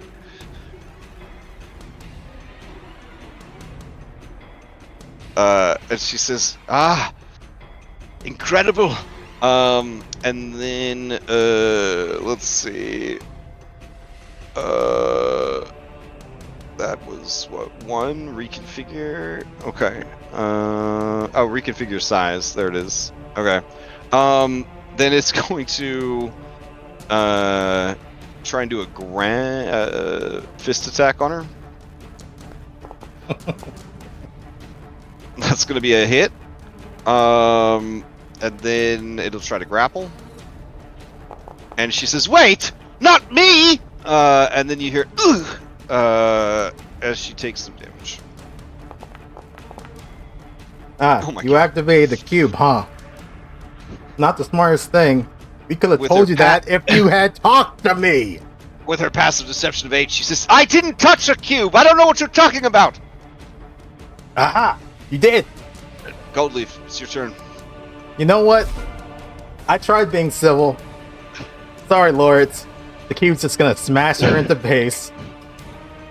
Speaker 3: And she says, incredible. And then, let's see. That was what, 1 reconfigure. Okay. Reconfigure size. There it is. Okay. Then it's going to try and do a grand fist attack on her. That's going to be a hit. And then it'll try to grapple. And she says, "Wait, not me!" And then you hear, "Ugh," as she takes some damage. Oh my
Speaker 2: You
Speaker 3: God.
Speaker 2: activated the cube, huh? Not the smartest thing. We could have
Speaker 3: With
Speaker 2: told
Speaker 3: her
Speaker 2: you that if you had talked to me.
Speaker 3: With her passive deception of 8, she says, "I didn't touch a cube! I don't know what you're talking about!"
Speaker 2: Aha! You did.
Speaker 3: Goldleaf, it's your turn.
Speaker 2: You know what? I tried being civil. Sorry, lords. The cube's just gonna smash her into base.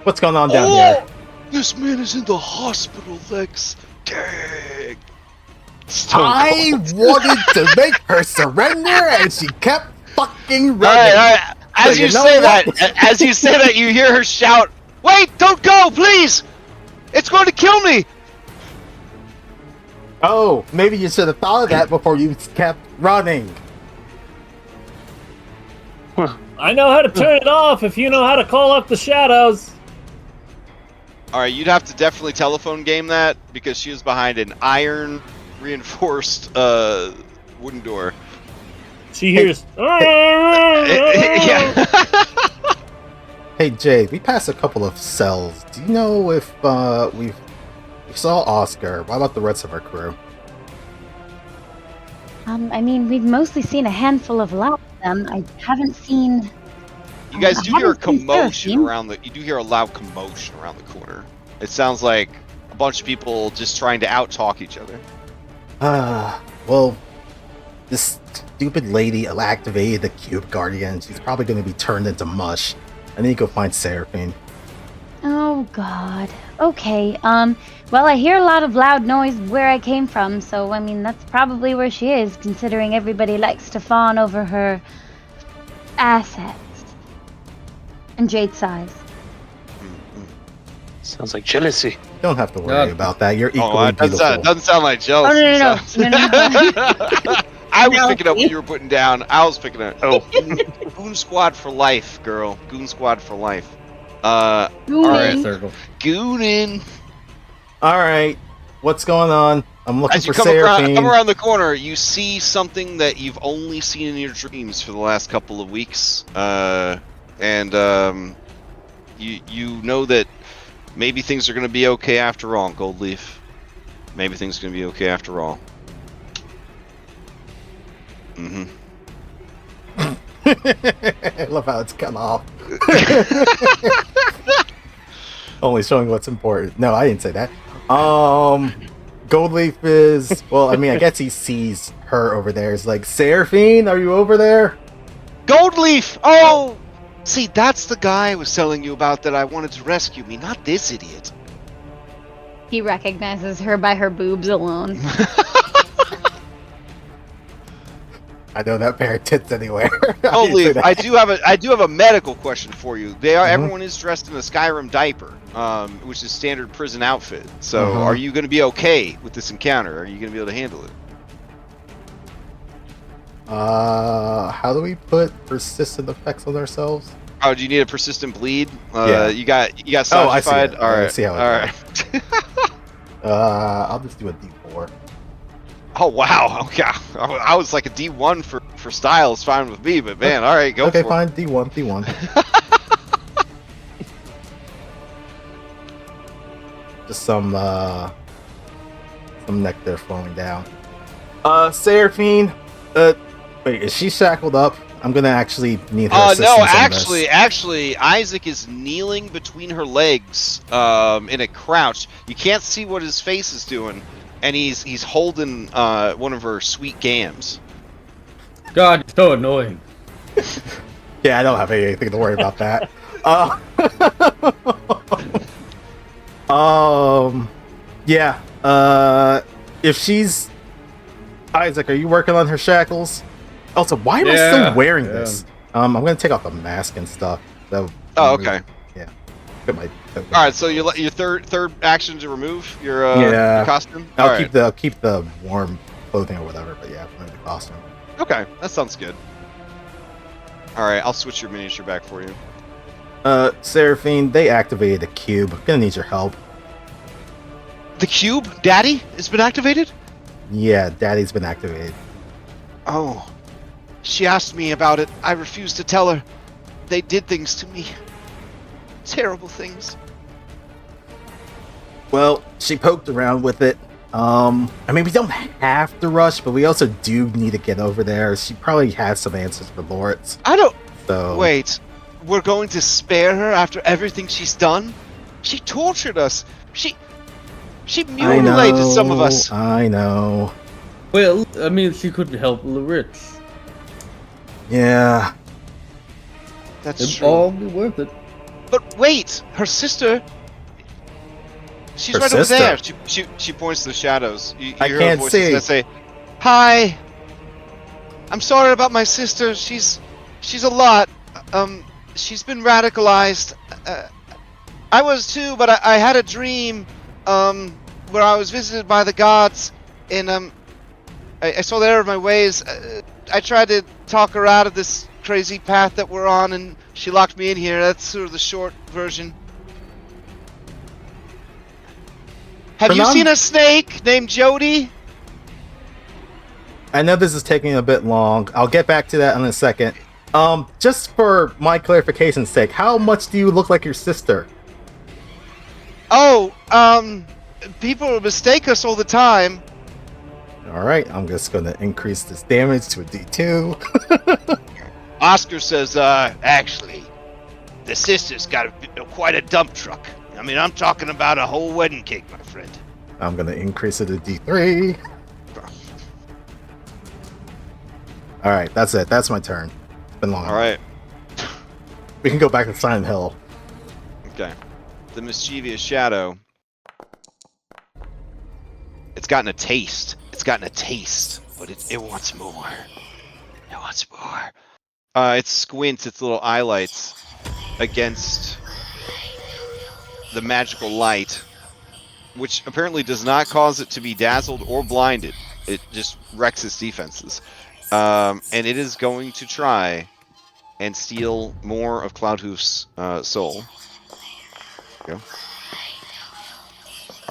Speaker 2: What's going on down here?
Speaker 3: This man is in the hospital, Lex. Dang.
Speaker 2: I wanted to make her surrender, and she kept fucking running.
Speaker 3: All right. As
Speaker 2: So
Speaker 3: you
Speaker 2: you know
Speaker 3: say
Speaker 2: what?
Speaker 3: that, you hear her shout, "Wait! Don't go, please! It's going to kill me!"
Speaker 2: Oh, maybe you should have thought of that before you kept running.
Speaker 1: I know how to turn it off if you know how to call up the shadows.
Speaker 3: All right, you'd have to definitely telephone game that because she is behind an iron reinforced wooden door.
Speaker 1: She hears.
Speaker 3: Yeah.
Speaker 2: Hey, Jade, we passed a couple of cells. Do you know if we saw Oscar? What about the rest of our crew?
Speaker 6: I mean, we've mostly seen a handful of lots of them. I haven't seen.
Speaker 3: You guys do hear a
Speaker 6: haven't seen
Speaker 3: commotion
Speaker 6: Seraphine.
Speaker 3: around the. You do hear a loud commotion around the corner. It sounds like a bunch of people just trying to out-talk each other.
Speaker 2: Well, this stupid lady activated the Cube Guardian. She's probably going to be turned into mush. I need to go find Seraphine.
Speaker 6: Oh God. Okay. Well, I hear a lot of loud noise where I came from, so I mean that's probably where she is, considering everybody likes to fawn over her assets. And Jade's size.
Speaker 4: Sounds like jealousy.
Speaker 2: You don't have to worry about that. You're equally
Speaker 3: That
Speaker 2: beautiful.
Speaker 3: doesn't sound like jealousy.
Speaker 6: No.
Speaker 3: I was
Speaker 6: No.
Speaker 3: picking up what you were putting down. I was picking up.
Speaker 4: Oh.
Speaker 3: Goon Squad for life, girl. Goon Squad for life.
Speaker 6: Gooning.
Speaker 3: Alright.
Speaker 5: Circle.
Speaker 3: Goonin.
Speaker 2: All right, what's going on? I'm looking
Speaker 3: As you
Speaker 2: for
Speaker 3: come
Speaker 2: Seraphine.
Speaker 3: around the corner, you see something that you've only seen in your dreams for the last couple of weeks. You know that maybe things are going to be okay after all, Goldleaf. Maybe things are going to be okay after all. Mm-hmm.
Speaker 2: I love how it's cut off. Only showing what's important. No, I didn't say that. Goldleaf is, well, I mean, I guess he sees her over there. He's like, Seraphine, are you over there?
Speaker 3: Goldleaf! Oh! See, that's the guy I was telling you about that I wanted to rescue me, not this idiot.
Speaker 6: He recognizes her by her boobs alone.
Speaker 2: I know that pair of tits anywhere.
Speaker 3: Goldleaf, I do have a medical question for you.
Speaker 2: Mhm.
Speaker 3: Everyone is dressed in a Skyrim diaper, which is standard prison outfit. So,
Speaker 2: Mhm.
Speaker 3: are you going to be okay with this encounter? Are you going to be able to handle it?
Speaker 2: How do we put persistent effects on ourselves?
Speaker 3: Oh, do you need a persistent bleed?
Speaker 2: Yeah.
Speaker 3: You got
Speaker 2: Oh, I see
Speaker 3: solidified?
Speaker 2: it.
Speaker 3: All
Speaker 2: I
Speaker 3: right.
Speaker 2: see how it
Speaker 3: all
Speaker 2: goes.
Speaker 3: right.
Speaker 2: I'll just do a D4.
Speaker 3: Oh wow. Okay. I was like a D1 for style is fine with me, but man, all right, go
Speaker 2: Okay,
Speaker 3: for
Speaker 2: fine. D1. Just some nectar flowing down. Seraphine, wait, is she shackled up? I'm gonna actually need her
Speaker 3: Oh
Speaker 2: assistance
Speaker 3: no!
Speaker 2: on this.
Speaker 3: Actually, Isaac is kneeling between her legs, in a crouch. You can't see what his face is doing, and he's holding one of her sweet gams.
Speaker 5: God, it's so annoying.
Speaker 2: Yeah, I don't have anything to worry about that. Yeah. If she's Isaac, are you working on her shackles? Also, why am I still wearing this? I'm gonna take off the mask and stuff.
Speaker 3: Oh, okay.
Speaker 2: Yeah. Put my.
Speaker 3: All right, so you let your third action to remove your costume.
Speaker 2: I'll keep the warm clothing or whatever, but yeah, remove the costume.
Speaker 3: Okay, that sounds good. All right, I'll switch your miniature back for you.
Speaker 2: Seraphine, they activated the cube. I'm gonna need your help.
Speaker 3: The cube, Daddy, has been activated.
Speaker 2: Yeah, Daddy's been activated.
Speaker 3: Oh, she asked me about it. I refused to tell her. They did things to me. Terrible things.
Speaker 2: Well, she poked around with it. I mean, we don't have to rush, but we also do need to get over there. She probably has some answers for Lawrence.
Speaker 3: I don't...
Speaker 2: So...
Speaker 3: Wait, we're going to spare her after everything she's done? She tortured us. She mutilated some of us.
Speaker 2: I know.
Speaker 5: Well, I mean, she couldn't help Lawrence.
Speaker 2: Yeah.
Speaker 3: That's
Speaker 5: It'd
Speaker 3: true.
Speaker 5: all be worth it.
Speaker 3: But wait, her sister... She's
Speaker 2: Her
Speaker 3: right
Speaker 2: sister?
Speaker 3: over there. She points to the shadows. You
Speaker 2: I
Speaker 3: hear
Speaker 2: can't
Speaker 3: her voices
Speaker 2: see.
Speaker 3: that say, "Hi, I'm sorry about my sister. She's a lot. She's been radicalized. I was too, but I had a dream where I was visited by the gods, and I saw the error of my ways. I tried to talk her out of this crazy path that we're on, and she locked me in here. That's sort of the short version." Have you seen a snake named Jody?
Speaker 2: I know this is taking a bit long. I'll get back to that in a second. Just for my clarification's sake, how much do you look like your sister?
Speaker 3: Oh, people mistake us all the time.
Speaker 2: Alright, I'm just gonna increase this damage to a D2.
Speaker 3: Oscar says, actually, the sister's got quite a dump truck. I mean, I'm talking about a whole wedding cake, my friend.
Speaker 2: I'm gonna increase it to D3. Alright, that's it. That's my turn. It's been long.
Speaker 3: Alright.
Speaker 2: We can go back to Silent Hill.
Speaker 3: Okay. The mischievous shadow. It's gotten a taste. But it wants more. It wants more. It squints its little eye lights against the magical light, which apparently does not cause it to be dazzled or blinded. It just wrecks its defenses. And it is going to try and steal more of Cloudhoof's soul. There you go.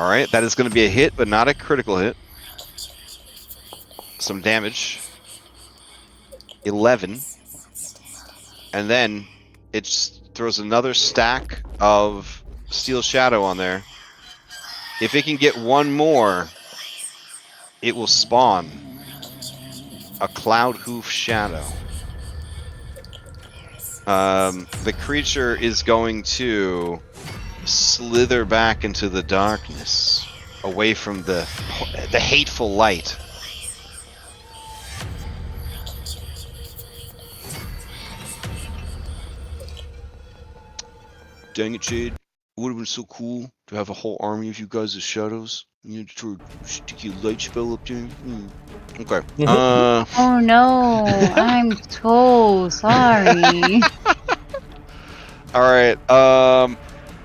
Speaker 3: Alright, that is going to be a hit, but not a critical hit. Some damage. 11. And then it just throws another stack of Steel Shadow on there. If it can get one more, it will spawn a Cloudhoof Shadow. The creature is going to slither back into the darkness, away from the hateful light. Dang it, Jade. It would have been so cool to have a whole army of you guys as shadows. You need to stick your light spell up there. Okay.
Speaker 6: Oh no, I'm so sorry.
Speaker 3: Alright,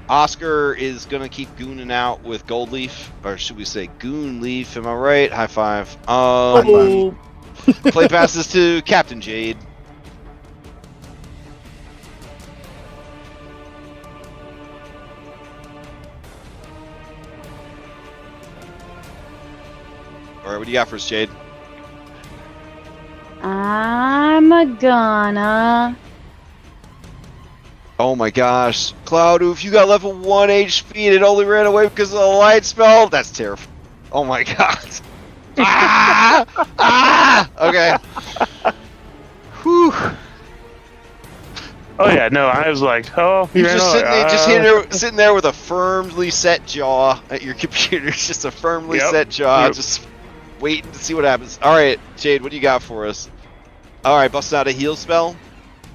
Speaker 3: Oscar is gonna keep gooning out with Gold Leaf, or should we say Goon Leaf, am I right? High five. Play passes to Captain Jade. Alright, what do you got for us, Jade?
Speaker 6: I'm gonna...
Speaker 3: Oh my gosh. Cloudhoof, you got level 1 HP and it only ran away because of the light spell? That's terrifying. Oh my god. Ah! Ah! Okay. Whew.
Speaker 4: Oh yeah, no, I was like, oh,
Speaker 3: You're
Speaker 4: ran
Speaker 3: just
Speaker 4: away.
Speaker 3: sitting there with a firmly set jaw at your computer. It's just a firmly
Speaker 4: Yep.
Speaker 3: set jaw,
Speaker 4: Yep.
Speaker 3: just waiting to see what happens. All right, Jade, what do you got for us? All right, bust out a heal spell.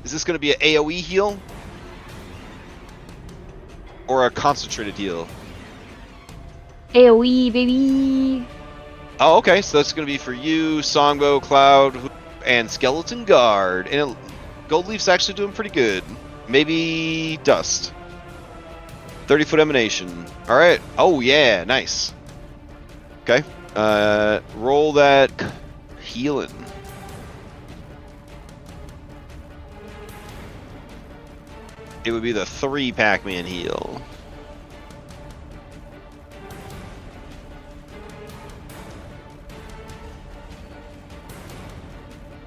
Speaker 3: Is this going to be an AOE heal or a concentrated heal?
Speaker 6: AOE, baby.
Speaker 3: Oh, okay. So that's going to be for you, Tsangbo, Cloud, and Skeleton Guard. And Gold Leaf's actually doing pretty good. Maybe Dust. 30-foot emanation. All right. Oh yeah, nice. Okay. Roll that healing. It would be the 3 Pac-Man heal.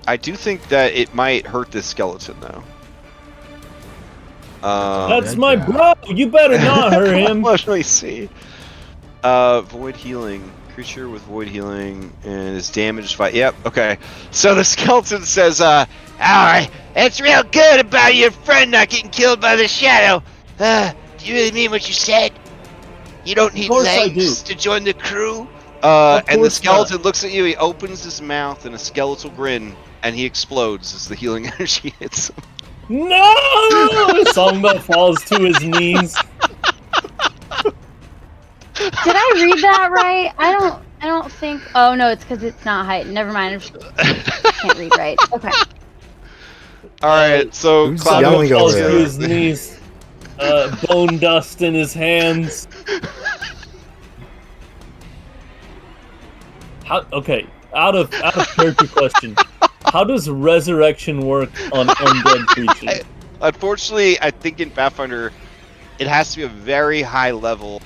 Speaker 3: I do think that it might hurt this skeleton, though.
Speaker 1: That's my bro. You better not hurt him.
Speaker 3: Let me see. Void healing. Creature with void healing and is damaged by. Yep. Okay. So the skeleton says, "Alright, that's real good about your friend not getting killed by the shadow. Do you really mean what you said? You don't need
Speaker 1: course I
Speaker 3: legs
Speaker 1: do.
Speaker 3: to join the crew."
Speaker 1: Of
Speaker 3: And the
Speaker 1: course
Speaker 3: skeleton looks at you. He opens his mouth in a skeletal grin, and he explodes as the healing energy hits him.
Speaker 1: No! Tsangbo falls to his knees.
Speaker 6: Did I read that right? I don't think. Oh no, it's because it's not height. Never mind. I can't read right. Okay.
Speaker 3: All right, so
Speaker 2: Who's
Speaker 3: Cloud
Speaker 2: yelling
Speaker 1: Falls
Speaker 2: over
Speaker 1: to
Speaker 2: there?
Speaker 1: his knees. Bone dust in his hands. Okay, out of character question. How does resurrection work on undead creatures?
Speaker 3: Unfortunately, I think in Pathfinder, it has to be a very high level,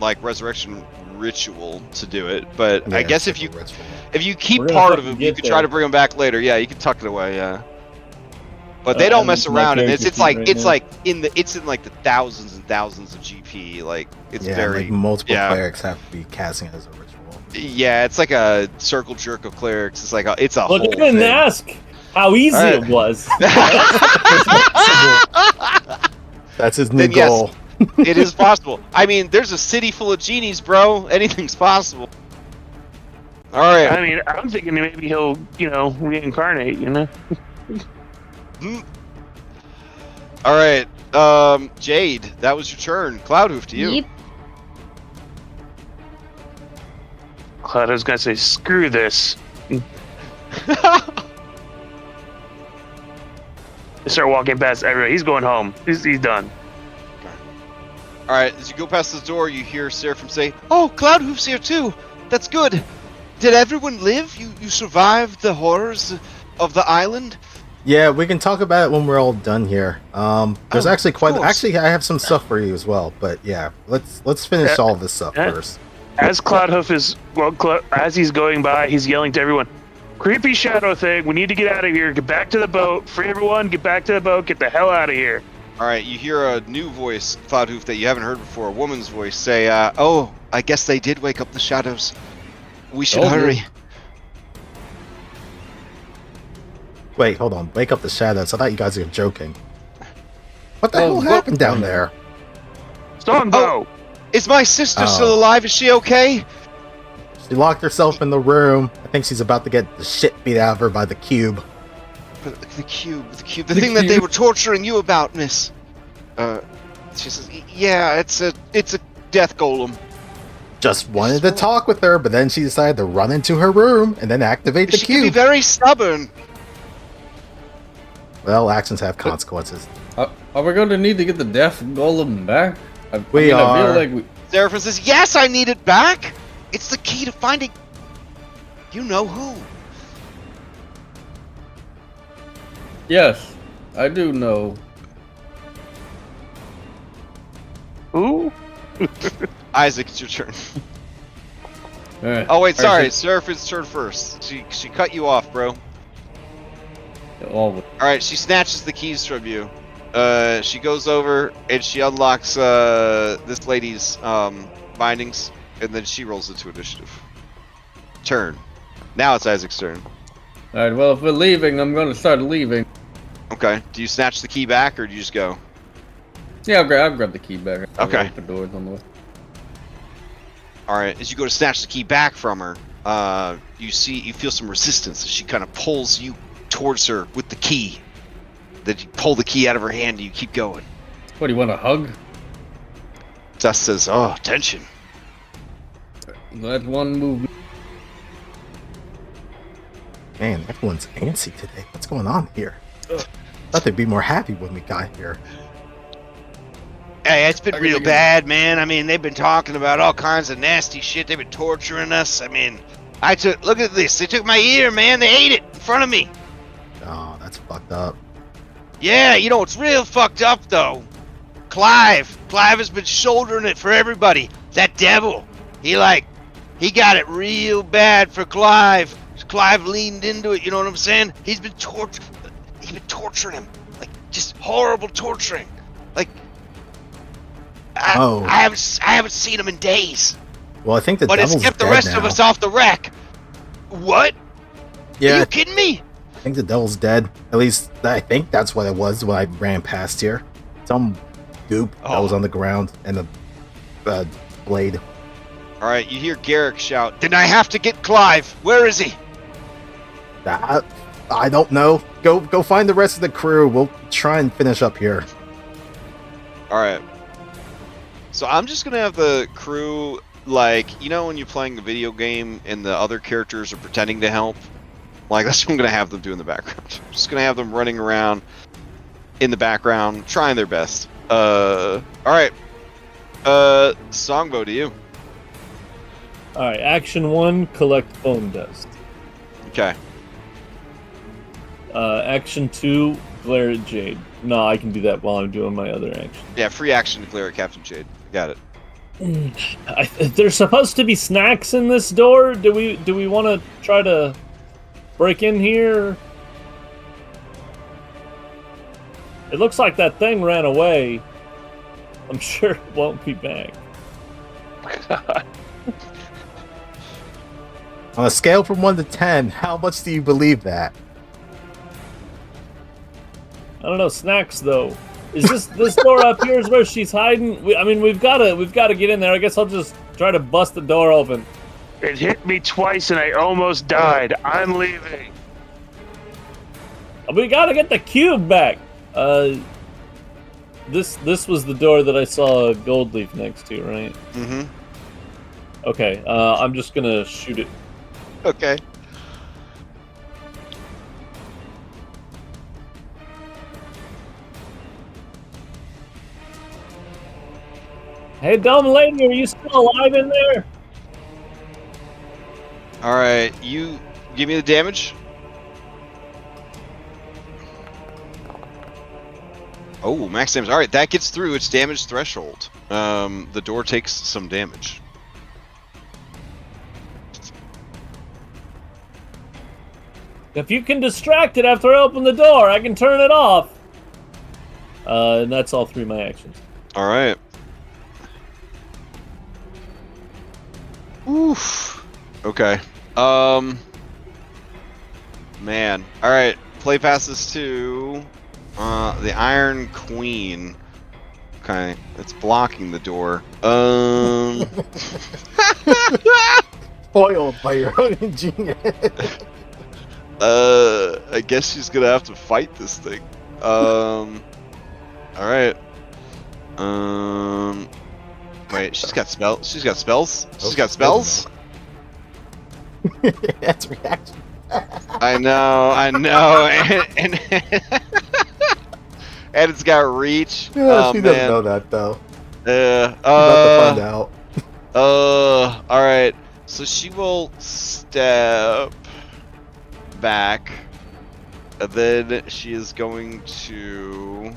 Speaker 3: like resurrection ritual to do it. But I guess if you keep
Speaker 1: We're gonna
Speaker 3: part of
Speaker 1: fucking
Speaker 3: him, you
Speaker 1: get
Speaker 3: could try
Speaker 1: there.
Speaker 3: to bring him back later. Yeah, you can tuck it away. Yeah. But they
Speaker 1: I'm
Speaker 3: don't mess
Speaker 1: using my
Speaker 3: around, and
Speaker 1: character
Speaker 3: it's
Speaker 1: sheet
Speaker 3: like
Speaker 1: right
Speaker 3: it's
Speaker 1: now.
Speaker 3: like in like the thousands and thousands of GP. Like it's
Speaker 2: Yeah,
Speaker 3: very
Speaker 2: like multiple
Speaker 3: yeah.
Speaker 2: clerics have to be casting it as a ritual.
Speaker 3: yeah. It's like a circle jerk of clerics. It's like it's a
Speaker 1: Look, I
Speaker 3: whole
Speaker 1: didn't
Speaker 3: thing.
Speaker 1: ask how easy
Speaker 3: All right.
Speaker 1: it was.
Speaker 2: That's his new
Speaker 3: Then yes.
Speaker 2: goal.
Speaker 3: It is possible. I mean, there's a city full of genies, bro. Anything's possible. All right.
Speaker 4: I mean, I'm thinking maybe he'll, reincarnate.
Speaker 3: All right. Jade, that was your turn. Cloudhoof to you.
Speaker 6: Yeep.
Speaker 4: Cloud, I was gonna say, screw this. They start walking past everyone. He's going home. He's done.
Speaker 3: All right. As you go past the door, you hear Seraphim say, "Oh, Cloudhoof's here too. That's good. Did everyone live? You survived the horrors of the island?"
Speaker 2: Yeah, we can talk about it when we're all done here. There's
Speaker 3: Oh,
Speaker 2: actually
Speaker 3: of
Speaker 2: quite.
Speaker 3: course.
Speaker 2: Actually, I have some stuff for you as well. But yeah, let's finish all this stuff
Speaker 4: Yeah.
Speaker 2: first.
Speaker 4: As Cloudhoof is as he's going by, he's yelling to everyone, "Creepy shadow thing! We need to get out of here. Get back to the boat. Free everyone. Get back to the boat. Get the hell out of here."
Speaker 3: All right. You hear a new voice, Cloudhoof, that you haven't heard before. A woman's voice say, "Oh, I guess they did wake up the shadows. We should
Speaker 1: Told you.
Speaker 3: hurry."
Speaker 2: Wait, hold on. Wake up the shadows. I thought you guys were joking. What the
Speaker 1: Oh,
Speaker 2: hell
Speaker 1: what-
Speaker 2: happened down there?
Speaker 4: Tsangbo!
Speaker 3: Oh. Is my sister still
Speaker 2: Oh.
Speaker 3: alive? Is she okay?
Speaker 2: She locked herself in the room. I think she's about to get the shit beat out of her by the cube.
Speaker 3: The cube, the thing that they were torturing you about, miss. She says, "Yeah, it's a death golem."
Speaker 2: Just wanted to talk with her, but then she decided to run into her room and then activate the
Speaker 3: She can be
Speaker 2: cube.
Speaker 3: very stubborn.
Speaker 2: Well, actions have consequences.
Speaker 5: Are we going to need to get the death golem back? I
Speaker 2: We
Speaker 5: I
Speaker 2: are.
Speaker 5: feel like we...
Speaker 3: Seraphim says, "Yes, I need it back. It's the key to finding you know who."
Speaker 5: Yes, I do know.
Speaker 4: Ooh.
Speaker 3: Isaac, it's your turn.
Speaker 5: Eh,
Speaker 3: Oh wait,
Speaker 5: I
Speaker 3: sorry,
Speaker 5: should-
Speaker 3: Seraphim's turn first. She cut you off, bro.
Speaker 5: Oh,
Speaker 3: All right, she snatches the keys from you. She goes over and she unlocks this lady's bindings, and then she rolls into initiative. Turn. Now it's Isaac's turn.
Speaker 5: Alright, well, if we're leaving, I'm going to start leaving.
Speaker 3: Okay. Do you snatch the key back, or do you just go?
Speaker 5: Yeah, I'll grab the key back. I'll
Speaker 3: Okay.
Speaker 5: open doors on the way.
Speaker 3: All right. As you go to snatch the key back from her, you feel some resistance as she kind of pulls you towards her with the key. Then you pull the key out of her hand and you keep going.
Speaker 5: What, do you want a hug?
Speaker 3: Dust says, "Oh, tension."
Speaker 5: That's one move.
Speaker 2: Man, everyone's antsy today. What's going on here? Thought they'd be more happy when we got here.
Speaker 3: Hey, it's been real bad, man. I mean, they've been talking about all kinds of nasty shit. They've been torturing us. I mean, look at this. They took my ear, man. They ate it in front of me.
Speaker 2: Oh, that's fucked up.
Speaker 3: Yeah, you know, it's real fucked up, though. Clive has been shouldering it for everybody. That devil. He got it real bad for Clive. Clive leaned into it, you know what I'm saying? He's been torturing him. Like, just horrible torturing. Like, I haven't seen him in days.
Speaker 2: Well, I think the
Speaker 3: but
Speaker 2: devil's
Speaker 3: it's kept the
Speaker 2: dead
Speaker 3: rest
Speaker 2: now.
Speaker 3: of us off the wreck. What?
Speaker 2: Yeah,
Speaker 3: Are you kidding me?
Speaker 2: I think the devil's dead. At least, I think that's what it was when I ran past here. Some goop that was on the ground and a blade.
Speaker 3: All right, you hear Garrick shout, "Then I have to get Clive. Where is he?"
Speaker 2: I don't know. Go find the rest of the crew. We'll try and finish up here.
Speaker 3: All right. So I'm just gonna have the crew, like, you know when you're playing the video game and the other characters are pretending to help? Like, that's what I'm gonna have them do in the background. I'm just gonna have them running around in the background, trying their best. All right. Tsangbo, to you.
Speaker 1: All right, action 1, collect foam dust.
Speaker 3: Okay.
Speaker 1: Action 2, glare at Jade. No, I can do that while I'm doing my other action.
Speaker 3: Yeah, free action to glare at Captain Jade. Got it.
Speaker 1: There's supposed to be snacks in this door. Do we want to try to break in here? It looks like that thing ran away. I'm sure it won't be back.
Speaker 2: On a scale from 1 to 10, how much do you believe that?
Speaker 1: I don't know. Snacks though. Is this door up here is where she's hiding? We've got to get in there. I guess I'll just try to bust the door open.
Speaker 4: It hit me twice and I almost died. I'm leaving.
Speaker 1: We got to get the cube back. This was the door that I saw a gold leaf next to, right?
Speaker 3: Mm-hmm.
Speaker 1: Okay. I'm just gonna shoot it.
Speaker 3: Okay.
Speaker 1: Hey, dumb lady, are you still alive in there?
Speaker 3: All right, you give me the damage. Oh, max damage. All right, that gets through its damage threshold. The door takes some damage.
Speaker 1: If you can distract it after I open the door, I can turn it off. And that's all 3 of my actions.
Speaker 3: All right. Oof. Okay. Man. All right. Play passes to the Iron Queen. Okay, it's blocking the door.
Speaker 2: Foiled by your own ingenious.
Speaker 3: I guess she's gonna have to fight this thing. All right. Wait, she's got spells. She's got spells. She's got spells.
Speaker 2: That's reaction.
Speaker 3: I know, and and it's got reach.
Speaker 2: Yeah,
Speaker 3: Oh,
Speaker 2: she
Speaker 3: man.
Speaker 2: doesn't know that though.
Speaker 3: Yeah.
Speaker 2: About to find out.
Speaker 3: All right. So she will step back, and then she is going to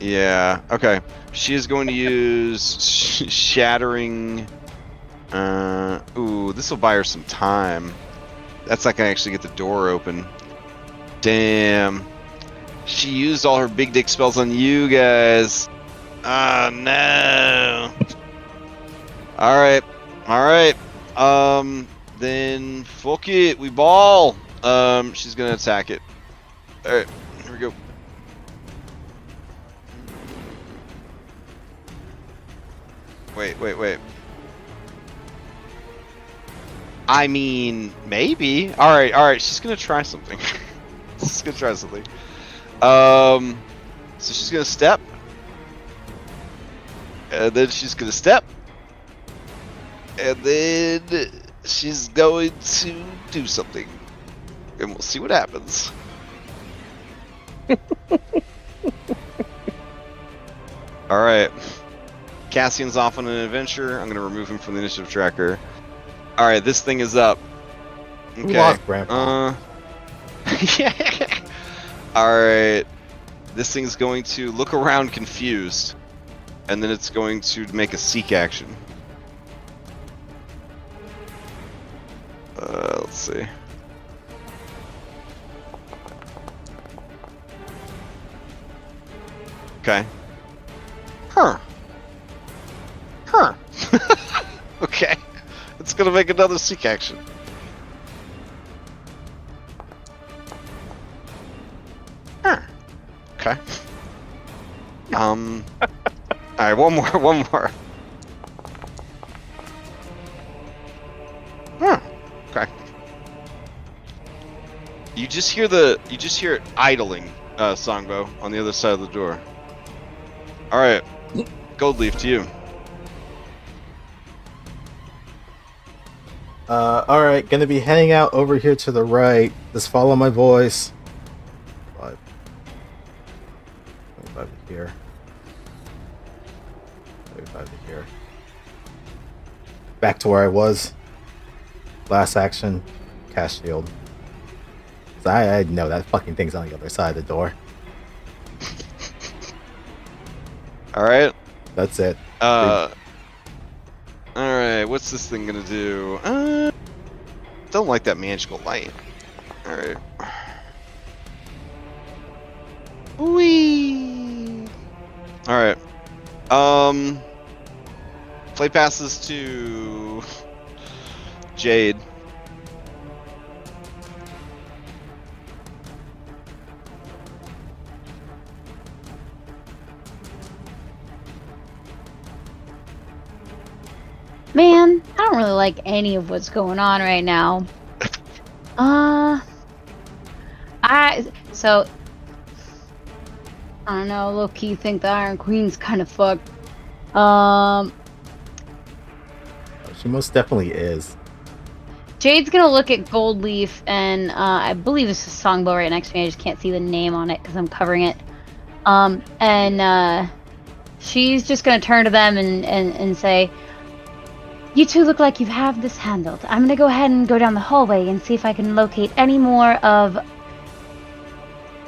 Speaker 3: yeah, okay. She is going to use shattering. Ooh, this will buy her some time. That's not gonna actually get the door open. Damn. She used all her big dick spells on you guys. Oh no. Alright. Alright. Then fuck it, we ball. She's gonna attack it. All right, here we go. Wait. I mean, maybe. All right. She's gonna try something. She's gonna try something. So she's gonna step, and then she's gonna step, and then she's going to do something, and we'll see what happens. All right. Cassian's off on an adventure. I'm gonna remove him from the initiative tracker. All right, this thing is up. Okay.
Speaker 2: We lost Grandpa.
Speaker 3: Yeah. All right. This thing's going to look around confused, and then it's going to make a seek action. Let's see. Okay. Huh. Okay. It's gonna make another seek action. Okay. Alright, one more. Okay. You just hear it idling, Tsangbo, on the other side of the door. Alright. Goldleaf, to you.
Speaker 2: Alright, gonna be heading out over here to the right. Just follow my voice. 25 to here. 35 to here. Back to where I was. Last action. Cast shield. 'Cause I know that fucking thing's on the other side of the door.
Speaker 3: Alright.
Speaker 2: That's it.
Speaker 3: Alright, what's this thing gonna do? Don't like that magical light. Alright. Whee! Alright. Play passes to Jade.
Speaker 6: Man, I don't really like any of what's going on right now. I don't know, low-key think the Iron Queen's kind of fucked.
Speaker 2: She most definitely is.
Speaker 6: Jade's gonna look at Goldleaf, and I believe this is Songbow right next to me. I just can't see the name on it because I'm covering it. She's just gonna turn to them and say, "You two look like you have this handled. I'm gonna go ahead and go down the hallway and see if I can locate any more of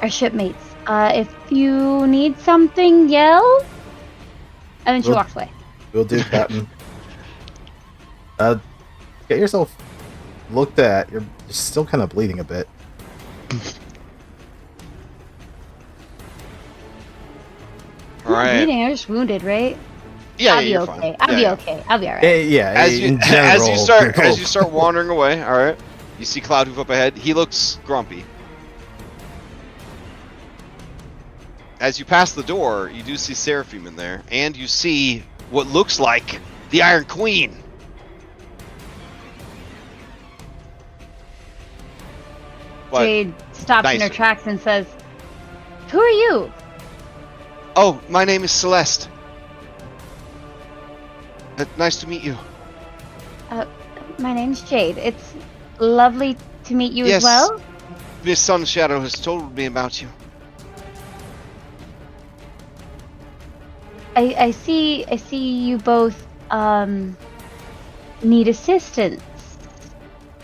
Speaker 6: our shipmates. If you need something, yell." And then she walks away.
Speaker 2: Will do, Captain. Get yourself looked at. You're still kind of bleeding a bit.
Speaker 6: I'm not bleeding, I'm just wounded, right?
Speaker 3: Yeah,
Speaker 6: I'll be
Speaker 3: you're
Speaker 6: okay.
Speaker 3: fine.
Speaker 6: I'll be okay. I'll be alright.
Speaker 3: As
Speaker 2: in general,
Speaker 3: you start wandering away, all right. You see Cloud Hoof up ahead. He looks grumpy. As you pass the door, you do see Seraphim in there, and you see what looks like the Iron Queen. But
Speaker 6: Jade stops in her
Speaker 3: nicer.
Speaker 6: tracks and says, "Who are you?"
Speaker 3: Oh, my name is Celeste. Nice to meet you.
Speaker 6: My name's Jade. It's lovely to meet you
Speaker 3: Yes.
Speaker 6: as well.
Speaker 3: Miss Sunshadow has told me about you.
Speaker 6: I see you both need assistance.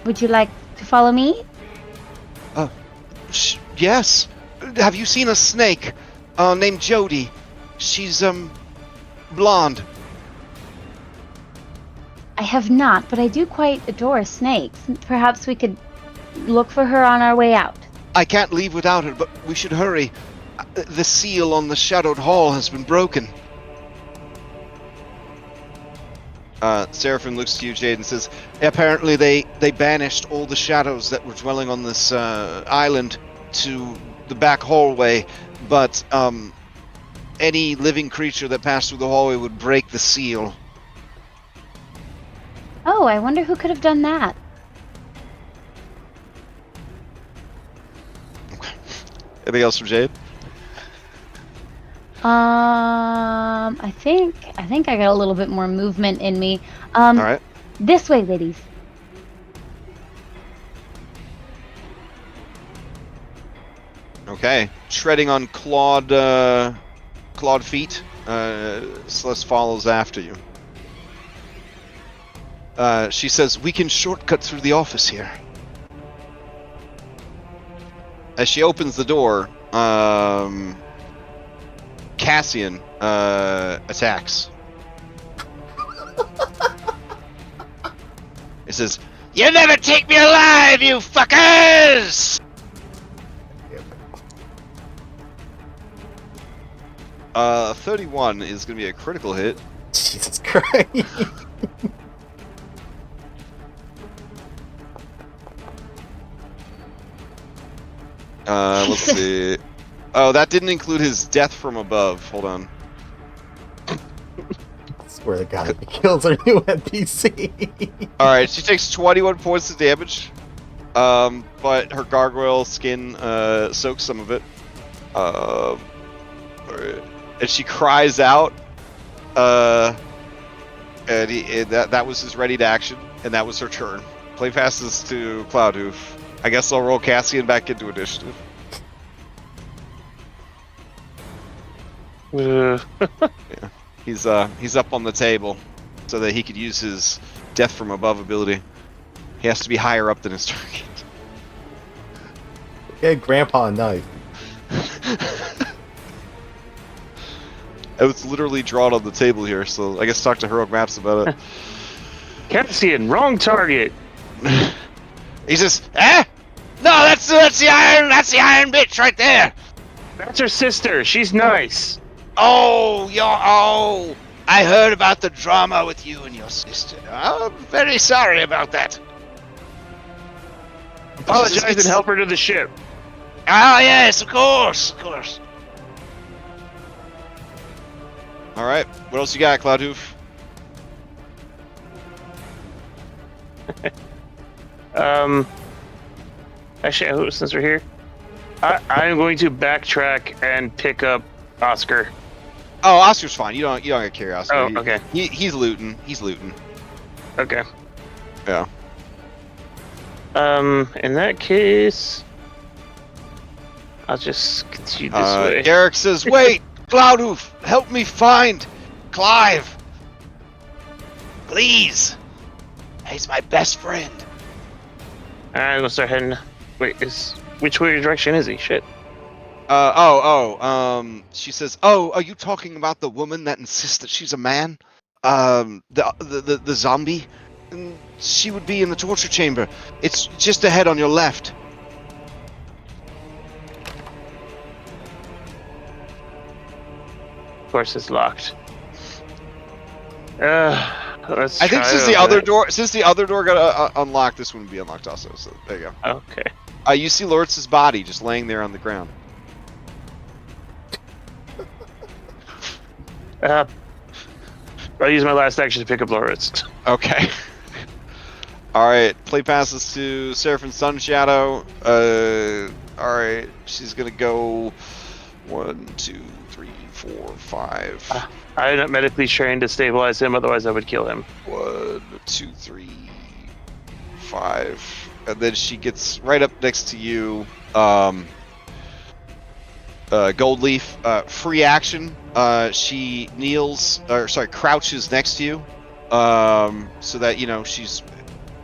Speaker 6: Would you like to follow me?
Speaker 3: Yes. Have you seen a snake named Jody? She's blonde.
Speaker 6: I have not, but I do quite adore snakes. Perhaps we could look for her on our way out.
Speaker 3: I can't leave without her, but we should hurry. The seal on the shadowed hall has been broken. Seraphim looks to you, Jade, and says, apparently they banished all the shadows that were dwelling on this island to the back hallway, but any living creature that passed through the hallway would break the seal.
Speaker 6: Oh, I wonder who could have done that.
Speaker 3: Anything else from Jade?
Speaker 6: I think I got a little bit more movement in me.
Speaker 3: All right.
Speaker 6: This way, ladies.
Speaker 3: Okay. Treading on clawed feet, Celeste follows after you. She says, we can shortcut through the office here. As she opens the door, Cassian attacks. It says, "You never take me alive, you fuckers!" 31 is going to be a critical hit.
Speaker 2: Jesus Christ.
Speaker 3: Let's see. Oh, that didn't include his death from above. Hold on.
Speaker 2: I swear to God, if he kills our new NPC.
Speaker 3: Alright, she takes 21 points of damage. But her gargoyle skin soaks some of it. Alright. And she cries out. And that was his ready to action, and that was her turn. Play passes to Cloudhoof. I guess I'll roll Cassian back into initiative. Yeah. He's up on the table so that he could use his death from above ability. He has to be higher up than his target.
Speaker 2: Get Grandpa a knife.
Speaker 3: It was literally drawn on the table here, so I guess talk to Heroic Maps about it.
Speaker 4: Cassian, wrong target.
Speaker 3: He says, "Eh? No, that's the iron bitch right there."
Speaker 4: That's her sister. She's nice.
Speaker 3: Oh, I heard about the drama with you and your sister. I'm very sorry about that.
Speaker 4: Apologize and help her to the ship.
Speaker 3: Ah, yes, of course. All right, what else you got, Cloudhoof?
Speaker 4: Actually, since we're here, I'm going to backtrack and pick up Oscar.
Speaker 3: Oh, Oscar's fine. You don't get to carry Oscar.
Speaker 4: Oh, okay.
Speaker 3: He's looting.
Speaker 4: Okay.
Speaker 3: Yeah.
Speaker 4: In that case, I'll just continue this way.
Speaker 3: Derek says, "Wait, Cloudhoof, help me find Clive, please. He's my best friend."
Speaker 4: I'm gonna start heading. Wait, which way direction is he? Shit.
Speaker 3: She says, "Oh, are you talking about the woman that insists that she's a man? The zombie? She would be in the torture chamber. It's just ahead on your left."
Speaker 4: Of course, it's locked. Let's.
Speaker 3: I think since the other door got unlocked, this one would be unlocked also. So there you go.
Speaker 4: Okay.
Speaker 3: You see Loritz's body just laying there on the ground.
Speaker 4: I'll use my last action to pick up Loritz.
Speaker 3: Okay. All right. Play passes to Seraphim Sun Shadow. All right. She's gonna go 1, 2, 3, 4, 5.
Speaker 4: I'm not medically trained to stabilize him, otherwise I would kill him.
Speaker 3: 1, 2, 3, 5, and then she gets right up next to you. Gold Leaf, free action. She crouches next to you, so that she's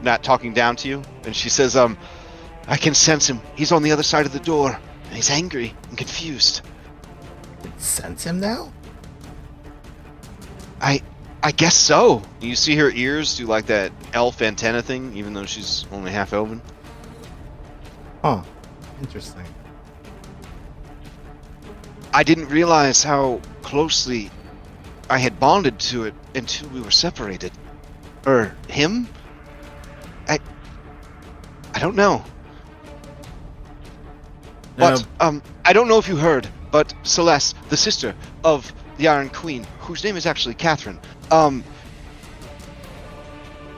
Speaker 3: not talking down to you. And she says, "I can sense him. He's on the other side of the door, and he's angry and confused."
Speaker 2: Sense him now?
Speaker 3: I guess so. You see her ears do like that elf antenna thing, even though she's only half elven.
Speaker 2: Huh. Interesting.
Speaker 3: I didn't realize how closely I had bonded to it until we were separated. Or him? I don't know. But, I don't know if you heard, but Celeste, the sister of the Iron Queen, whose name is actually Catherine,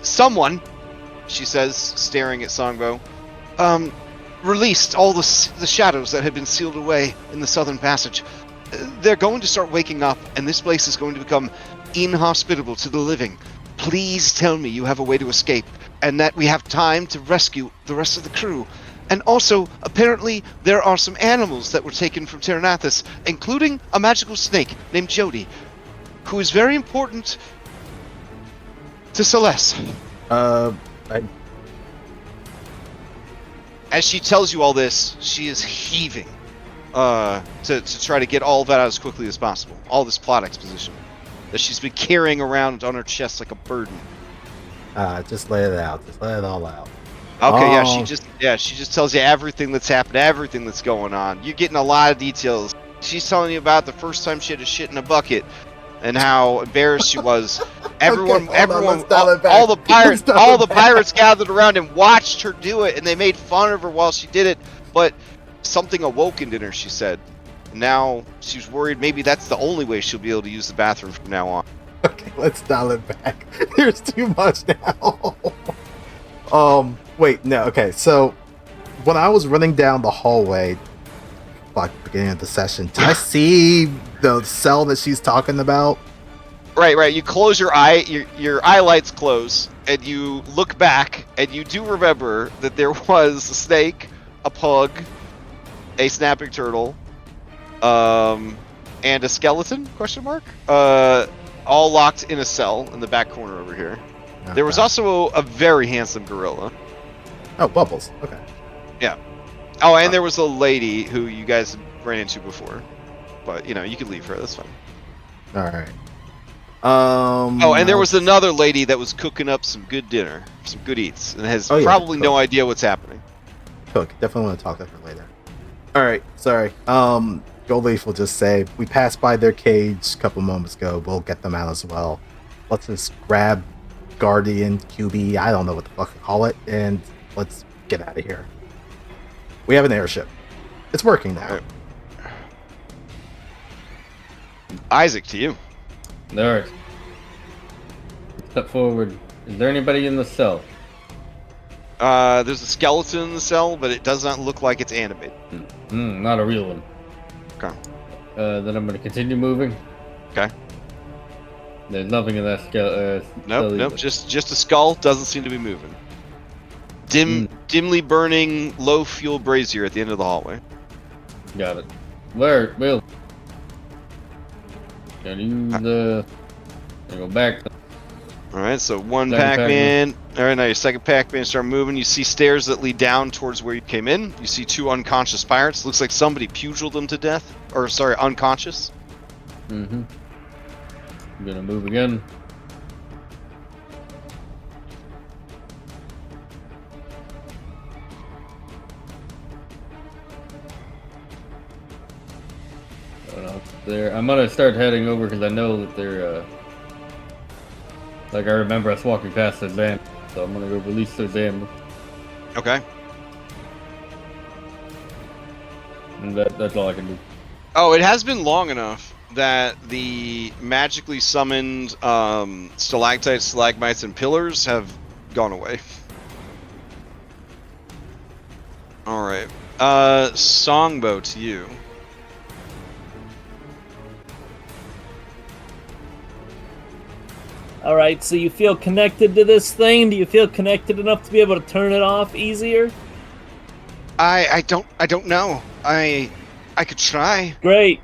Speaker 3: someone, she says, staring at Tsangbo, released all the shadows that had been sealed away in the Southern Passage. They're going to start waking up, and this place is going to become inhospitable to the living. Please tell me you have a way to escape, and that we have time to rescue the rest of the crew. And also, apparently, there are some animals that were taken from Terranathus, including a magical snake named Jody, who is very important to Celeste. As she tells you all this, she is heaving to try to get all of that out as quickly as possible. All this plot exposition that she's been carrying around on her chest like a burden.
Speaker 2: Just lay it out. Just lay it all out.
Speaker 3: Okay, she just tells you everything that's happened, everything that's going on. You're getting a lot of details. She's telling you about the first time she had to shit in a bucket and how embarrassed she was. Everyone, all the pirates gathered around and watched her do it, and they made fun of her while she did it. But something awokened in her, she said. Now she's worried maybe that's the only way she'll be able to use the bathroom from now on.
Speaker 2: Okay, let's dial it back. There's too much now. Wait, no, okay, so when I was running down the hallway, like beginning of the session, did I see the cell that she's talking about?
Speaker 3: Right. You close your eye, your eye lights close, and you look back, and you do remember that there was a snake, a pug, a snapping turtle, and a skeleton? Question mark? All locked in a cell in the back corner over here. Okay. There was also a very handsome gorilla.
Speaker 2: Oh, Bubbles. Okay.
Speaker 3: Yeah. Oh, and there was a lady who you guys ran into before, but you can leave her. That's fine.
Speaker 2: All right.
Speaker 3: Oh, and there was another lady that was cooking up some good dinner, some good eats, and has probably no idea what's happening.
Speaker 2: Cook. Definitely want to talk to her later. All right. Sorry. Goldleaf will just say we passed by their cage a couple moments ago. We'll get them out as well. Let's just grab Guardian, QB, I don't know what the fuck to call it, and let's get out of here. We have an airship. It's working now.
Speaker 3: Right. Isaac, to you.
Speaker 5: Alright. Step forward. Is there anybody in the cell?
Speaker 3: There's a skeleton in the cell, but it does not look like it's animated.
Speaker 5: Not a real one.
Speaker 3: Okay.
Speaker 5: Then I'm going to continue moving.
Speaker 3: Okay.
Speaker 5: There's nothing in that skeleton.
Speaker 3: Nope. Just a skull. Doesn't seem to be moving. Dimly burning, low fuel brazier at the end of the hallway.
Speaker 5: Got it. Where, Will? Gotta use go back.
Speaker 3: Alright, so one Pac-Man. Alright, now your second Pac-Man start moving. You see stairs that lead down towards where you came in. You see two unconscious pirates. Looks like somebody pugiled them to death. Or, sorry, unconscious.
Speaker 5: I'm gonna move again. There, I'm gonna start heading over because I know that they're like I remember us walking past the van, so I'm gonna go release those animals.
Speaker 3: Okay.
Speaker 5: And that's all I can do.
Speaker 3: Oh, it has been long enough that the magically summoned stalactites, stalagmites, and pillars have gone away. Alright. Tsangbo, to you.
Speaker 1: Alright, so you feel connected to this thing? Do you feel connected enough to be able to turn it off easier?
Speaker 3: I don't know. I could try.
Speaker 1: Great.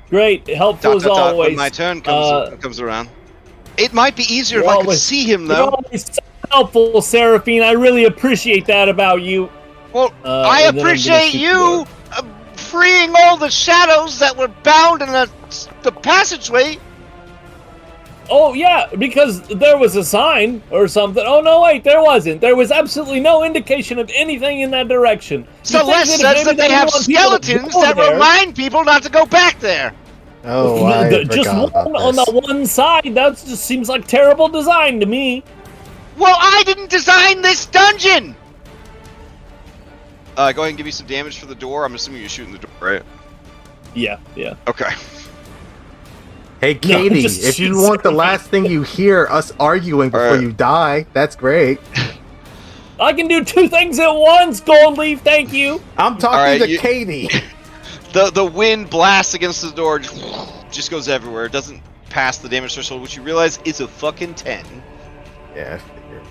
Speaker 1: Helpful as always.
Speaker 3: When my turn comes around. It might be easier if I could see him, though.
Speaker 1: You're always so helpful, Seraphine. I really appreciate that about you.
Speaker 3: Well, I appreciate you freeing all the shadows that were bound in the passageway.
Speaker 1: Oh, yeah, because there was a sign or something. Oh, no, wait, there wasn't. There was absolutely no indication of anything in that direction.
Speaker 3: Celeste says that they have skeletons that remind people not to go back there.
Speaker 2: Oh, I
Speaker 1: just one on the one side. That just seems like terrible design to me.
Speaker 3: Well, I didn't design this dungeon! Go ahead and give me some damage for the door. I'm assuming you're shooting the door, right?
Speaker 1: Yeah.
Speaker 3: Okay.
Speaker 2: Hey, Katie,
Speaker 1: just
Speaker 2: if you
Speaker 1: shoot
Speaker 2: want the
Speaker 1: something.
Speaker 2: last thing you hear us arguing before
Speaker 3: Alright.
Speaker 2: you die, that's great.
Speaker 1: I can do 2 things at once, Gold Leaf, thank you!
Speaker 2: I'm talking
Speaker 3: Alright,
Speaker 2: to Katie.
Speaker 3: The wind blasts against the door, just goes everywhere. It doesn't pass the damage threshold, which you realize is a fucking 10.
Speaker 2: Yeah, I figured.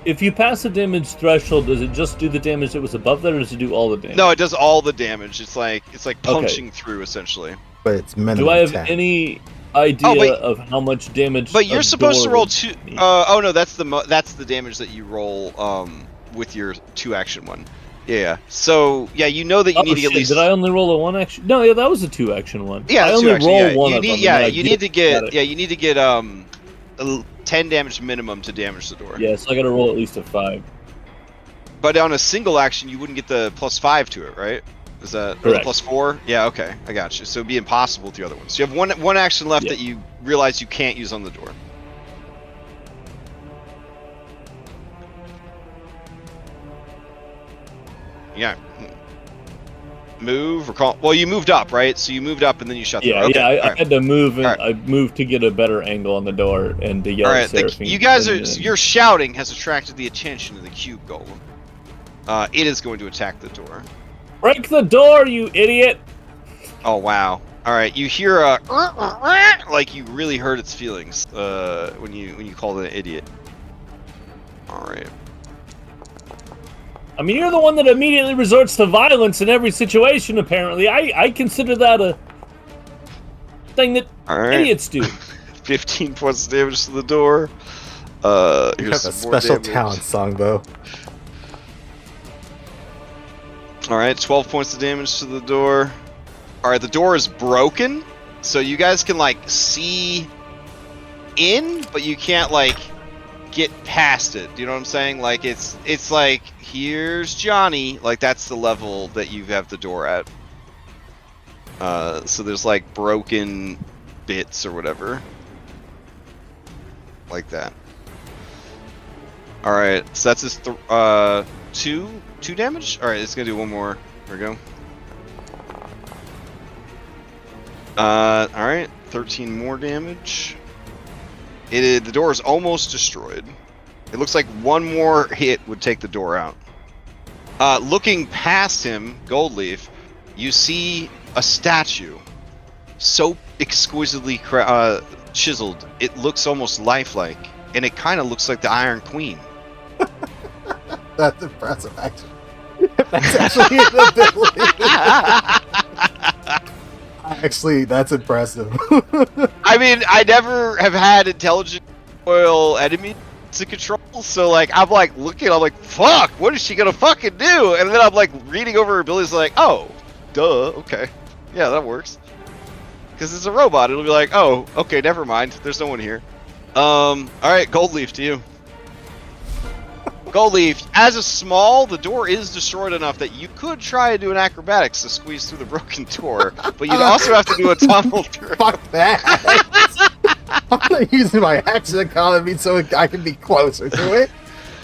Speaker 1: If you pass the damage threshold, does it just do the damage that was above that, or does it do all the damage?
Speaker 3: No, it does all the damage. It's like punching through, essentially.
Speaker 2: But it's minimum
Speaker 1: Do I have
Speaker 2: 10.
Speaker 1: any idea
Speaker 3: Oh, wait.
Speaker 1: of how much damage?
Speaker 3: But you're
Speaker 1: a
Speaker 3: supposed to
Speaker 1: door
Speaker 3: roll
Speaker 1: would
Speaker 3: 2.
Speaker 1: need?
Speaker 3: Oh no, that's the damage that you roll with your 2-action one. Yeah. So yeah, you know that you need to get at least.
Speaker 1: Did I only roll a 1-action? No, yeah, that was a 2-action one.
Speaker 3: Yeah,
Speaker 1: I
Speaker 3: that's
Speaker 1: only
Speaker 3: 2-action,
Speaker 1: roll
Speaker 3: yeah.
Speaker 1: one
Speaker 3: You
Speaker 1: of
Speaker 3: need,
Speaker 1: them.
Speaker 3: yeah,
Speaker 1: and I
Speaker 3: you need to get.
Speaker 1: got it.
Speaker 3: Yeah, you need to get 10 damage minimum to damage the door.
Speaker 1: Yeah, so I got to roll at least a 5.
Speaker 3: But on a single action, you wouldn't get the +5 to it, right? Is that or the
Speaker 1: Correct.
Speaker 3: +4? Yeah, okay, I got you. So it'd be impossible with the other ones. So you have one action left
Speaker 1: Yeah.
Speaker 3: that you realize you can't use on the door. Yeah. Move or call. Well, you moved up, right? So you moved up and then you shut the door.
Speaker 1: Yeah,
Speaker 3: Okay,
Speaker 1: yeah, I
Speaker 3: alright.
Speaker 1: had to move, and
Speaker 3: Alright.
Speaker 1: I moved to get a better angle on the door and to yell
Speaker 3: All
Speaker 1: at
Speaker 3: right,
Speaker 1: Seraphine.
Speaker 3: you guys are.
Speaker 1: and then-
Speaker 3: Your shouting has attracted the attention of the cube golem. It is going to attack the door.
Speaker 1: Break the door, you idiot!
Speaker 3: Oh wow! All right, you hear a like you really hurt its feelings when you called it an idiot. All right.
Speaker 1: I mean, you're the one that immediately resorts to violence in every situation, apparently. I consider that a thing that
Speaker 3: All right.
Speaker 1: idiots do.
Speaker 3: 15 points of damage to the door.
Speaker 2: You have
Speaker 3: Here's
Speaker 2: a
Speaker 3: some more
Speaker 2: special
Speaker 3: damage.
Speaker 2: talent, Tsangbo.
Speaker 3: All right, 12 points of damage to the door. All right, the door is broken, so you guys can like see in, but you can't like get past it. Do you know what I'm saying? Like it's like here's Johnny. Like that's the level that you have the door at. So there's like broken bits or whatever, like that. All right, so that's his two damage. All right, it's gonna do one more. There we go. All right, 13 more damage. The door is almost destroyed. It looks like one more hit would take the door out. Looking past him, Goldleaf, you see a statue, so exquisitely chiseled, it looks almost lifelike, and it kind of looks like the Iron Queen.
Speaker 2: That's impressive, actually. That's actually an ability. Actually, that's impressive.
Speaker 3: I mean, I never have had intelligent oil enemies to control, so like I'm like looking, I'm like, fuck, what is she gonna fucking do? And then I'm like reading over her abilities, like, oh, duh, okay, yeah, that works. Because it's a robot, it'll be like, oh, okay, never mind, there's no one here. All right, Goldleaf to you. Goldleaf, as a small, the door is destroyed enough that you could try to do an acrobatics to squeeze through the broken door, but you'd also have to do a tumble through.
Speaker 2: Fuck that. I'm not using my action economy so I can be closer to it.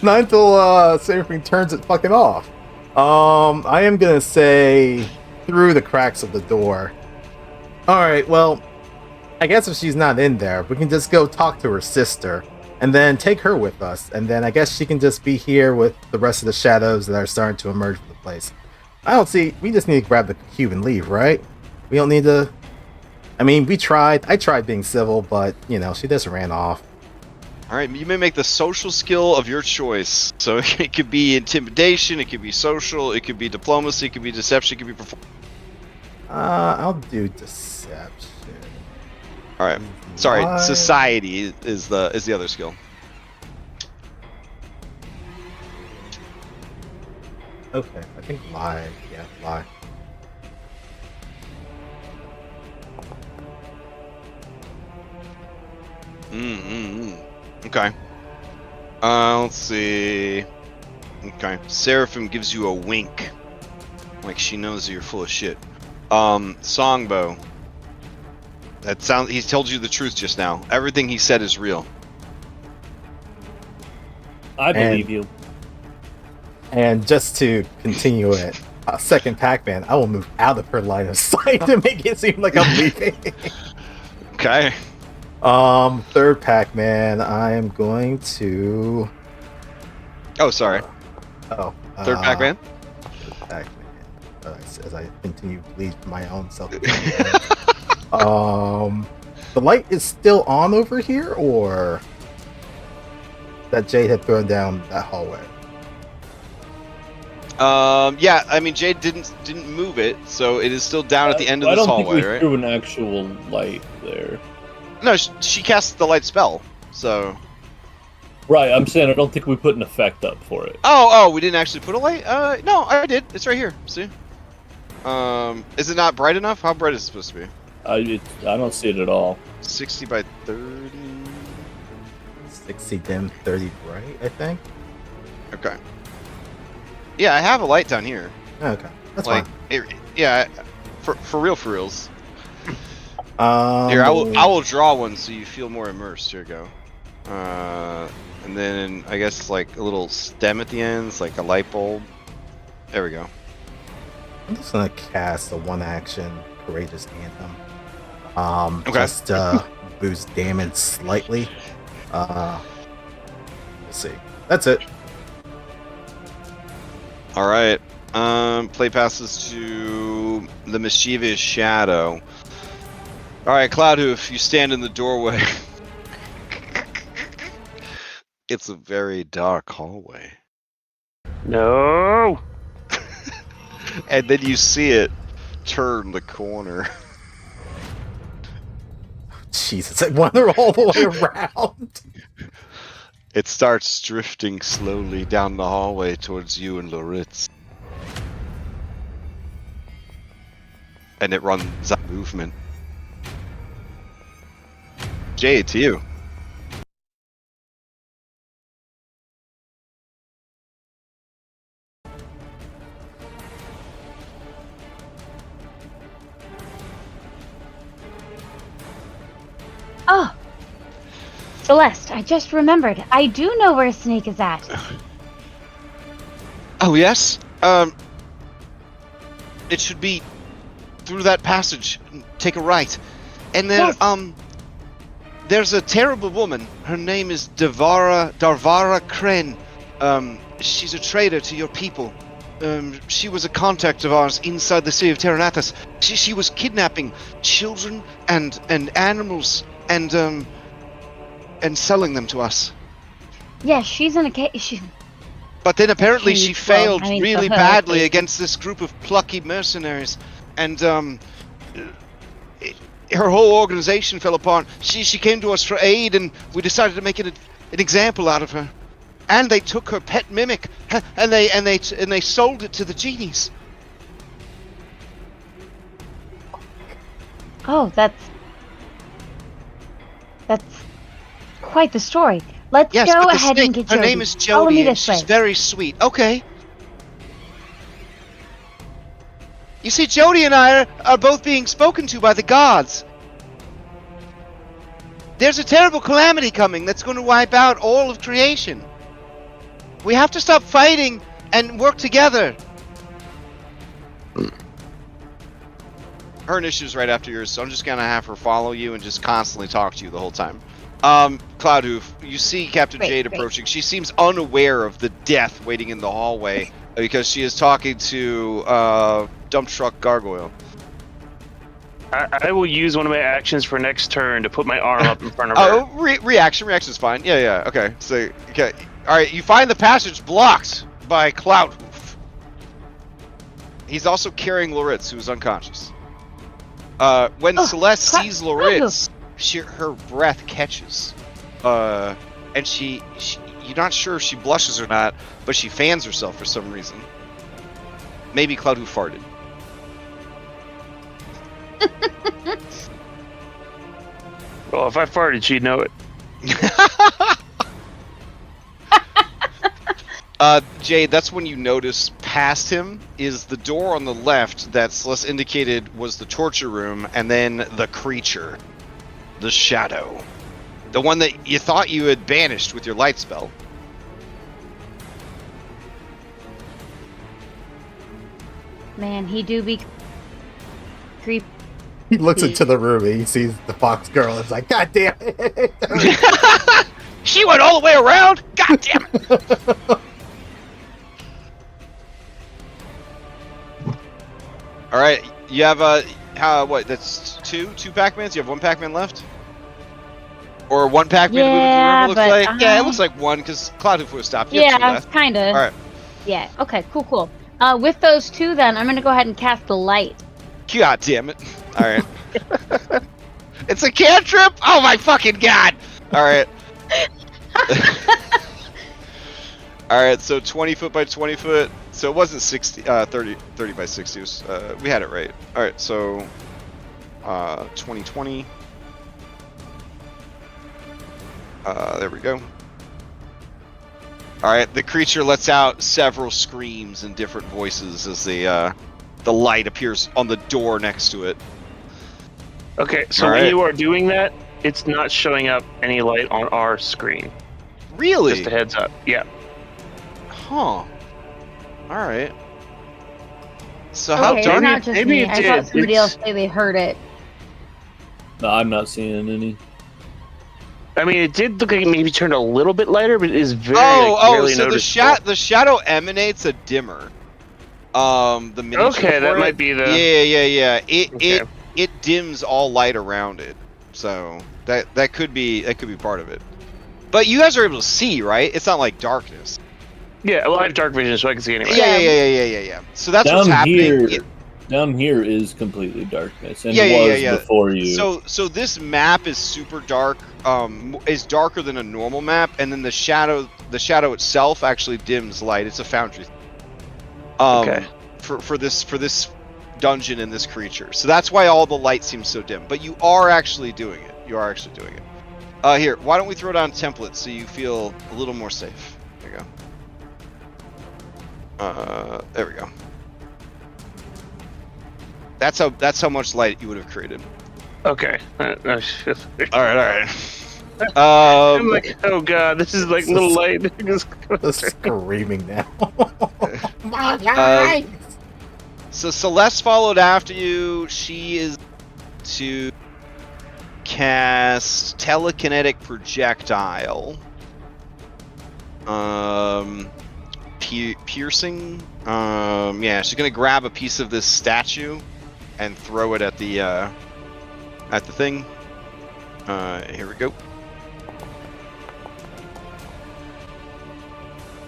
Speaker 2: Not until Seraphine turns it fucking off. I am gonna say through the cracks of the door. Alright, well, I guess if she's not in there, we can just go talk to her sister and then take her with us, and then I guess she can just be here with the rest of the shadows that are starting to emerge from the place. I don't see, we just need to grab the cube and leave, right? We don't need to, I mean, I tried being civil, but, you know, she just ran off.
Speaker 3: Alright, you may make the social skill of your choice. So it could be intimidation, it could be social, it could be diplomacy, it could be deception, it could be performance.
Speaker 2: I'll do deception.
Speaker 3: Alright. Sorry,
Speaker 2: Why?
Speaker 3: society is the other skill.
Speaker 2: Okay, I think lie. Yeah, lie.
Speaker 3: Okay. Let's see. Okay. Seraphim gives you a wink. Like she knows that you're full of shit. Tsangbo. He told you the truth just now. Everything he said is real.
Speaker 1: I believe you.
Speaker 2: And just to continue it, second Pac-Man, I will move out of her line of sight to make it seem like I'm leaving.
Speaker 3: Okay.
Speaker 2: Third Pac-Man, I am going to.
Speaker 3: Oh, sorry.
Speaker 2: Third
Speaker 3: Pac-Man?
Speaker 2: Third Pac-Man. As I continue to lead my own self. The light is still on over here, or that Jade had thrown down that hallway.
Speaker 3: Yeah, I mean Jade didn't move it, so it is still down at the end of this hallway,
Speaker 1: I don't think we
Speaker 3: right?
Speaker 1: threw an actual light there.
Speaker 3: No, she cast the light spell, so.
Speaker 1: Right, I'm saying I don't think we put an effect up for it.
Speaker 3: Oh, we didn't actually put a light? No, I did. It's right here. See? Is it not bright enough? How bright is it supposed to be?
Speaker 1: I don't see it at all.
Speaker 3: 60 by 30.
Speaker 2: 60 dim, 30 bright, I think.
Speaker 3: Okay. Yeah, I have a light down here.
Speaker 2: Okay, that's
Speaker 3: Like,
Speaker 2: fine.
Speaker 3: yeah, for reals. Here,
Speaker 2: I
Speaker 3: I will draw one so you feel more immersed. Here we go. And then I guess like a little stem at the ends, like a light bulb. There we go.
Speaker 2: I'm just gonna cast a one-action Courageous Anthem.
Speaker 3: Okay.
Speaker 2: Just boost damage slightly. Let's see. That's it.
Speaker 3: All right. Play passes to the mischievous shadow. All right, Cloudhoof, you stand in the doorway. It's a very dark hallway.
Speaker 4: No.
Speaker 3: And then you see it turn the corner.
Speaker 2: Jesus, I wander all the way around.
Speaker 3: It starts drifting slowly down the hallway towards you and Loritz. And it runs out of movement. Jay, to you.
Speaker 6: Oh, Celeste, I just remembered. I do know where Snake is at.
Speaker 3: Oh, yes? It should be through that passage. Take a right. And there,
Speaker 6: Yes.
Speaker 3: There's a terrible woman. Her name is Darvara Kren. She's a traitor to your people. She was a contact of ours inside the city of Terranathus. She was kidnapping children and animals and selling them to us.
Speaker 6: Yes, she's in a cage.
Speaker 3: But then apparently
Speaker 6: She-
Speaker 3: she failed
Speaker 6: well, I mean,
Speaker 3: really
Speaker 6: for her,
Speaker 3: badly
Speaker 6: it-
Speaker 3: against this group of plucky mercenaries, and her whole organization fell apart. She came to us for aid, and we decided to make an example out of her. And they took her pet mimic, and they sold it to the genies.
Speaker 6: Oh, that's quite the story. Let's
Speaker 3: Yes,
Speaker 6: go
Speaker 3: but the
Speaker 6: ahead
Speaker 3: snake,
Speaker 6: and get
Speaker 3: her
Speaker 6: Jody.
Speaker 3: name is
Speaker 6: Follow
Speaker 3: Jody,
Speaker 6: me
Speaker 3: and
Speaker 6: this
Speaker 3: she's
Speaker 6: way.
Speaker 3: very sweet. Okay. You see, Jody and I are both being spoken to by the gods. There's a terrible calamity coming that's going to wipe out all of creation. We have to stop fighting and work together. Her initiative's right after yours, so I'm just gonna have her follow you and just constantly talk to you the whole time. Cloudhoof, you see Captain
Speaker 6: Great,
Speaker 3: Jade
Speaker 6: great.
Speaker 3: approaching. She seems unaware of the death waiting in the hallway because she is talking to dump truck gargoyle.
Speaker 4: I will use one of my actions for next turn to put my arm up in front of
Speaker 3: Oh,
Speaker 4: her.
Speaker 3: reaction's fine. Yeah, okay. So, okay. Alright, you find the passage blocked by Cloudhoof. He's also carrying Loritz, who's unconscious. When Celeste sees Loritz, her breath catches. And you're not sure if she blushes or not, but she fans herself for some reason. Maybe Cloudhoof farted.
Speaker 4: Well, if I farted, she'd know it.
Speaker 3: Jade, that's when you notice past him is the door on the left that Celeste indicated was the torture room, and then the creature. The shadow. The one that you thought you had banished with your light spell.
Speaker 6: Man, he do be creepy.
Speaker 2: He looks into the room and he sees the fox girl. It's like, God damn it!
Speaker 3: She went all the way around. God damn it! All right, you have what? That's two Pac-Mans. You have one Pac-Man left, or one Pac-Man to move into the room. It looks
Speaker 6: but
Speaker 3: like. Yeah, it looks like one because Cloudhoof was stopped. You have two
Speaker 6: Yeah,
Speaker 3: left.
Speaker 6: kind of.
Speaker 3: All right.
Speaker 6: Yeah. Okay. Cool. With those two, then I'm gonna go ahead and cast the light.
Speaker 3: God damn it! All right. It's a cantrip. Oh my fucking god! All right. All right. So 20 foot by 20 foot. So it wasn't 30 by 60. It was, we had it right. All right. So 2020. There we go. All right. The creature lets out several screams in different voices as the light appears on the door next to it.
Speaker 4: Okay, so
Speaker 3: All
Speaker 4: when
Speaker 3: right.
Speaker 4: you are doing that, it's not showing up any light on our screen.
Speaker 3: Really?
Speaker 4: Just a heads up. Yeah.
Speaker 3: Huh. All right. So how
Speaker 6: Okay, it's
Speaker 3: dark?
Speaker 6: not just
Speaker 4: maybe
Speaker 6: me.
Speaker 4: it
Speaker 6: I thought
Speaker 4: did.
Speaker 6: somebody
Speaker 4: It's-
Speaker 6: else say they heard it.
Speaker 1: No, I'm not seeing any.
Speaker 4: I mean, it did look like it maybe turned a little bit lighter, but it is very barely
Speaker 3: So
Speaker 4: noticeable.
Speaker 3: the shadow emanates a dimmer. The miniature
Speaker 4: Okay, that
Speaker 3: for
Speaker 4: might
Speaker 3: it.
Speaker 4: be the.
Speaker 3: Yeah.
Speaker 4: Okay.
Speaker 3: It dims all light around it. So that could be part of it. But you guys are able to see, right? It's not like darkness.
Speaker 4: Yeah, well, I have dark vision, so I can see anyway.
Speaker 3: Yeah. So that's what's
Speaker 1: Down
Speaker 3: happening.
Speaker 1: here, down here is completely darkness, and
Speaker 3: Yeah,
Speaker 1: was
Speaker 3: yeah.
Speaker 1: before you.
Speaker 3: So this map is super dark. Is darker than a normal map, and then the shadow itself actually dims light. It's a foundry.
Speaker 4: Okay.
Speaker 3: For this dungeon and this creature. So that's why all the light seems so dim. But you are actually doing it. Here, why don't we throw down templates so you feel a little more safe? There you go. There we go. That's how much light you would have created.
Speaker 4: Okay.
Speaker 3: All right.
Speaker 4: I'm like, oh god, this is like little light. Just
Speaker 2: Screaming now.
Speaker 3: So Celeste followed after you. She is to cast telekinetic projectile. Piercing. Yeah, she's gonna grab a piece of this statue and throw it at the thing. Here we go.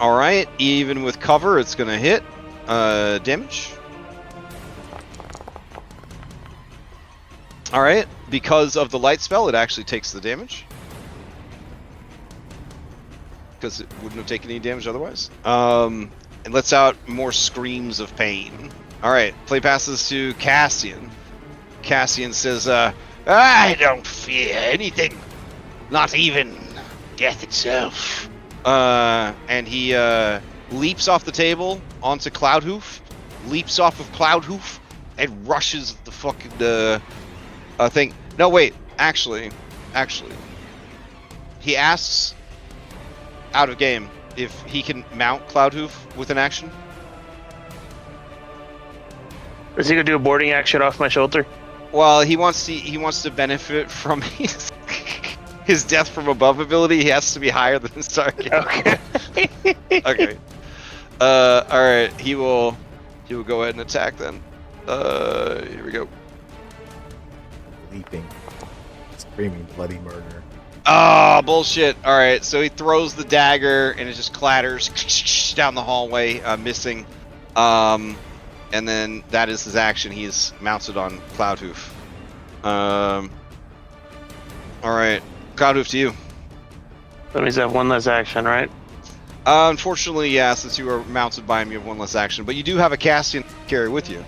Speaker 3: All right, even with cover, it's gonna hit. Damage. All right, because of the light spell, it actually takes the damage. Because it wouldn't have taken any damage otherwise. It lets out more screams of pain. All right, play passes to Cassian. Cassian says, I don't fear anything. Not even death itself. And he leaps off the table onto Cloudhoof, leaps off of Cloudhoof, and rushes the fucking thing. No, wait. Actually, he asks out of game if he can mount Cloudhoof with an action.
Speaker 4: Is he gonna do a boarding action off my shoulder?
Speaker 3: Well, he wants to benefit from his death from above ability. He has to be higher than his target.
Speaker 4: Okay.
Speaker 3: Okay. All right. He will go ahead and attack then. Here we go.
Speaker 2: Leaping, screaming bloody murder.
Speaker 3: Oh, bullshit. All right. So he throws the dagger and it just clatters down the hallway, missing. And then that is his action. He's mounted on Cloudhoof. All right. Cloudhoof to you.
Speaker 4: That means I have one less action, right?
Speaker 3: Unfortunately, yeah, since you are mounted by him, you have one less action. But you do have a Castian to carry with you.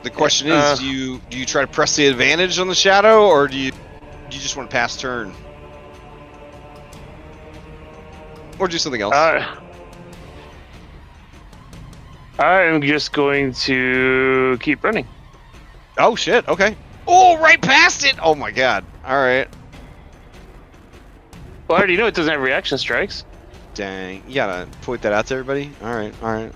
Speaker 3: The question is, do you try to press the advantage on the shadow, or do you just want to pass turn? Or do something else?
Speaker 4: I'm just going to keep running.
Speaker 3: Oh, shit. Okay. Oh, right past it! Oh, my God. All right.
Speaker 4: Well, I already know it doesn't have reaction strikes.
Speaker 3: Dang. You gotta point that out to everybody? All right.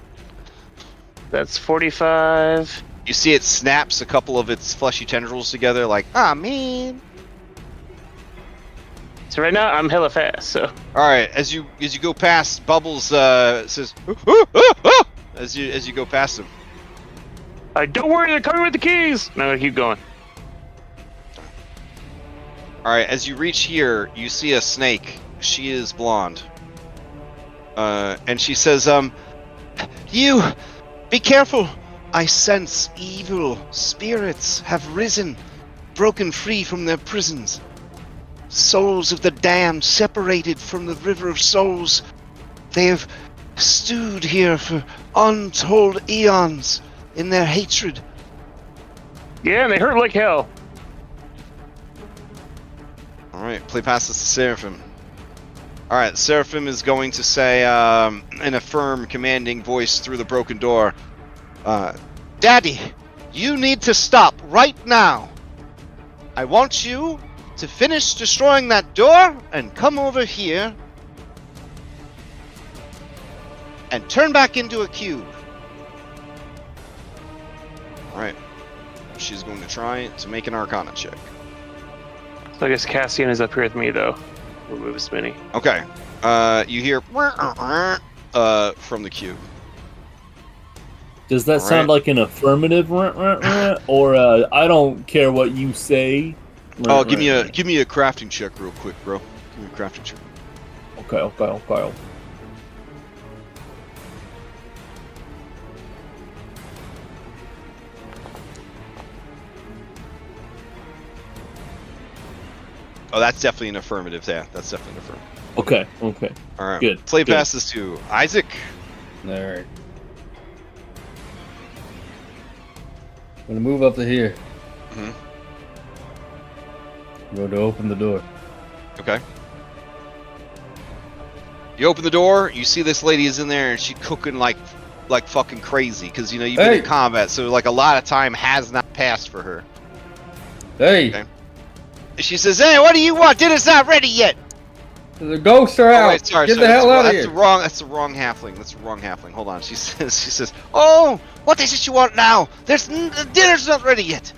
Speaker 4: That's 45.
Speaker 3: You see it snaps a couple of its fleshy tendrils together, like, ah, man.
Speaker 4: So right now I'm hella fast. So
Speaker 3: All right, as you go past, Bubbles says, "Ah, ah, ah," as you go past him.
Speaker 4: don't worry, they're coming with the keys. No, keep going.
Speaker 3: All right, as you reach here, you see a snake. She is blonde. And she says, "You, be careful. I sense evil spirits have risen, broken free from their prisons. Souls of the damned separated from the river of souls. They have stewed here for untold eons in their hatred."
Speaker 4: Yeah, and they hurt like hell.
Speaker 3: All right, play passes to Seraphim. All right, Seraphim is going to say in a firm, commanding voice through the broken door, "Daddy, you need to stop right now. I want you to finish destroying that door and come over here and turn back into a cube." All right, she's going to try to make an Arcana check.
Speaker 4: So I guess Cassian is up here with me though. We'll move a spinny.
Speaker 3: Okay, you hear from the cube.
Speaker 1: Does that sound like an affirmative, or I don't care what you say?
Speaker 3: Oh, give me a crafting check real quick, bro. Give me a crafting check.
Speaker 1: Okay.
Speaker 3: Oh, that's definitely an affirmative. Yeah, that's definitely an affirmative.
Speaker 1: Okay.
Speaker 3: All right.
Speaker 1: Good.
Speaker 3: Play passes to Isaac.
Speaker 5: All right. I'm gonna move up to here.
Speaker 3: Mhm.
Speaker 5: Go to open the door.
Speaker 3: Okay. You open the door. You see this lady is in there, and she's cooking like fucking crazy. Because you've been in combat, so like a lot of time has not passed for her.
Speaker 5: Hey,
Speaker 3: Okay. She says, "Hey, what do you want? Dinner's not ready yet."
Speaker 5: the ghosts are out.
Speaker 3: Oh, wait, sorry.
Speaker 5: Get the hell out of here.
Speaker 3: That's the wrong halfling. That's the wrong halfling. Hold on. She says, "Oh, what is it you want now? Dinner's not ready yet."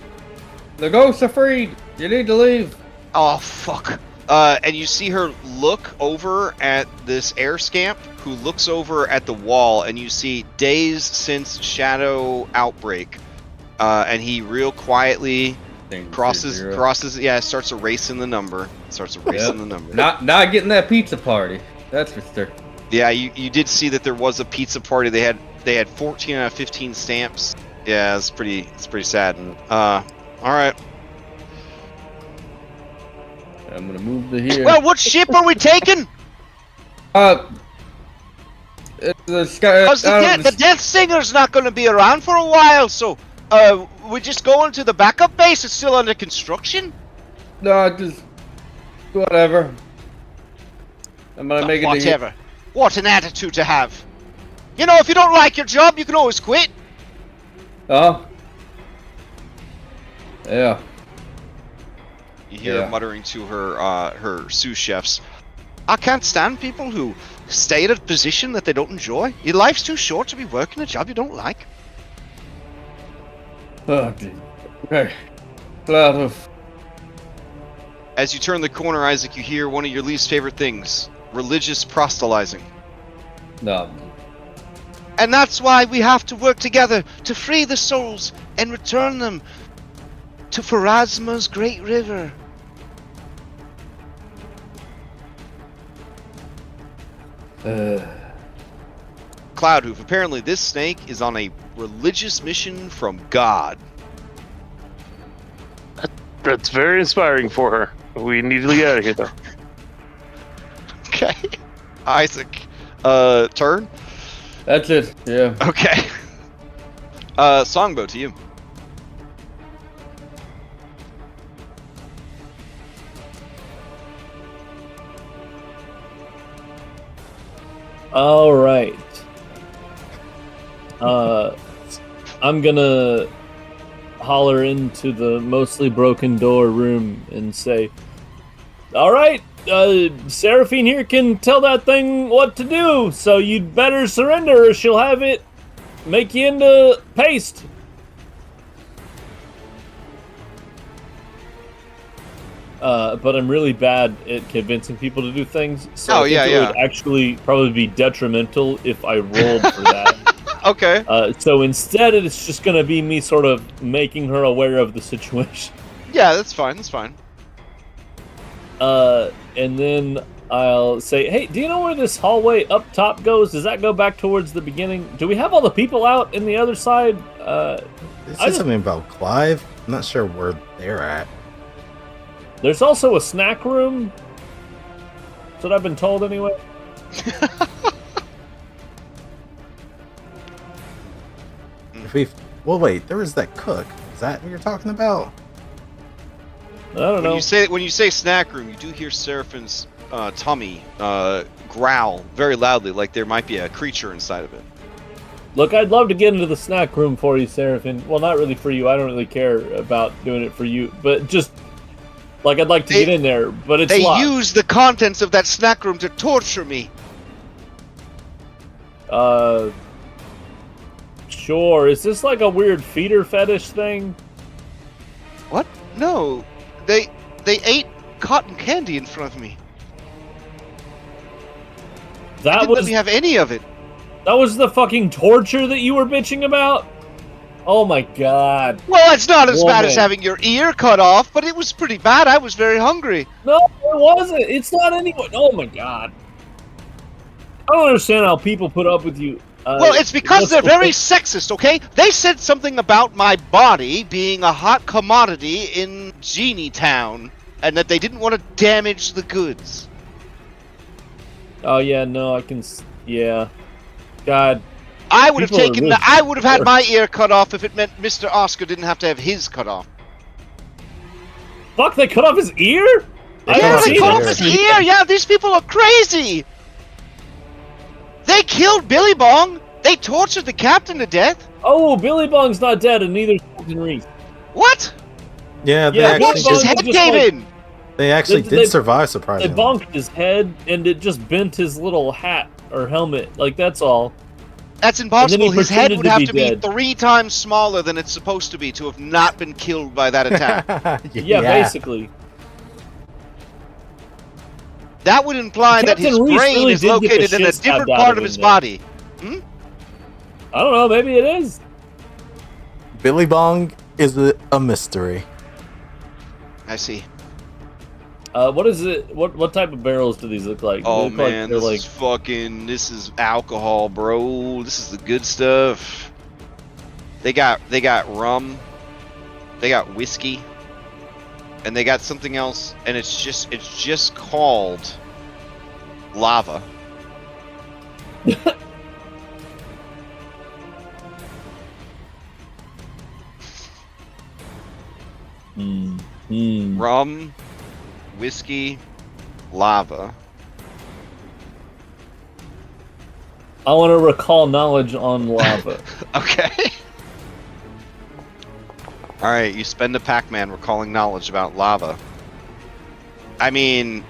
Speaker 5: The ghosts are freed. You need to leave.
Speaker 3: Oh, fuck. And you see her look over at this air scamp who looks over at the wall, and you see days since Shadow Outbreak. And he real quietly crosses, yeah, starts erasing the number.
Speaker 5: Not getting that pizza party. That's for sure.
Speaker 3: Yeah, you did see that there was a pizza party. They had 14 out of 15 stamps. Yeah, it's pretty sad. All right.
Speaker 5: I'm gonna move to here.
Speaker 3: Well, what ship are we taking?
Speaker 5: The sky.
Speaker 3: Because the Death Singer's not going to be around for a while, so we're just going to the backup base. It's still under construction.
Speaker 5: No, just whatever. I'm gonna make it.
Speaker 3: Whatever. What an attitude to have. You know, if you don't like your job, you can always quit.
Speaker 5: Oh. Yeah.
Speaker 3: You hear her muttering to her sous chefs. "I can't stand people who stay at a position that they don't enjoy. Your life's too short to be working a job you don't like."
Speaker 5: Oh, dude. Okay. Cloud of.
Speaker 3: As you turn the corner, Isaac, you hear one of your least favorite things: religious proselytizing.
Speaker 5: No.
Speaker 3: "And that's why we have to work together to free the souls and return them to Pharasma's great river." Cloudhoof, apparently this snake is on a religious mission from God.
Speaker 4: That's very inspiring for her. We need to get out of here, though.
Speaker 3: Okay. Isaac, turn?
Speaker 5: That's it. Yeah.
Speaker 3: Okay. Tsangbo, to you.
Speaker 1: All right. I'm gonna holler into the mostly broken door room and say, "All right, Seraphine here can tell that thing what to do, so you'd better surrender or she'll have it make you into paste. But I'm really bad at convincing people to do things. So I think it would actually probably be detrimental if I rolled for that.
Speaker 3: Okay.
Speaker 1: So instead, it's just going to be me sort of making her aware of the situation.
Speaker 3: Yeah, that's fine. That's fine.
Speaker 1: And then I'll say, hey, do you know where this hallway up top goes? Does that go back towards the beginning? Do we have all the people out in the other side?
Speaker 2: It says something about Clive. I'm not sure where they're at.
Speaker 1: There's also a snack room. That's what I've been told anyway.
Speaker 2: Well, wait, there was that cook. Is that what you're talking about?
Speaker 1: I don't know.
Speaker 3: When you say snack room, you do hear Seraphin's tummy growl very loudly, like there might be a creature inside of it.
Speaker 1: Look, I'd love to get into the snack room for you, Seraphin. Well, not really for you. I don't really care about doing it for you, but just like I'd like to get in there. But it's locked.
Speaker 3: Use the contents of that snack room to torture me.
Speaker 1: Sure. Is this like a weird feeder fetish thing?
Speaker 3: What? No. They ate cotton candy in front of me. They didn't let me have any of it.
Speaker 1: That was the fucking torture that you were bitching about? Oh my god.
Speaker 3: Well, it's not as bad as having your ear cut off, but it was pretty bad. I was very hungry.
Speaker 1: No, it wasn't. It's not anyone. Oh my god. I don't understand how people put up with you.
Speaker 3: Well, it's because they're very sexist, okay? They said something about my body being a hot commodity in Genie Town, and that they didn't want to damage the goods.
Speaker 1: Oh yeah, no, I can. Yeah, God.
Speaker 3: I would have taken. I would have had my ear cut off if it meant Mr. Oscar didn't have to have his cut off.
Speaker 1: Fuck! They cut off his ear?
Speaker 3: Yeah, they cut off his ear. Yeah, these people are crazy. They killed Billy Bong. They tortured the captain to death.
Speaker 1: Oh, Billy Bong's not dead, and neither is Captain Reese.
Speaker 3: What?
Speaker 2: Yeah,
Speaker 3: his head cave in.
Speaker 2: They actually did survive, surprisingly.
Speaker 1: They bonked his head, and it just bent his little hat or helmet. Like, that's all.
Speaker 3: That's impossible. His head would have to be 3 times smaller than it's supposed to be to have not been killed by that attack.
Speaker 1: Yeah, basically.
Speaker 3: That would imply that his brain is located in a different part of his body. Hmm?
Speaker 1: I don't know, maybe it is.
Speaker 2: Billy Bong is a mystery.
Speaker 3: I see.
Speaker 1: What is it? What type of barrels do these look like?
Speaker 3: Oh man, this is alcohol, bro. This is the good stuff. They got rum, they got whiskey, and they got something else, and it's just called lava. Rum, whiskey, lava.
Speaker 1: I want to recall knowledge on lava.
Speaker 3: Okay. Alright, you spend a Pac-Man recalling knowledge about lava. I mean,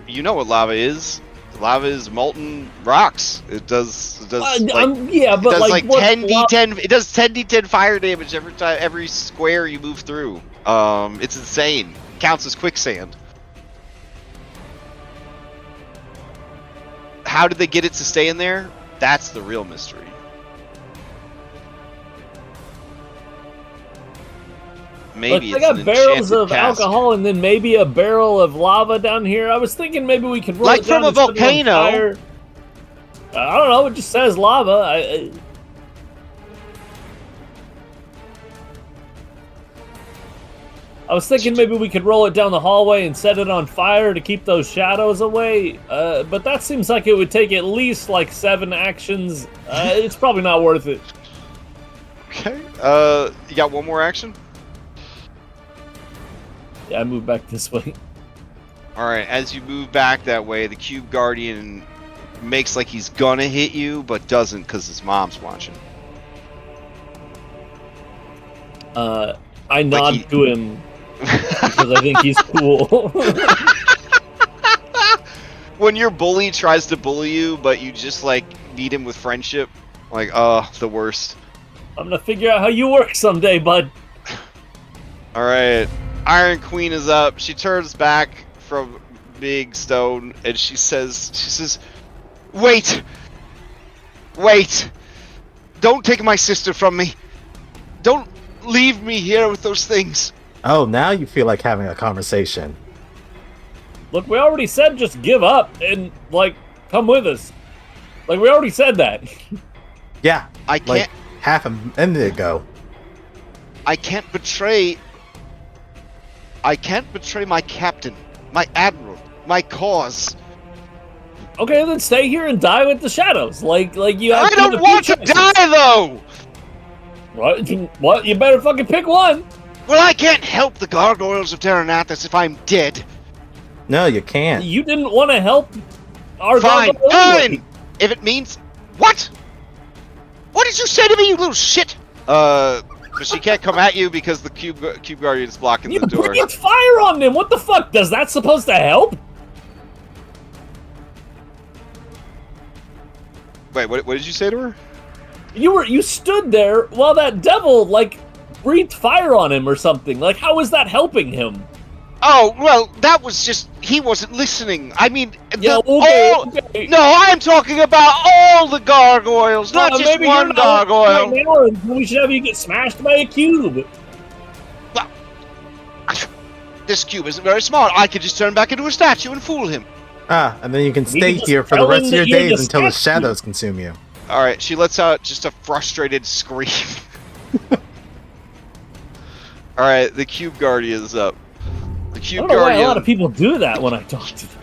Speaker 3: you know what lava is? Lava is molten rocks. It does 10d10. It does 10d10 fire damage every square you move through. It's insane. Counts as quicksand. How did they get it to stay in there? That's the real mystery. Maybe
Speaker 1: I got barrels of alcohol and then maybe a barrel of lava down here. I was thinking maybe we could roll it down
Speaker 3: from a volcano.
Speaker 1: I don't know. It just says lava. I was thinking maybe we could roll it down the hallway and set it on fire to keep those shadows away. But that seems like it would take at least like 7 actions. It's probably not worth it.
Speaker 3: Okay. You got one more action?
Speaker 1: Yeah, I moved back this way.
Speaker 3: Alright, as you move back that way, the Cube Guardian makes like he's gonna hit you, but doesn't because his mom's watching.
Speaker 1: I nod to him because I think he's cool.
Speaker 3: When your bully tries to bully you, but you just like meet him with friendship, Like, oh, the worst.
Speaker 1: I'm gonna figure out how you work someday, bud.
Speaker 3: All right, Iron Queen is up. She turns back from Big Stone and she says, wait, don't take my sister from me. Don't leave me here with those things.
Speaker 2: Oh, now you feel like having a conversation.
Speaker 1: Look, we already said just give up and, like, come with us. Like, we already said that.
Speaker 2: Yeah,
Speaker 3: I can't.
Speaker 2: like half a minute ago.
Speaker 3: I can't betray my captain, my admiral, my cause.
Speaker 1: Okay, then stay here and die with the shadows. Like you have
Speaker 3: I don't want to die though.
Speaker 1: What? You better fucking pick one.
Speaker 3: Well, I can't help the gargoyles of Terranathus if I'm dead.
Speaker 2: No, you can't.
Speaker 1: You didn't want to help our
Speaker 3: Fine,
Speaker 1: gargoyle anyway.
Speaker 3: fine. If it means what? What did you say to me, you little shit? But she can't come at you because the cube guardian's blocking
Speaker 1: You
Speaker 3: the door.
Speaker 1: breathed fire on them. What the fuck? Does that supposed to help?
Speaker 3: Wait, what did you say to her?
Speaker 1: You stood there while that devil like breathed fire on him or something. Like, how is that helping him?
Speaker 3: Oh, well, that was just he wasn't listening. I mean,
Speaker 1: Yeah, okay.
Speaker 3: No, I'm talking about all the gargoyles, not just
Speaker 1: maybe
Speaker 3: one
Speaker 1: you're not
Speaker 3: gargoyle.
Speaker 1: right now, and we should have you get smashed by a cube.
Speaker 3: Well, this cube isn't very smart. I could just turn back into a statue and fool him.
Speaker 2: Ah, and then you can
Speaker 1: We
Speaker 2: stay
Speaker 1: can just
Speaker 2: here for the
Speaker 1: tell
Speaker 2: rest
Speaker 1: him
Speaker 2: of your
Speaker 1: that you're
Speaker 2: days
Speaker 1: the
Speaker 2: until the
Speaker 1: statue.
Speaker 2: shadows consume you.
Speaker 3: All right, she lets out just a frustrated scream. All right, the cube guardian is up. The
Speaker 1: I
Speaker 3: cube
Speaker 1: don't know why
Speaker 3: guardian.
Speaker 1: a lot of people do that when I talk to them.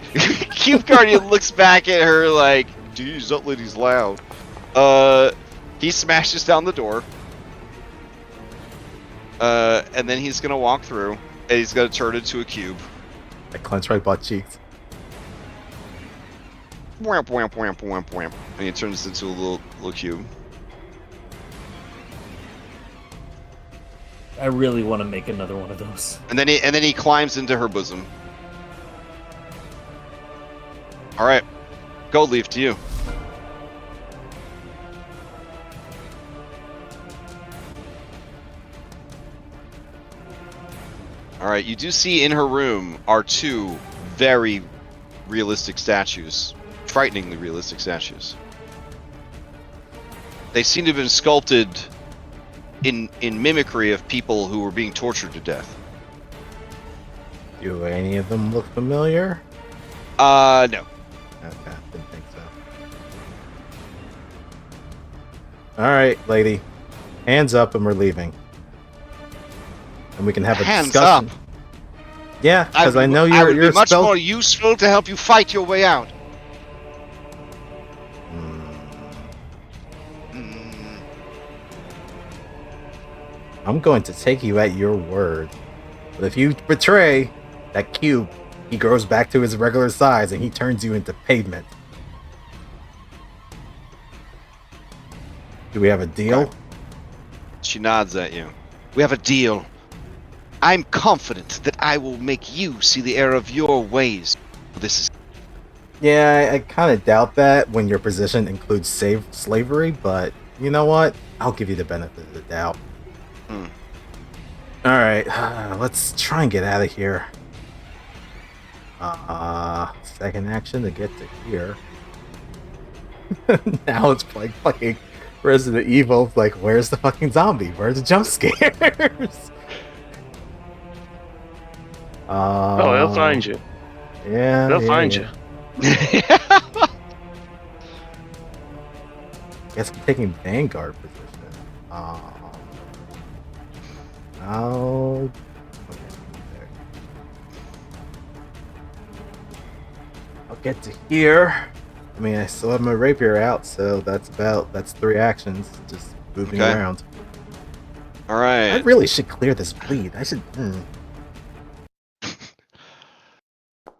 Speaker 3: Cube guardian looks back at her like, "Geez, that lady's loud." He smashes down the door. And then he's gonna walk through, and he's gonna turn into a cube.
Speaker 2: I clench my butt cheeks.
Speaker 3: Whamp, whamp, whamp, whamp, whamp. And he turns into a little cube.
Speaker 1: I really want to make another one of those.
Speaker 3: And then he climbs into her bosom. All right, Gold Leaf, to you. All right, you do see in her room are two very realistic statues, frighteningly realistic statues. They seem to have been sculpted in mimicry of people who were being tortured to death.
Speaker 2: Do any of them look familiar?
Speaker 3: No.
Speaker 2: Okay, didn't think so. Alright, lady. Hands up and we're leaving. And we can have a
Speaker 3: Hands
Speaker 2: discussion.
Speaker 3: up.
Speaker 2: Yeah, because I know
Speaker 3: I would
Speaker 2: you're
Speaker 3: be much
Speaker 2: spell-
Speaker 3: more useful to help you fight your way out. Hmm.
Speaker 2: I'm going to take you at your word. But if you betray that cube, he grows back to his regular size and he turns you into pavement. Do we have a deal?
Speaker 3: Okay. She nods at you. We have a deal. I'm confident that I will make you see the error of your ways. This is...
Speaker 2: Yeah, I kind of doubt that when your position includes slavery, but you know what? I'll give you the benefit of the doubt. Alright, let's try and get out of here. Second action to get to here. Now it's like fucking Resident Evil. Like, where's the fucking zombie? Where's the jump scares?
Speaker 4: Oh, they'll find you.
Speaker 2: Yeah,
Speaker 4: They'll find you.
Speaker 2: Guess I'm taking Vanguard position. I'll get to here. I mean, I still have my rapier out, so that's 3 actions, just moving
Speaker 3: Okay.
Speaker 2: around.
Speaker 3: All
Speaker 2: I
Speaker 3: right.
Speaker 2: really should clear this bleed. I should.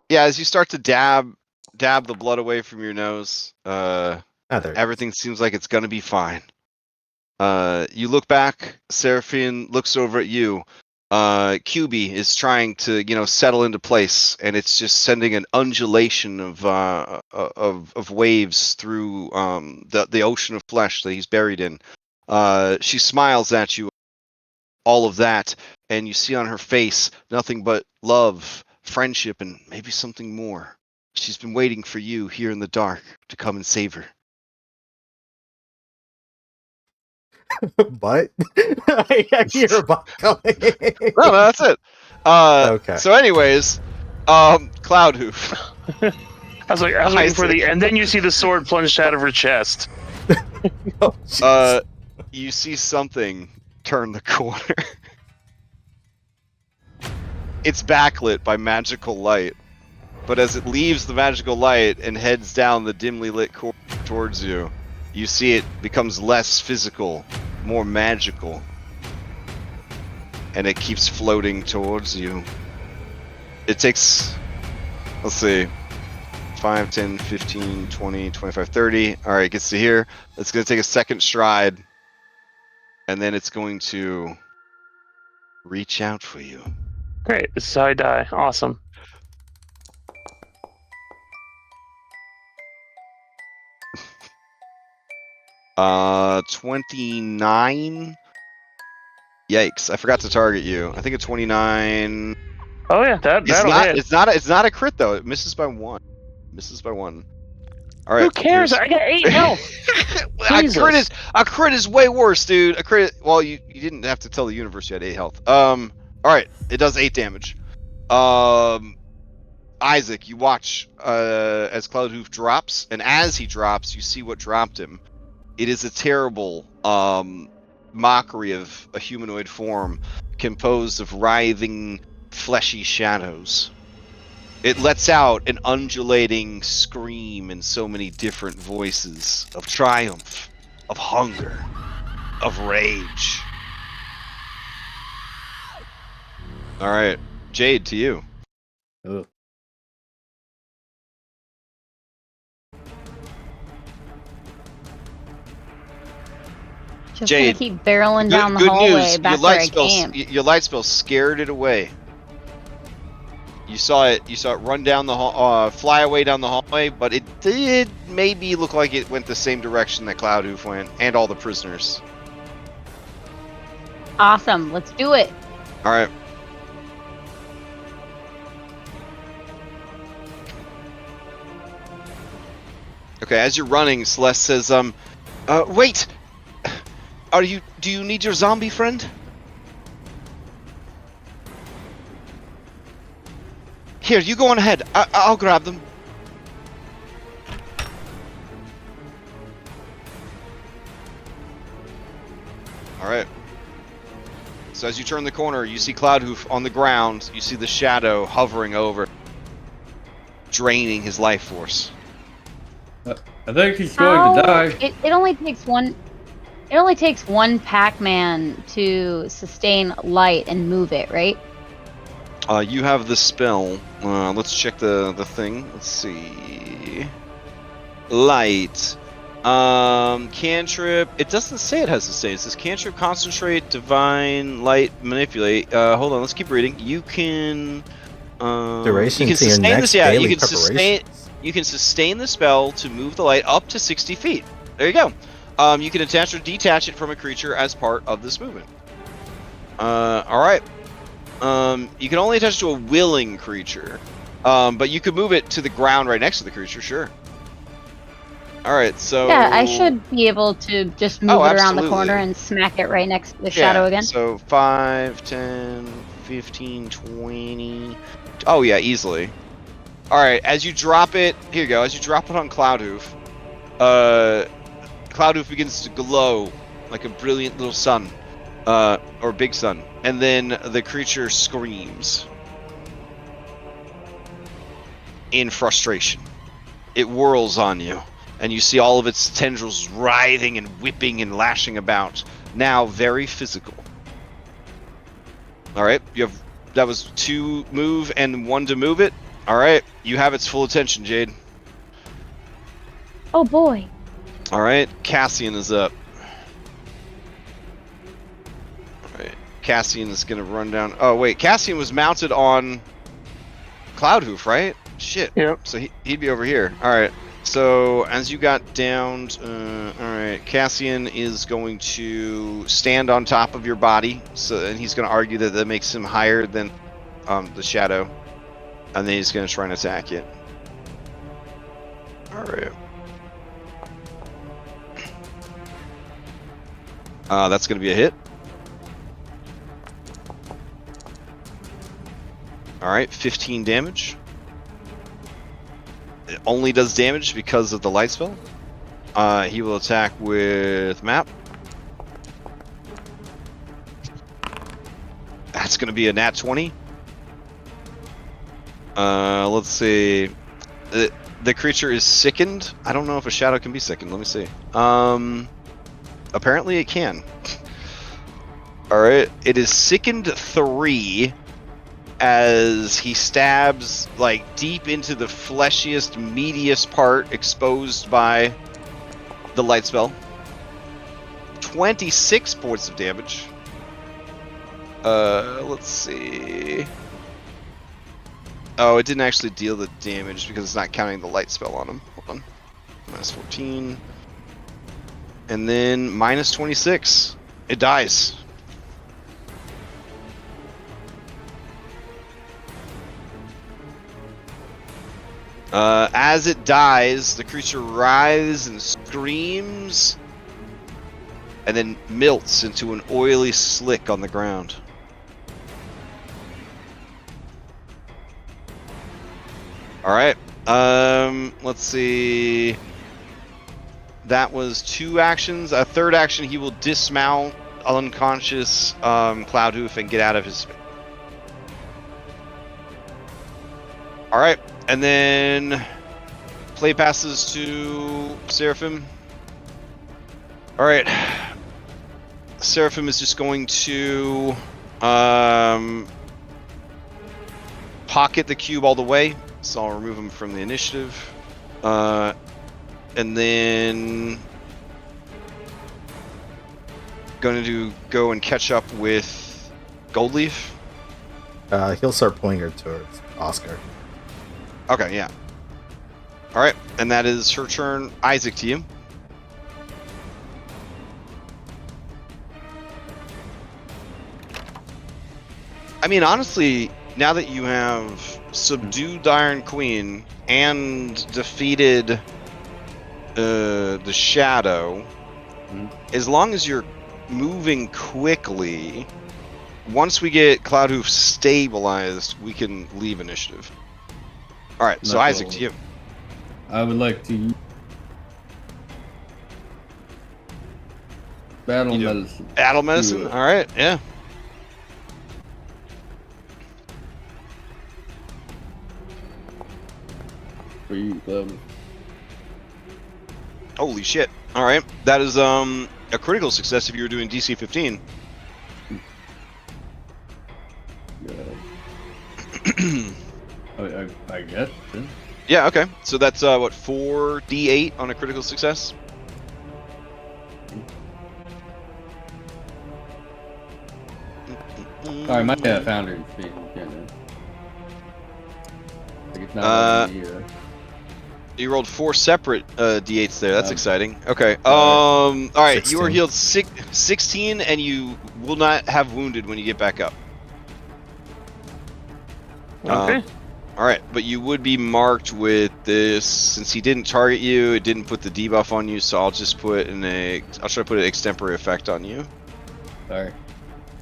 Speaker 3: Yeah, as you start to dab the blood away from your nose,
Speaker 2: There it is.
Speaker 3: everything seems like it's gonna be fine. You look back. Seraphine looks over at you. QB is trying to, settle into place, and it's just sending an undulation of waves through the ocean of flesh that he's buried in. She smiles at you, all of that, and you see on her face nothing but love, friendship, and maybe something more. She's been waiting for you here in the dark to come and save her.
Speaker 2: But I hear a bot coming.
Speaker 3: No, that's it.
Speaker 2: Okay.
Speaker 3: So, anyways, Cloudhoof.
Speaker 4: I was waiting for the, and then you see the sword plunged out of her chest.
Speaker 2: Oh, jeez.
Speaker 3: You see something turn the corner. It's backlit by magical light, but as it leaves the magical light and heads down the dimly lit corridor towards you, you see it becomes less physical, more magical, and it keeps floating towards you. It takes, let's see, 5, 10, 15, 20, 25, 30. All right, it gets to here. It's going to take a second stride, and then it's going to reach out for you.
Speaker 4: Great, this is how I die. Awesome.
Speaker 3: Uh, 29. Yikes! I forgot to target you. I think a 29.
Speaker 4: Oh yeah, that'll hit.
Speaker 3: It's not a crit though. It misses by 1. Misses by 1. All right.
Speaker 4: Who cares? I got 8 health.
Speaker 3: A crit is way worse, dude. A crit. Well, you didn't have to tell the universe you had 8 health. All right. It does 8 damage. Isaac, you watch as Cloudhoof drops, and as he drops, you see what dropped him. It is a terrible mockery of a humanoid form composed of writhing, fleshy shadows. It lets out an undulating scream in so many different voices of triumph, of hunger, of rage. All right, Jade, to you.
Speaker 5: Ugh.
Speaker 6: Just
Speaker 3: Jade,
Speaker 6: gonna keep barreling down the
Speaker 3: Good
Speaker 6: hallway
Speaker 3: news.
Speaker 6: back where I came.
Speaker 3: Your light spell scared it away. You saw it run down the hall, fly away down the hallway, but it did maybe look like it went the same direction that Cloudhoof went, and all the prisoners.
Speaker 6: Awesome, let's do it.
Speaker 3: All right. Okay, as you're running, Celeste says, wait! Do you need your zombie friend? Here, you go on ahead. I'll grab them. Alright. So as you turn the corner, you see Cloudhoof on the ground. You see the shadow hovering over, draining his life force.
Speaker 5: I think he's going to die.
Speaker 6: It only takes one. It only takes one Pac-Man to sustain light and move it, right?
Speaker 3: You have the spell. Let's check the thing. Let's see. Light. Cantrip. It doesn't say it has sustain. It says cantrip, concentrate, divine, light, manipulate. Hold on. Let's keep reading. You can.
Speaker 2: Duration
Speaker 3: you can
Speaker 2: to your
Speaker 3: sustain
Speaker 2: next
Speaker 3: this. Yeah,
Speaker 2: daily
Speaker 3: you can sustain. You can sustain the spell to move the light up to 60 feet. There you go. You can attach or detach it from a creature as part of this movement. Alright. You can only attach it to a willing creature. But you could move it to the ground right next to the creature, sure. Alright, so...
Speaker 6: Yeah, I should be able to just move it around the corner and smack it right next to the shadow again.
Speaker 3: So 5, 10, 15, 20... Oh yeah, easily. Alright, as you drop it... Here you go. As you drop it on Cloudhoof, Cloudhoof begins to glow like a brilliant little sun. Or big sun. And then the creature screams in frustration. It whirls on you, and you see all of its tendrils writhing and whipping and lashing about. Now very physical. Alright, that was 2 move and 1 to move it. Alright, you have its full attention, Jade.
Speaker 6: Oh boy.
Speaker 3: Alright, Cassian is up. Alright. Cassian is gonna run down. Oh wait, Cassian was mounted on Cloudhoof, right? Shit.
Speaker 4: Yep.
Speaker 3: So he'd be over here. All right. So as you got downed, all right, Cassian is going to stand on top of your body. So, and he's going to argue that makes him higher than the shadow, and then he's going to try and attack it. All right. That's going to be a hit. All right, 15 damage. It only does damage because of the light spell. He will attack with map. That's going to be a nat 20. Let's see. The creature is sickened. I don't know if a shadow can be sickened. Let me see. Apparently it can. All right. It is sickened 3. As he stabs like deep into the fleshiest, meatiest part exposed by the light spell. 26 points of damage. Let's see. Oh, it didn't actually deal the damage because it's not counting the light spell on him. Hold on. Minus 14. And then minus 26. It dies. As it dies, the creature writhes and screams, and then melts into an oily slick on the ground. All right. Let's see. That was 2 actions. A third action, he will dismount unconscious Cloudhoof and get out of his space. All right. And then play passes to Seraphim. All right. Seraphim is just going to pocket the cube all the way. So I'll remove him from the initiative. And then going to go and catch up with Goldleaf.
Speaker 2: He'll start pointing her towards Oscar.
Speaker 3: Okay, yeah. All right, and that is her turn. Isaac, to you. I mean, honestly, now that you have subdued Iron Queen and defeated the Shadow, as long as you're moving quickly, once we get Cloudhoof stabilized, we can leave initiative. All right, so Isaac, to you.
Speaker 5: I would like to battle medicine.
Speaker 3: Battle medicine. All right, yeah.
Speaker 5: For you, Cloud.
Speaker 3: Holy shit! All right, that is a critical success if you were doing DC 15.
Speaker 5: I guess.
Speaker 3: Yeah, okay. So that's what, 4d8 on a critical success?
Speaker 5: Sorry, my founder is being it's not here.
Speaker 3: You rolled 4 separate d8s there. That's exciting. Okay. All right.
Speaker 2: 16.
Speaker 3: You are healed 16, and you will not have wounded when you get back up.
Speaker 4: Okay.
Speaker 3: All right, but you would be marked with this since he didn't target you. It didn't put the debuff on you, so I'll just put I'll try to put an extempore effect on you.
Speaker 5: Sorry,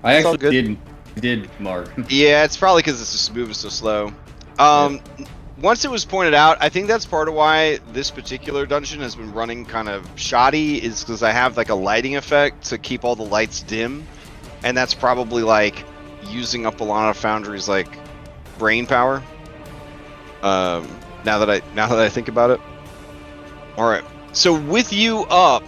Speaker 5: I
Speaker 3: It's all
Speaker 5: actually did mark.
Speaker 3: Yeah, it's probably because it's just moving so slow. Once it was pointed out, I think that's part of why this particular dungeon has been running kind of shoddy, is because I have like a lighting effect to keep all the lights dim, and that's probably like using up a lot of Foundry's like brain power. Now that I think about it. All right. So with you up,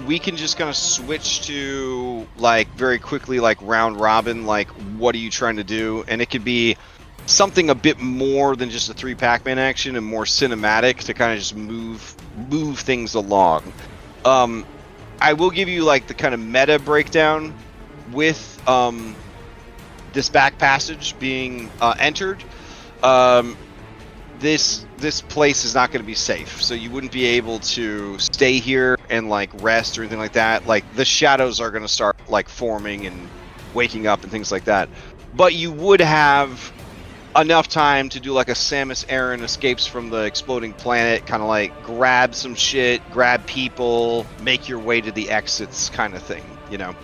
Speaker 3: we can just kind of switch to like very quickly, like round robin. Like, what are you trying to do? And it could be something a bit more than just a 3 Pac-Man action and more cinematic to kind of just move things along. I will give you like the kind of meta breakdown with this back passage being entered, this place is not going to be safe. So you wouldn't be able to stay here and like rest or anything like that. Like the shadows are going to start like forming and waking up and things like that. But you would have enough time to do like a Samus Aran escapes from the exploding planet, kind of like grab some shit, grab people, make your way to the exits kind of thing, you know?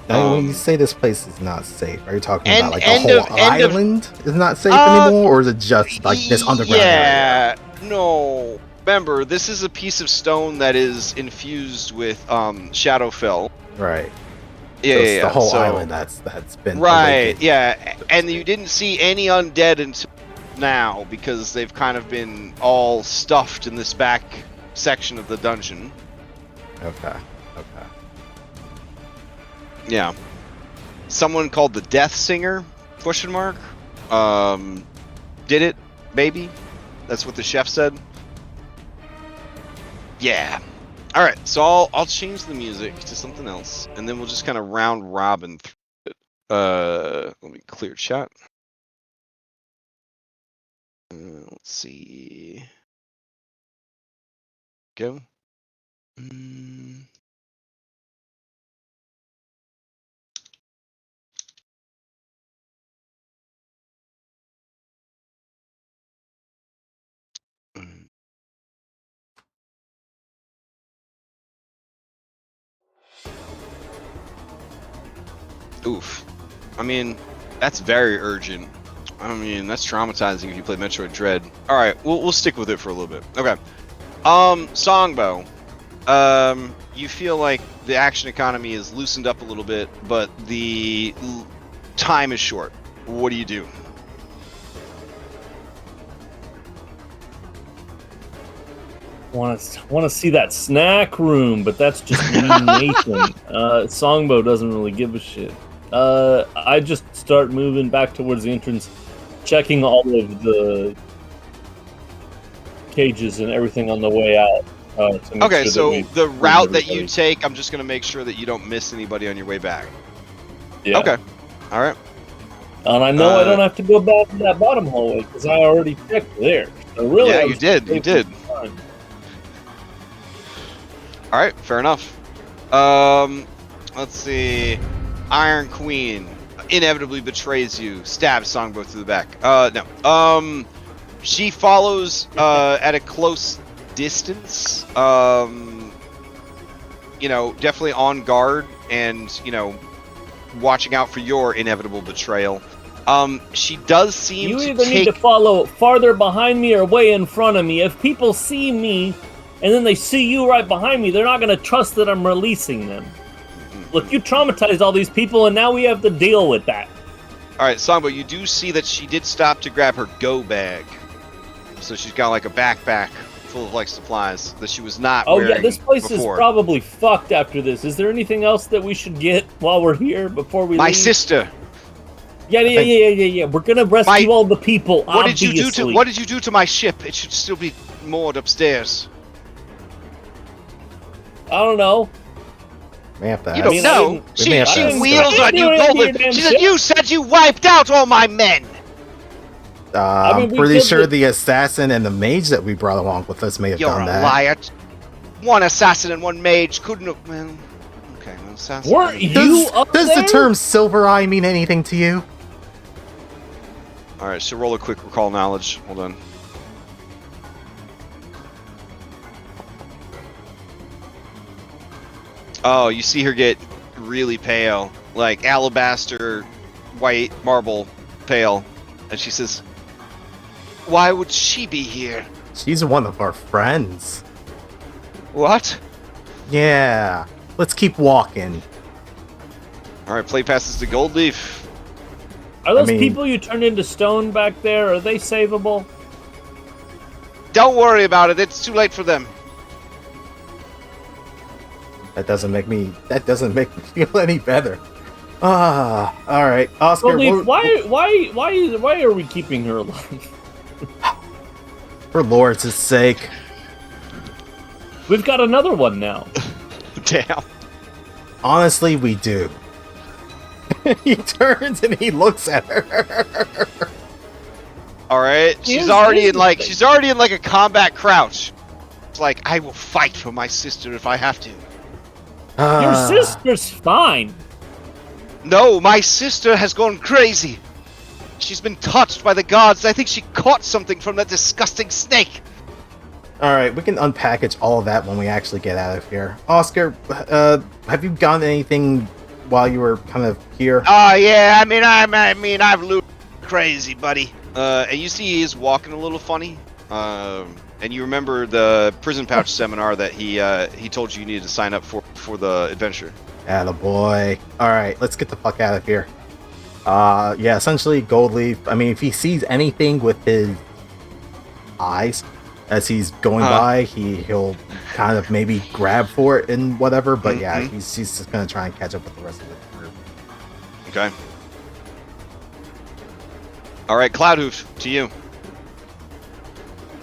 Speaker 2: Now, when you say this place is not safe, are you talking
Speaker 3: End-
Speaker 2: about like
Speaker 3: end
Speaker 2: the
Speaker 3: of-
Speaker 2: whole
Speaker 3: end of-
Speaker 2: island is not safe anymore, or is it just like this underground area?
Speaker 3: Yeah, no. Remember, this is a piece of stone that is infused with Shadowfell.
Speaker 2: Right.
Speaker 3: Yeah,
Speaker 2: So it's
Speaker 3: yeah,
Speaker 2: the whole
Speaker 3: so-
Speaker 2: island that's been
Speaker 3: Right,
Speaker 2: awakened.
Speaker 3: yeah, and you didn't see any undead until now because they've kind of been all stuffed in this back section of the dungeon.
Speaker 2: Okay.
Speaker 3: Yeah. Someone called the Death Singer, question mark, did it, maybe? That's what the chef said. Yeah. All right, so I'll change the music to something else, and then we'll just kind of round robin through it. Let me clear chat. Let's see. Go. Oof. I mean, that's very urgent. I mean, that's traumatizing if you play Metroid Dread. All right, we'll stick with it for a little bit. Okay. Tsangbo. You feel like the action economy is loosened up a little bit, but the time is short. What do you do?
Speaker 1: Want to see that snack room, but that's just me, Nathan. Tsangbo doesn't really give a shit. I just start moving back towards the entrance, checking all of the cages and everything on the way out. To make
Speaker 3: Okay,
Speaker 1: sure
Speaker 3: so
Speaker 1: that
Speaker 3: the route that you
Speaker 1: everybody.
Speaker 3: take, I'm just going to make sure that you don't miss anybody on your way back.
Speaker 1: Yeah.
Speaker 3: Okay. All right.
Speaker 1: And I know I don't have to go back to that bottom hallway because I already checked there. So really,
Speaker 3: Yeah,
Speaker 1: I
Speaker 3: you
Speaker 1: was
Speaker 3: did. You did.
Speaker 1: fine.
Speaker 3: All right, fair enough. Let's see. Iron Queen inevitably betrays you, stabs Tsangbo through the back. No. She follows at a close distance. You know, definitely on guard and, you know, watching out for your inevitable betrayal. She does seem
Speaker 1: You
Speaker 3: to
Speaker 1: either
Speaker 3: take...
Speaker 1: need to follow farther behind me or way in front of me. If people see me and then they see you right behind me, they're not going to trust that I'm releasing them. Look, you traumatized all these people, and now we have to deal with that.
Speaker 3: All right, Tsangbo, you do see that she did stop to grab her go bag. So she's got like a backpack full of like supplies that she was not
Speaker 1: Oh
Speaker 3: wearing
Speaker 1: yeah, this place
Speaker 3: before.
Speaker 1: is probably fucked after this. Is there anything else that we should get while we're here before we
Speaker 3: My
Speaker 1: leave?
Speaker 3: sister.
Speaker 1: Yeah. We're gonna rescue all the people.
Speaker 3: What
Speaker 1: obviously.
Speaker 3: did you do to my ship? It should still be moored upstairs.
Speaker 1: I don't know.
Speaker 2: We have to
Speaker 3: You
Speaker 2: ask.
Speaker 3: don't
Speaker 1: mean,
Speaker 3: know.
Speaker 1: I
Speaker 2: may have
Speaker 3: She
Speaker 2: to ask
Speaker 3: wheels
Speaker 1: her.
Speaker 3: on you,
Speaker 1: I didn't do any
Speaker 3: Golden.
Speaker 1: damn
Speaker 3: She said
Speaker 1: shit.
Speaker 3: you said you wiped out all my men.
Speaker 1: I mean,
Speaker 2: I'm
Speaker 1: we
Speaker 2: pretty
Speaker 1: killed
Speaker 2: sure
Speaker 1: the-
Speaker 2: the assassin and the mage that we brought along with us may have
Speaker 3: You're
Speaker 2: done
Speaker 3: a
Speaker 2: that.
Speaker 3: liar. One assassin and one mage couldn't have. Well, okay, well, assassin.
Speaker 1: Weren't you up
Speaker 2: Does
Speaker 1: there?
Speaker 2: the term silver eye mean anything to you?
Speaker 3: All right, so roll a quick recall knowledge. Hold on. Oh, you see her get really pale, like alabaster, white marble pale, and she says, "Why would she be here?"
Speaker 2: She's one of our friends.
Speaker 3: What?
Speaker 2: Yeah. Let's keep walking.
Speaker 3: All right, play passes to Gold Leaf.
Speaker 1: Are those
Speaker 2: I mean-
Speaker 1: people you turned into stone back there? Are they savable?
Speaker 3: Don't worry about it. It's too late for them.
Speaker 2: That doesn't make me feel any better. Ah, all right, Oscar.
Speaker 1: Well,
Speaker 2: we're-
Speaker 1: why are we keeping her alive?
Speaker 2: For Lord's sake.
Speaker 1: We've got another one now.
Speaker 3: Damn.
Speaker 2: Honestly, we do. He turns and he looks at her.
Speaker 3: All right, she's already in like a combat crouch. It's like, I will fight for my sister if I have to.
Speaker 1: Your sister's fine.
Speaker 3: No, my sister has gone crazy. She's been touched by the gods. I think she caught something from that disgusting snake.
Speaker 2: All right, we can unpackage all of that when we actually get out of here. Oscar, have you gotten anything while you were kind of here?
Speaker 3: Oh yeah, I mean I've looted crazy, buddy. And you see he is walking a little funny. And you remember the prison pouch seminar that he told you needed to sign up for the adventure.
Speaker 2: Attaboy. All right, let's get the fuck out of here. Yeah, essentially Goldleaf. I mean, if he sees anything with his eyes as he's going by, he'll kind of maybe grab for it and whatever. But yeah, he's just gonna try and catch up with the rest of the group.
Speaker 3: Okay. All right, Cloudhoof, to you.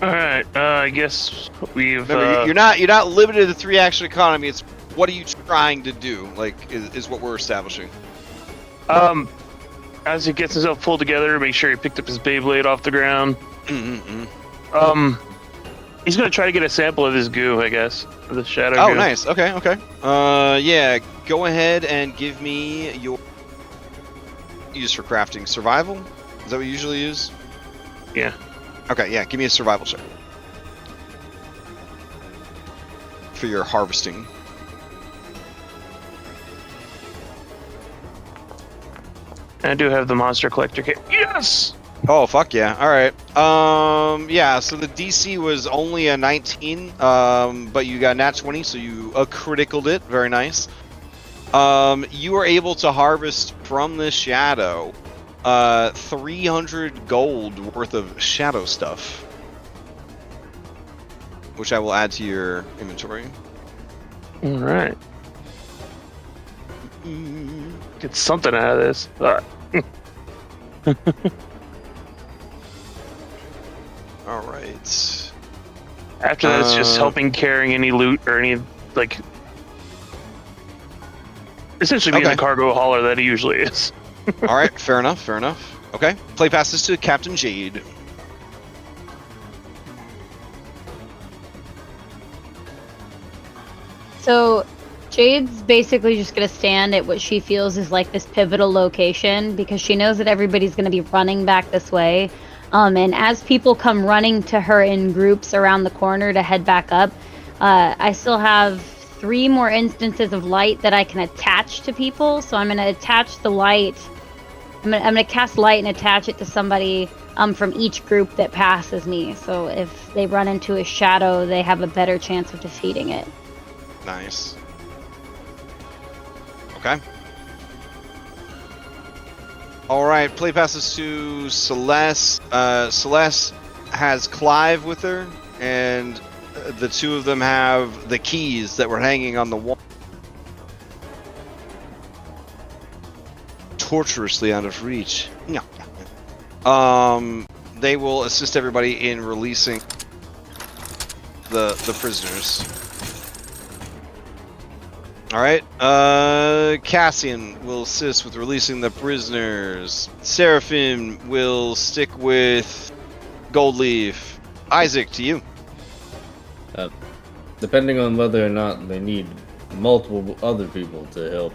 Speaker 4: All right. I guess we've.
Speaker 3: Remember, you're not limited to the 3-action economy. It's what are you trying to do? Like, is what we're establishing.
Speaker 4: As he gets himself pulled together, make sure he picked up his Beyblade off the ground. He's gonna try to get a sample of this goo, I guess, of the shadow goo.
Speaker 3: Oh, nice. Okay. Yeah. Go ahead and give me your use for crafting survival. Is that what you usually use?
Speaker 4: Yeah.
Speaker 3: Okay. Yeah. Give me a survival check for your harvesting.
Speaker 4: I do have the monster collector kit. Yes!
Speaker 3: Oh, fuck yeah. All right. Yeah, so the DC was only a 19, but you got nat 20, so you criticaled it. Very nice. You were able to harvest from this shadow 300 gold worth of shadow stuff, which I will add to your inventory.
Speaker 4: All right. Get something out of this. All right.
Speaker 3: All right.
Speaker 4: After that, it's just helping carrying any loot or any, like, essentially being the cargo hauler that he usually is.
Speaker 3: All right, fair enough. Okay, play passes to Captain Jade.
Speaker 6: So Jade's basically just going to stand at what she feels is like this pivotal location because she knows that everybody's going to be running back this way. And as people come running to her in groups around the corner to head back up, I still have 3 more instances of light that I can attach to people. So I'm going to attach the light. I'm going to cast light and attach it to somebody from each group that passes me. So if they run into a shadow, they have a better chance of defeating it.
Speaker 3: Nice. Okay. All right, play passes to Celeste. Celeste has Clive with her, and the two of them have the keys that were hanging on the wall. Torturously out of reach. No. They will assist everybody in releasing the prisoners. All right. Cassian will assist with releasing the prisoners. Seraphim will stick with Goldleaf. Isaac, to you.
Speaker 5: Depending on whether or not they need multiple other people to help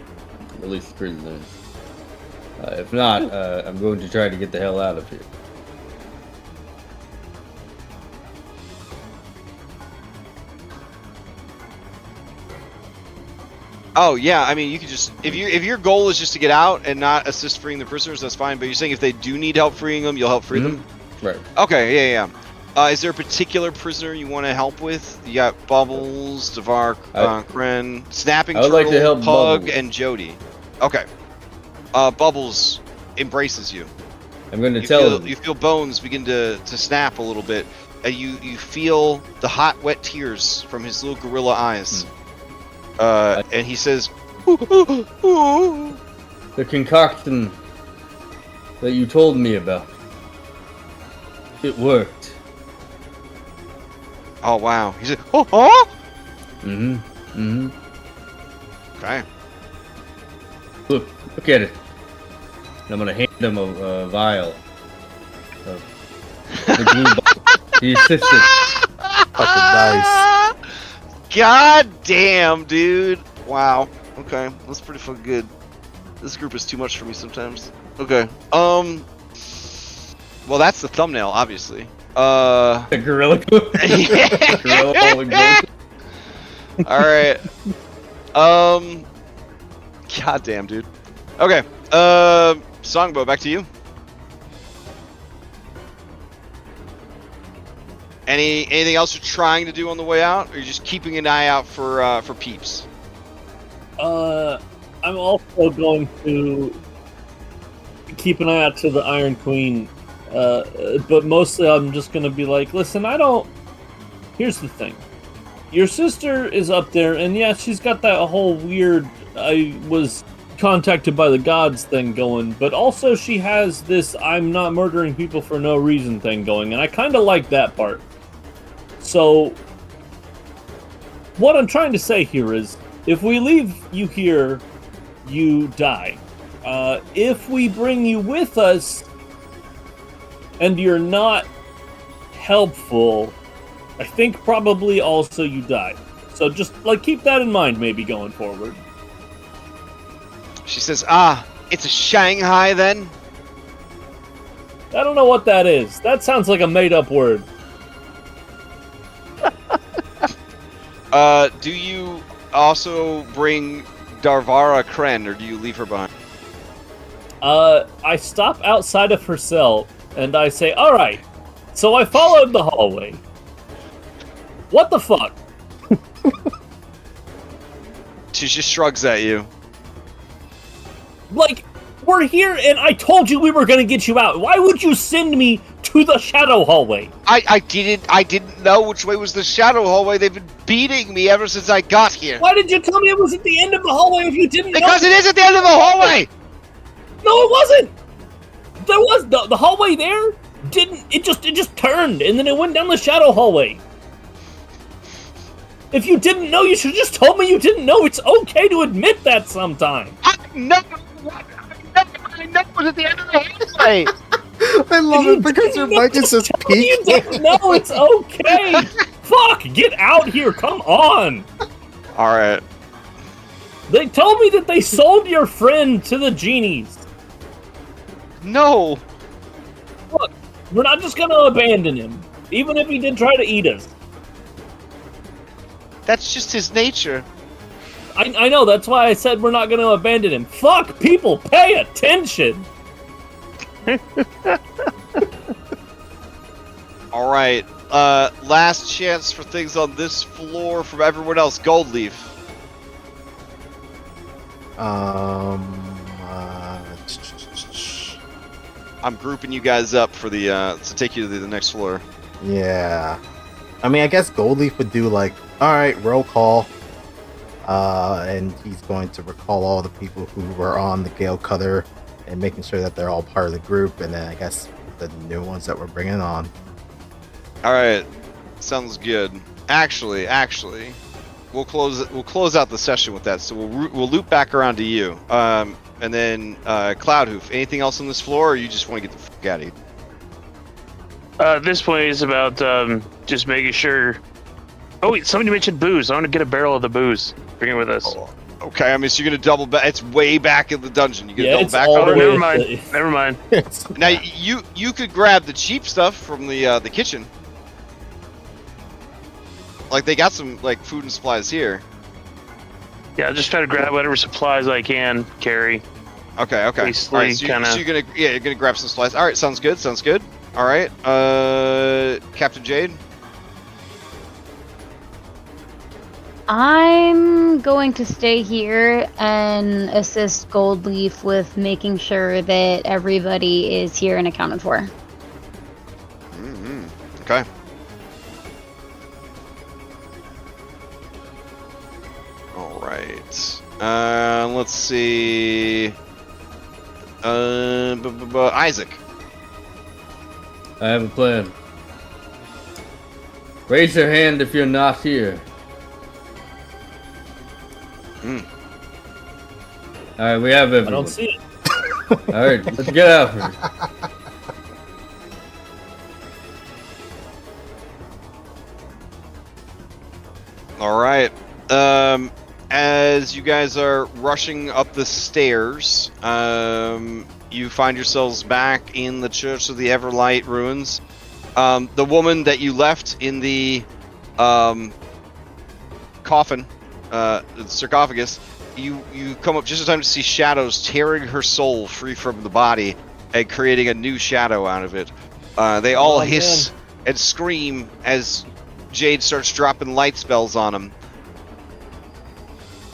Speaker 5: release the prisoners. If not, I'm going to try to get the hell out of here.
Speaker 3: Oh yeah, I mean you could just if your goal is just to get out and not assist freeing the prisoners, that's fine. But you're saying if they do need help freeing them, you'll help free them.
Speaker 5: Right.
Speaker 3: Okay. Yeah. Is there a particular prisoner you want to help with? You got Bubbles, Devar, Kren, Snapping Turtle,
Speaker 5: like to help
Speaker 3: Pug,
Speaker 5: Bubbles.
Speaker 3: and Jody. Okay. Bubbles embraces you.
Speaker 5: I'm going to tell them.
Speaker 3: You feel bones begin to snap a little bit, and you feel the hot, wet tears from his little gorilla eyes. And he says,
Speaker 5: The concoction that you told me about, it worked.
Speaker 3: "Oh wow!" He said, "Oh."
Speaker 5: Mm-hmm.
Speaker 3: Okay.
Speaker 5: Look at it. And I'm gonna hand him a vial of the blue bottle. The assistant.
Speaker 2: Fucking nice.
Speaker 3: God damn, dude. Wow. Okay, that's pretty fucking good. This group is too much for me sometimes. Okay. Well, that's the thumbnail, obviously.
Speaker 5: The gorilla.
Speaker 3: Yeah.
Speaker 5: Gorilla holding gold.
Speaker 3: All right. God damn, dude. Okay. Tsangbo, back to you. Anything else you're trying to do on the way out, or you're just keeping an eye out for peeps?
Speaker 1: I'm also going to keep an eye out to the Iron Queen, but mostly I'm just going to be like, listen, here's the thing. Your sister is up there, and yeah, she's got that whole weird, I was contacted by the gods thing going, but also she has this I'm not murdering people for no reason thing going, and I kind of like that part. So, what I'm trying to say here is, if we leave you here, you die. If we bring you with us, and you're not helpful, I think probably also you die. So just, keep that in mind maybe going forward.
Speaker 3: She says, it's a Shanghai then?
Speaker 1: I don't know what that is. That sounds like a made-up word.
Speaker 3: Do you also bring Darvara Kren, or do you leave her behind?
Speaker 1: I stop outside of her cell, and I say, alright, so I followed the hallway. What the fuck?
Speaker 3: She just shrugs at you.
Speaker 1: We're here, and I told you we were gonna get you out. Why would you send me to the shadow hallway?
Speaker 3: I didn't know which way was the shadow hallway. They've been beating me ever since I got here.
Speaker 1: Why did you tell me it was at the end of the hallway if you didn't know?
Speaker 3: Because it is at the end of the hallway!
Speaker 1: No, it wasn't! There was, the hallway there it just turned, and then it went down the shadow hallway. If you didn't know, you should have just told me you didn't know. It's okay to admit that sometimes.
Speaker 3: I know it was at the end of the hallway.
Speaker 2: I love it because your mic is just
Speaker 1: You
Speaker 2: peaking.
Speaker 1: didn't know, it's okay. Fuck, get out here, come on.
Speaker 3: Alright.
Speaker 1: They told me that they sold your friend to the genies.
Speaker 3: No.
Speaker 1: Look, we're not just gonna abandon him, even if he did try to eat us.
Speaker 3: That's just his nature.
Speaker 1: I know, that's why I said we're not gonna abandon him. Fuck, people, pay attention.
Speaker 3: Alright. Last chance for things on this floor from everyone else. Gold Leaf. I'm grouping you guys up for the to take you to the next floor.
Speaker 2: Yeah. I mean, I guess Goldleaf would do alright, roll call. And he's going to recall all the people who were on the Gale Cutter and making sure that they're all part of the group, and then I guess the new ones that we're bringing on.
Speaker 3: Alright. Sounds good. Actually, we'll close out the session with that. So we'll loop back around to you. And then Cloudhoof, anything else on this floor, or you just want to get the fuck out of here?
Speaker 4: This point is about just making sure. Oh wait, somebody mentioned booze. I want to get a barrel of the booze. Bring it with us.
Speaker 3: Oh, okay, I mean, so you're gonna double back. It's way back in the dungeon. You gonna
Speaker 1: Yeah,
Speaker 3: double
Speaker 1: it's
Speaker 3: back
Speaker 1: all
Speaker 3: on
Speaker 1: the
Speaker 3: it?
Speaker 1: way-
Speaker 4: Never mind.
Speaker 3: Now you could grab the cheap stuff from the kitchen. They got some food and supplies here.
Speaker 4: Yeah, I'll just try to grab whatever supplies I can carry.
Speaker 3: Okay.
Speaker 4: Basically,
Speaker 3: All right, so you're gonna grab some supplies. All right, sounds good. All right, Captain Jade.
Speaker 6: I'm going to stay here and assist Goldleaf with making sure that everybody is here and accounted for.
Speaker 3: Mm-hmm. Okay. All right. Let's see. Isaac.
Speaker 5: I have a plan. Raise your hand if you're not here. Alright, we have everyone.
Speaker 1: I don't see it.
Speaker 5: Alright, let's get out of here.
Speaker 3: All right. As you guys are rushing up the stairs, you find yourselves back in the Church of the Everlight ruins. The woman that you left in the coffin, the sarcophagus, you come up just in time to see shadows tearing her soul free from the body and creating a new shadow out of it. They all hiss and scream as Jade starts dropping light spells on them.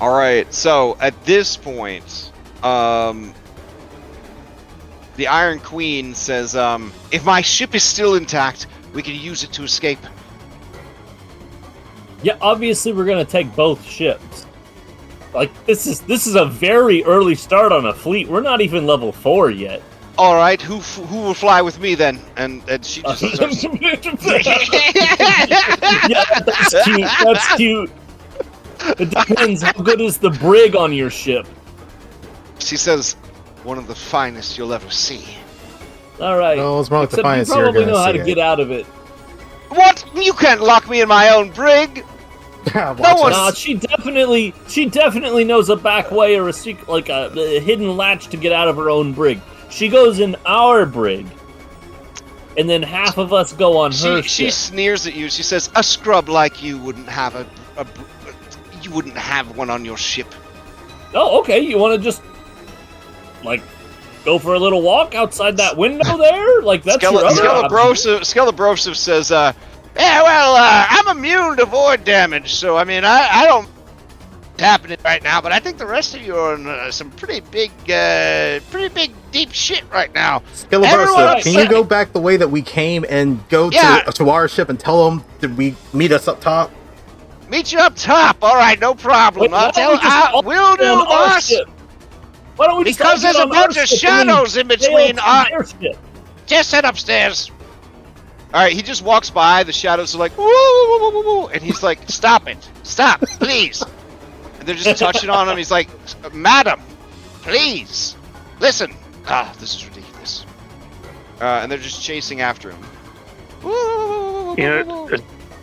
Speaker 3: All right, so at this point, the Iron Queen says, "If my ship is still intact, we can use it to escape."
Speaker 1: Yeah, obviously we're gonna take both ships. Like this is a very early start on a fleet. We're not even level 4 yet.
Speaker 3: All right, who will fly with me then? And she just starts...
Speaker 1: Yeah, that's cute. That's cute. It depends. How good is the brig on your ship?
Speaker 3: She says, "One of the finest you'll ever see."
Speaker 1: All right.
Speaker 2: No, it's more like the
Speaker 1: Except you
Speaker 2: finest you're
Speaker 1: probably
Speaker 2: gonna
Speaker 1: know how
Speaker 2: see
Speaker 1: to
Speaker 2: it.
Speaker 1: get out of it.
Speaker 3: What? You can't lock me in my own brig.
Speaker 2: Watch
Speaker 3: one-
Speaker 2: us.
Speaker 1: Nah, she definitely knows a back way or a secret, like a hidden latch to get out of her own brig. She goes in our brig, and then half of us go on her
Speaker 3: She
Speaker 1: ship.
Speaker 3: sneers at you. She says, "A scrub like you wouldn't have you wouldn't have one on your ship."
Speaker 1: Oh, okay. You want to just like go for a little walk outside that window there? Like that's your other option.
Speaker 3: Skelebrosive says, "Yeah, well, I'm immune to void damage, so I mean, I don't happening right now, but I think the rest of you are in some pretty big, deep shit right now."
Speaker 2: Skelebrosive, can you go back the way that we came and go to our ship and tell them that we meet us up top?
Speaker 3: Meet you up top. All right, no problem.
Speaker 1: Wait,
Speaker 3: We'll do our ship.
Speaker 1: Why don't we just
Speaker 3: Because
Speaker 1: all
Speaker 3: there's
Speaker 1: get
Speaker 3: a
Speaker 1: on our
Speaker 3: bunch of
Speaker 1: ship and then
Speaker 3: shadows in
Speaker 1: sail
Speaker 3: between.
Speaker 1: to their ship?
Speaker 3: Just head upstairs. All right, he just walks by. The shadows are like, woo, woo, woo, woo, woo, and he's like, "Stop it! Stop, please!" And they're just touching on him. He's like, "Madam, please, listen." This is ridiculous. And they're just chasing after him.
Speaker 4: You know,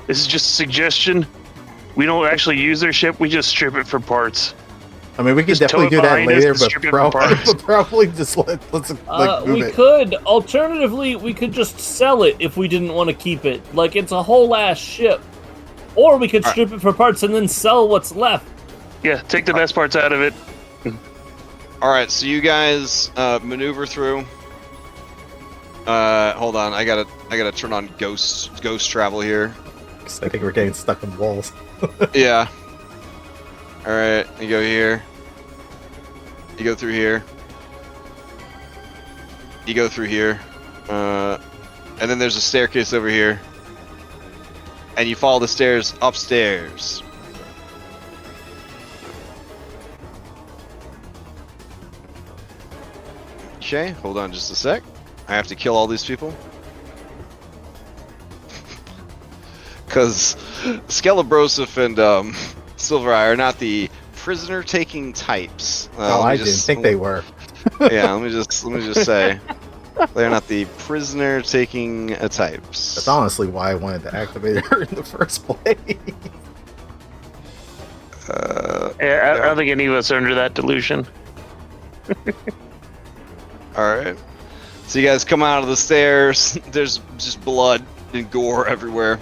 Speaker 4: this is just a suggestion. We don't actually use their ship. We just strip it for parts.
Speaker 2: I mean, we could
Speaker 4: Just
Speaker 2: definitely
Speaker 4: tow it
Speaker 2: do that
Speaker 4: behind us
Speaker 2: later,
Speaker 4: and
Speaker 2: but
Speaker 4: strip it for parts.
Speaker 2: probably just let's move
Speaker 1: We
Speaker 2: it.
Speaker 1: could. Alternatively, we could just sell it if we didn't want to keep it. Like, it's a whole ass ship. Or we could strip it for parts and then sell what's left.
Speaker 4: Yeah, take the best parts out of it.
Speaker 3: All right, so you guys maneuver through. Hold on, I gotta turn on ghost travel here.
Speaker 2: I think we're getting stuck in walls.
Speaker 3: Yeah. All right, you go here. You go through here. You go through here. And then there's a staircase over here. And you follow the stairs upstairs. Okay, hold on just a sec. I have to kill all these people. Because Skelebrosif and Silvereye are not the prisoner-taking types.
Speaker 2: I didn't think they were.
Speaker 3: Yeah, let me just say, they're not the prisoner-taking types.
Speaker 2: That's honestly why I wanted to activate her in the first place.
Speaker 4: Yeah, I don't think any of us are under that delusion.
Speaker 3: Alright. So you guys come out of the stairs. There's just blood and gore everywhere.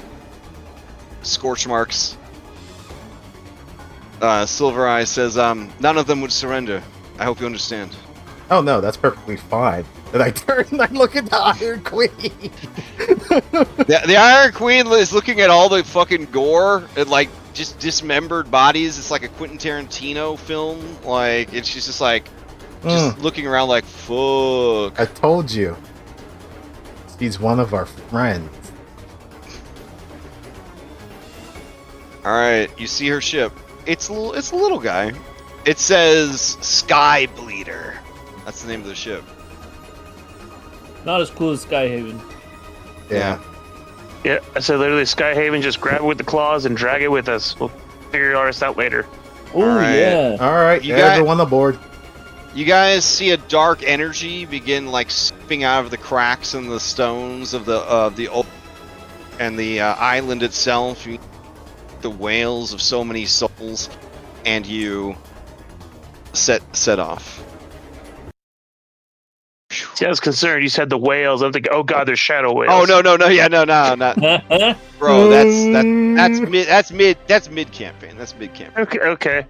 Speaker 3: Scorch marks. Silvereye says, none of them would surrender. I hope you understand.
Speaker 2: Oh no, that's perfectly fine. And I turn and I look at the Iron Queen.
Speaker 3: The Iron Queen is looking at all the fucking gore and like just dismembered bodies. It's like a Quentin Tarantino film. Like, and she's just like, just looking around like, fuck.
Speaker 2: I told you. She's one of our friends.
Speaker 3: Alright, you see her ship. It's a little guy. It says Sky Bleeder. That's the name of the ship.
Speaker 1: Not as cool as Skyhaven.
Speaker 2: Yeah.
Speaker 4: Yeah, I said literally Skyhaven, just grab it with the claws and drag it with us. We'll figure all this out later.
Speaker 1: Oh,
Speaker 3: Alright.
Speaker 1: yeah.
Speaker 2: Alright,
Speaker 3: You
Speaker 2: everyone aboard.
Speaker 3: You guys see a dark energy begin like seeping out of the cracks in the stones of the oak and the island itself. The wails of so many souls, and you set off.
Speaker 4: See, I was concerned. You said the whales. I'm thinking, oh god, there's shadow whales.
Speaker 3: Oh no, yeah, no, not. Bro, that's mid campaign. That's mid campaign.
Speaker 4: Okay.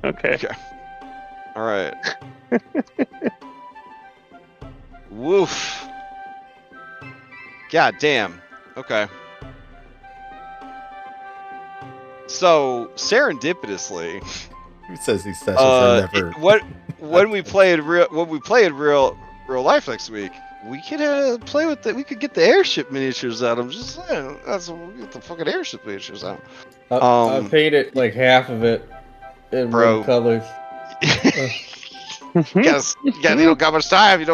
Speaker 3: All right. Woof. God damn. Okay. So serendipitously,
Speaker 2: Who says these sessions are never?
Speaker 3: when we play in real life next week, we could play with we could get the airship miniatures out. I'm just saying, we'll get the fucking airship miniatures out.
Speaker 5: I painted like half of it in
Speaker 3: Bro.
Speaker 5: red colors.
Speaker 3: Yes, you don't got much time.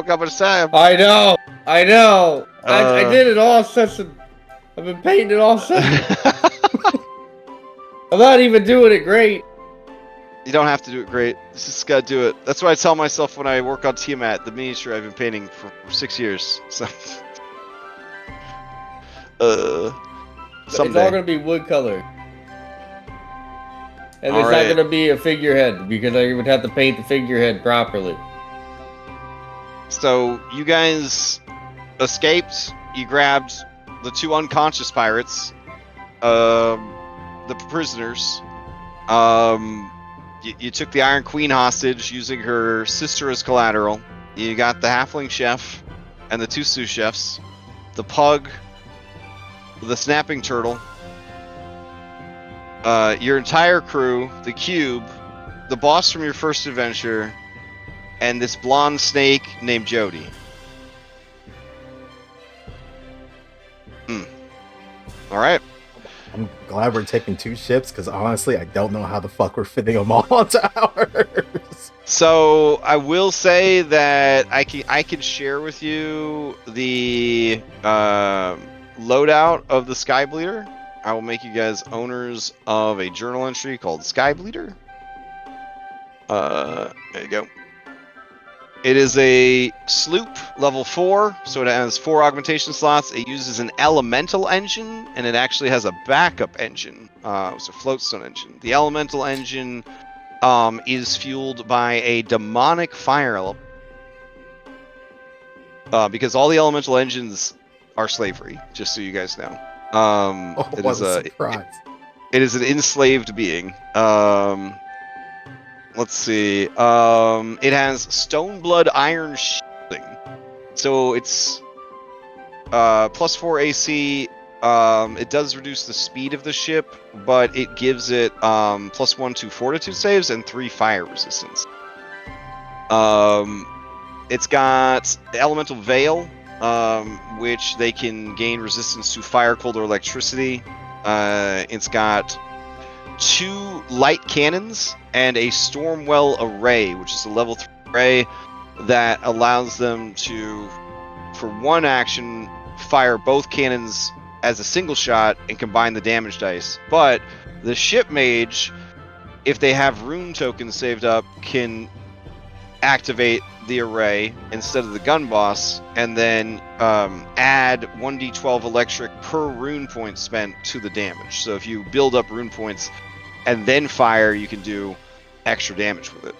Speaker 5: I know. I
Speaker 3: Uh.
Speaker 5: did it all session. I've been painting it all session. I'm not even doing it great.
Speaker 3: You don't have to do it great. You just gotta do it. That's what I tell myself when I work on Tiamat, the miniature I've been painting for 6 years. So, someday.
Speaker 5: It's all gonna be wood color. And
Speaker 3: All
Speaker 5: there's
Speaker 3: right.
Speaker 5: not gonna be a figurehead because I would have to paint the figurehead properly.
Speaker 3: So you guys escaped. You grabbed the 2 unconscious pirates, the prisoners. You took the Iron Queen hostage using her sister as collateral. You got the halfling chef and the 2 sous chefs, the pug, the snapping turtle, your entire crew, the cube, the boss from your first adventure, and this blonde snake named Jody. All right.
Speaker 2: I'm glad we're taking 2 ships because honestly, I don't know how the fuck we're fitting them all onto ours.
Speaker 3: So I will say that I can share with you the loadout of the Skybleeder. I will make you guys owners of a journal entry called Skybleeder. There you go. It is a sloop level 4, so it has 4 augmentation slots. It uses an elemental engine, and it actually has a backup engine. It's a floatstone engine. The elemental engine is fueled by a demonic fire element. Because all the elemental engines are slavery, just so you guys know. It
Speaker 2: What
Speaker 3: is
Speaker 2: a surprise.
Speaker 3: It is an enslaved being. Let's see. It has Stoneblood Iron Shielding. So it's +4 AC. It does reduce the speed of the ship, but it gives it +1 to Fortitude saves and 3 fire resistance. It's got Elemental Veil, which they can gain resistance to fire, cold, or electricity. It's got 2 light cannons and a Stormwell array, which is a level 3 array that allows them to, for 1 action, fire both cannons as a single shot and combine the damage dice. But the ship mage, if they have rune tokens saved up, can activate the array instead of the gun boss, and then add 1d12 electric per rune point spent to the damage. So if you build up rune points and then fire, you can do extra damage with it.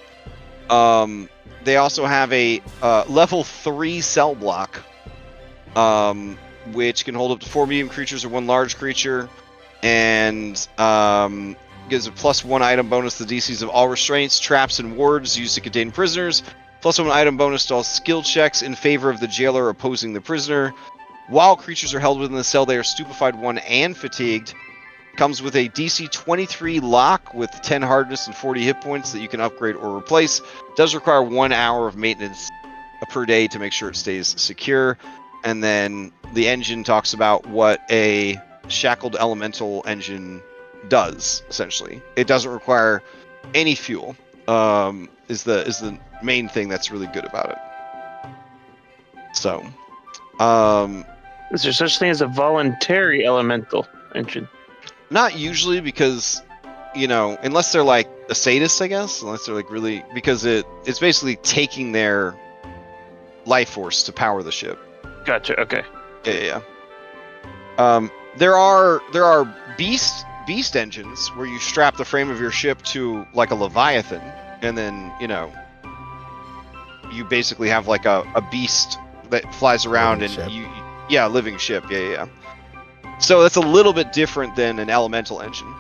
Speaker 3: They also have a level 3 cell block, which can hold up to 4 medium creatures or 1 large creature, and gives a +1 item bonus to the DCs of all restraints, traps, and wards used to contain prisoners. +1 item bonus to all skill checks in favor of the jailer opposing the prisoner. While creatures are held within the cell, they are stupefied 1 and fatigued. Comes with a DC 23 lock with 10 hardness and 40 hit points that you can upgrade or replace. Does require 1 hour of maintenance per day to make sure it stays secure. And then the engine talks about what a shackled elemental engine does, essentially. It doesn't require any fuel, is the main thing that's really good about it. So,
Speaker 4: Is there such thing as a voluntary elemental engine?
Speaker 3: not usually, because unless they're like a sadist, I guess, unless they're like really, because it's basically taking their life force to power the ship.
Speaker 4: Gotcha. Okay.
Speaker 3: Yeah. There are beast engines where you strap the frame of your ship to like a leviathan, and then you basically have like a beast that flies around
Speaker 2: Living
Speaker 3: and
Speaker 2: ship.
Speaker 3: living ship. Yeah. So that's a little bit different than an elemental engine.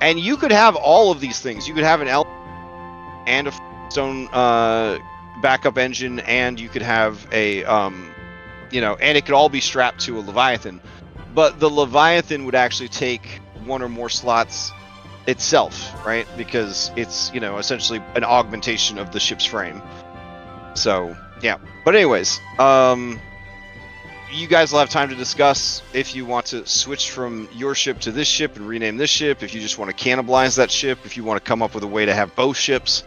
Speaker 3: And you could have all of these things. You could have an and a stone backup engine, and you could have a and it could all be strapped to a leviathan. But the leviathan would actually take one or more slots itself, right? Because it's essentially an augmentation of the ship's frame. So yeah. But anyways, you guys will have time to discuss if you want to switch from your ship to this ship and rename this ship, if you just want to cannibalize that ship, if you want to come up with a way to have both ships.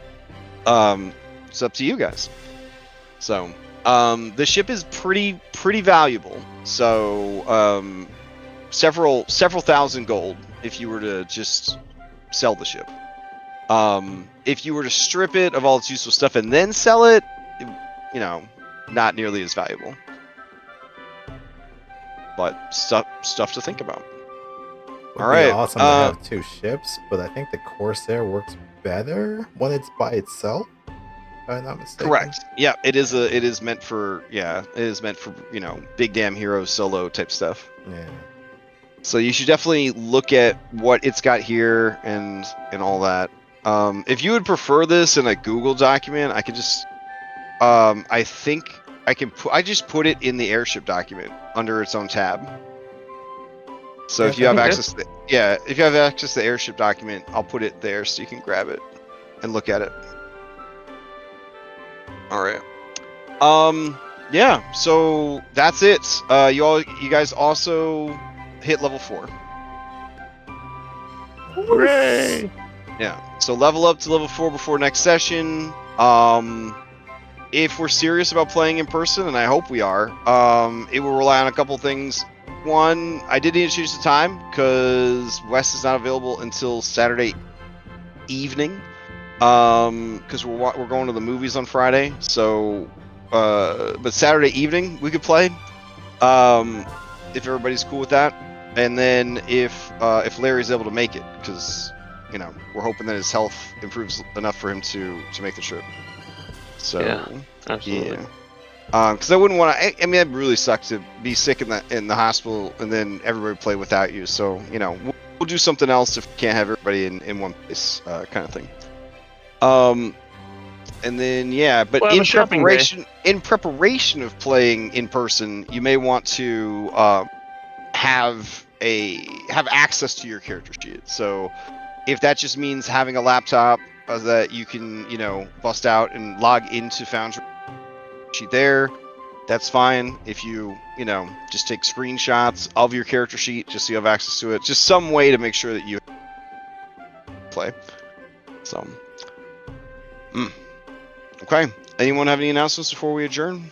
Speaker 3: It's up to you guys. So the ship is pretty valuable. So several thousand gold if you were to just sell the ship. If you were to strip it of all its useful stuff and then sell it, not nearly as valuable. But stuff to think about.
Speaker 2: Would
Speaker 3: All right.
Speaker 2: be awesome to have two ships, but I think the Corsair works better when it's by itself. If I'm not mistaken.
Speaker 3: Correct. Yeah, it is meant for big damn hero solo type stuff.
Speaker 2: Yeah.
Speaker 3: So you should definitely look at what it's got here and all that. If you would prefer this in a Google document, I could just I think I just put it in the airship document under its own tab. So
Speaker 2: Yeah,
Speaker 3: if you have
Speaker 4: okay.
Speaker 3: access if you have access to the airship document, I'll put it there so you can grab it and look at it. All right. Yeah, so that's it. You guys also hit level 4.
Speaker 4: Hooray!
Speaker 3: Yeah. So level up to level 4 before next session. If we're serious about playing in person, and I hope we are, it will rely on a couple things. One, I did need to change the time because Wes is not available until Saturday evening. Because we're going to the movies on Friday. So, but Saturday evening we could play. If everybody's cool with that, and then if Larry's able to make it, because we're hoping that his health improves enough for him to make the trip. So
Speaker 4: Yeah, absolutely.
Speaker 3: Yeah. Because I wouldn't want to. I mean, that'd really suck to be sick in the hospital and then everybody play without you. So we'll do something else if we can't have everybody in one place, kind of thing. And then but
Speaker 4: Well,
Speaker 3: in preparation of playing in person, you may want to have access to your character sheet. So if that just means having a laptop that you can bust out and log into Foundry sheet there, that's fine. If you just take screenshots of your character sheet just so you have access to it, just some way to make sure that you play. So okay, anyone have any announcements before we adjourn?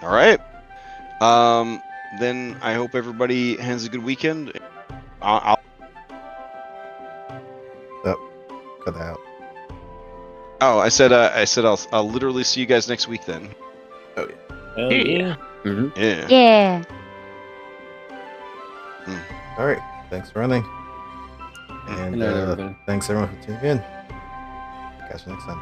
Speaker 3: All right, then I hope everybody has a good weekend. I'll
Speaker 2: Cut out.
Speaker 3: Oh, I said I'll literally see you guys next week then.
Speaker 2: Oh
Speaker 1: Hell yeah.
Speaker 3: Yeah.
Speaker 6: Yeah.
Speaker 2: yeah. All right. Thanks for running. And
Speaker 1: Good night, everybody.
Speaker 2: thanks everyone for tuning in. Catch you next time.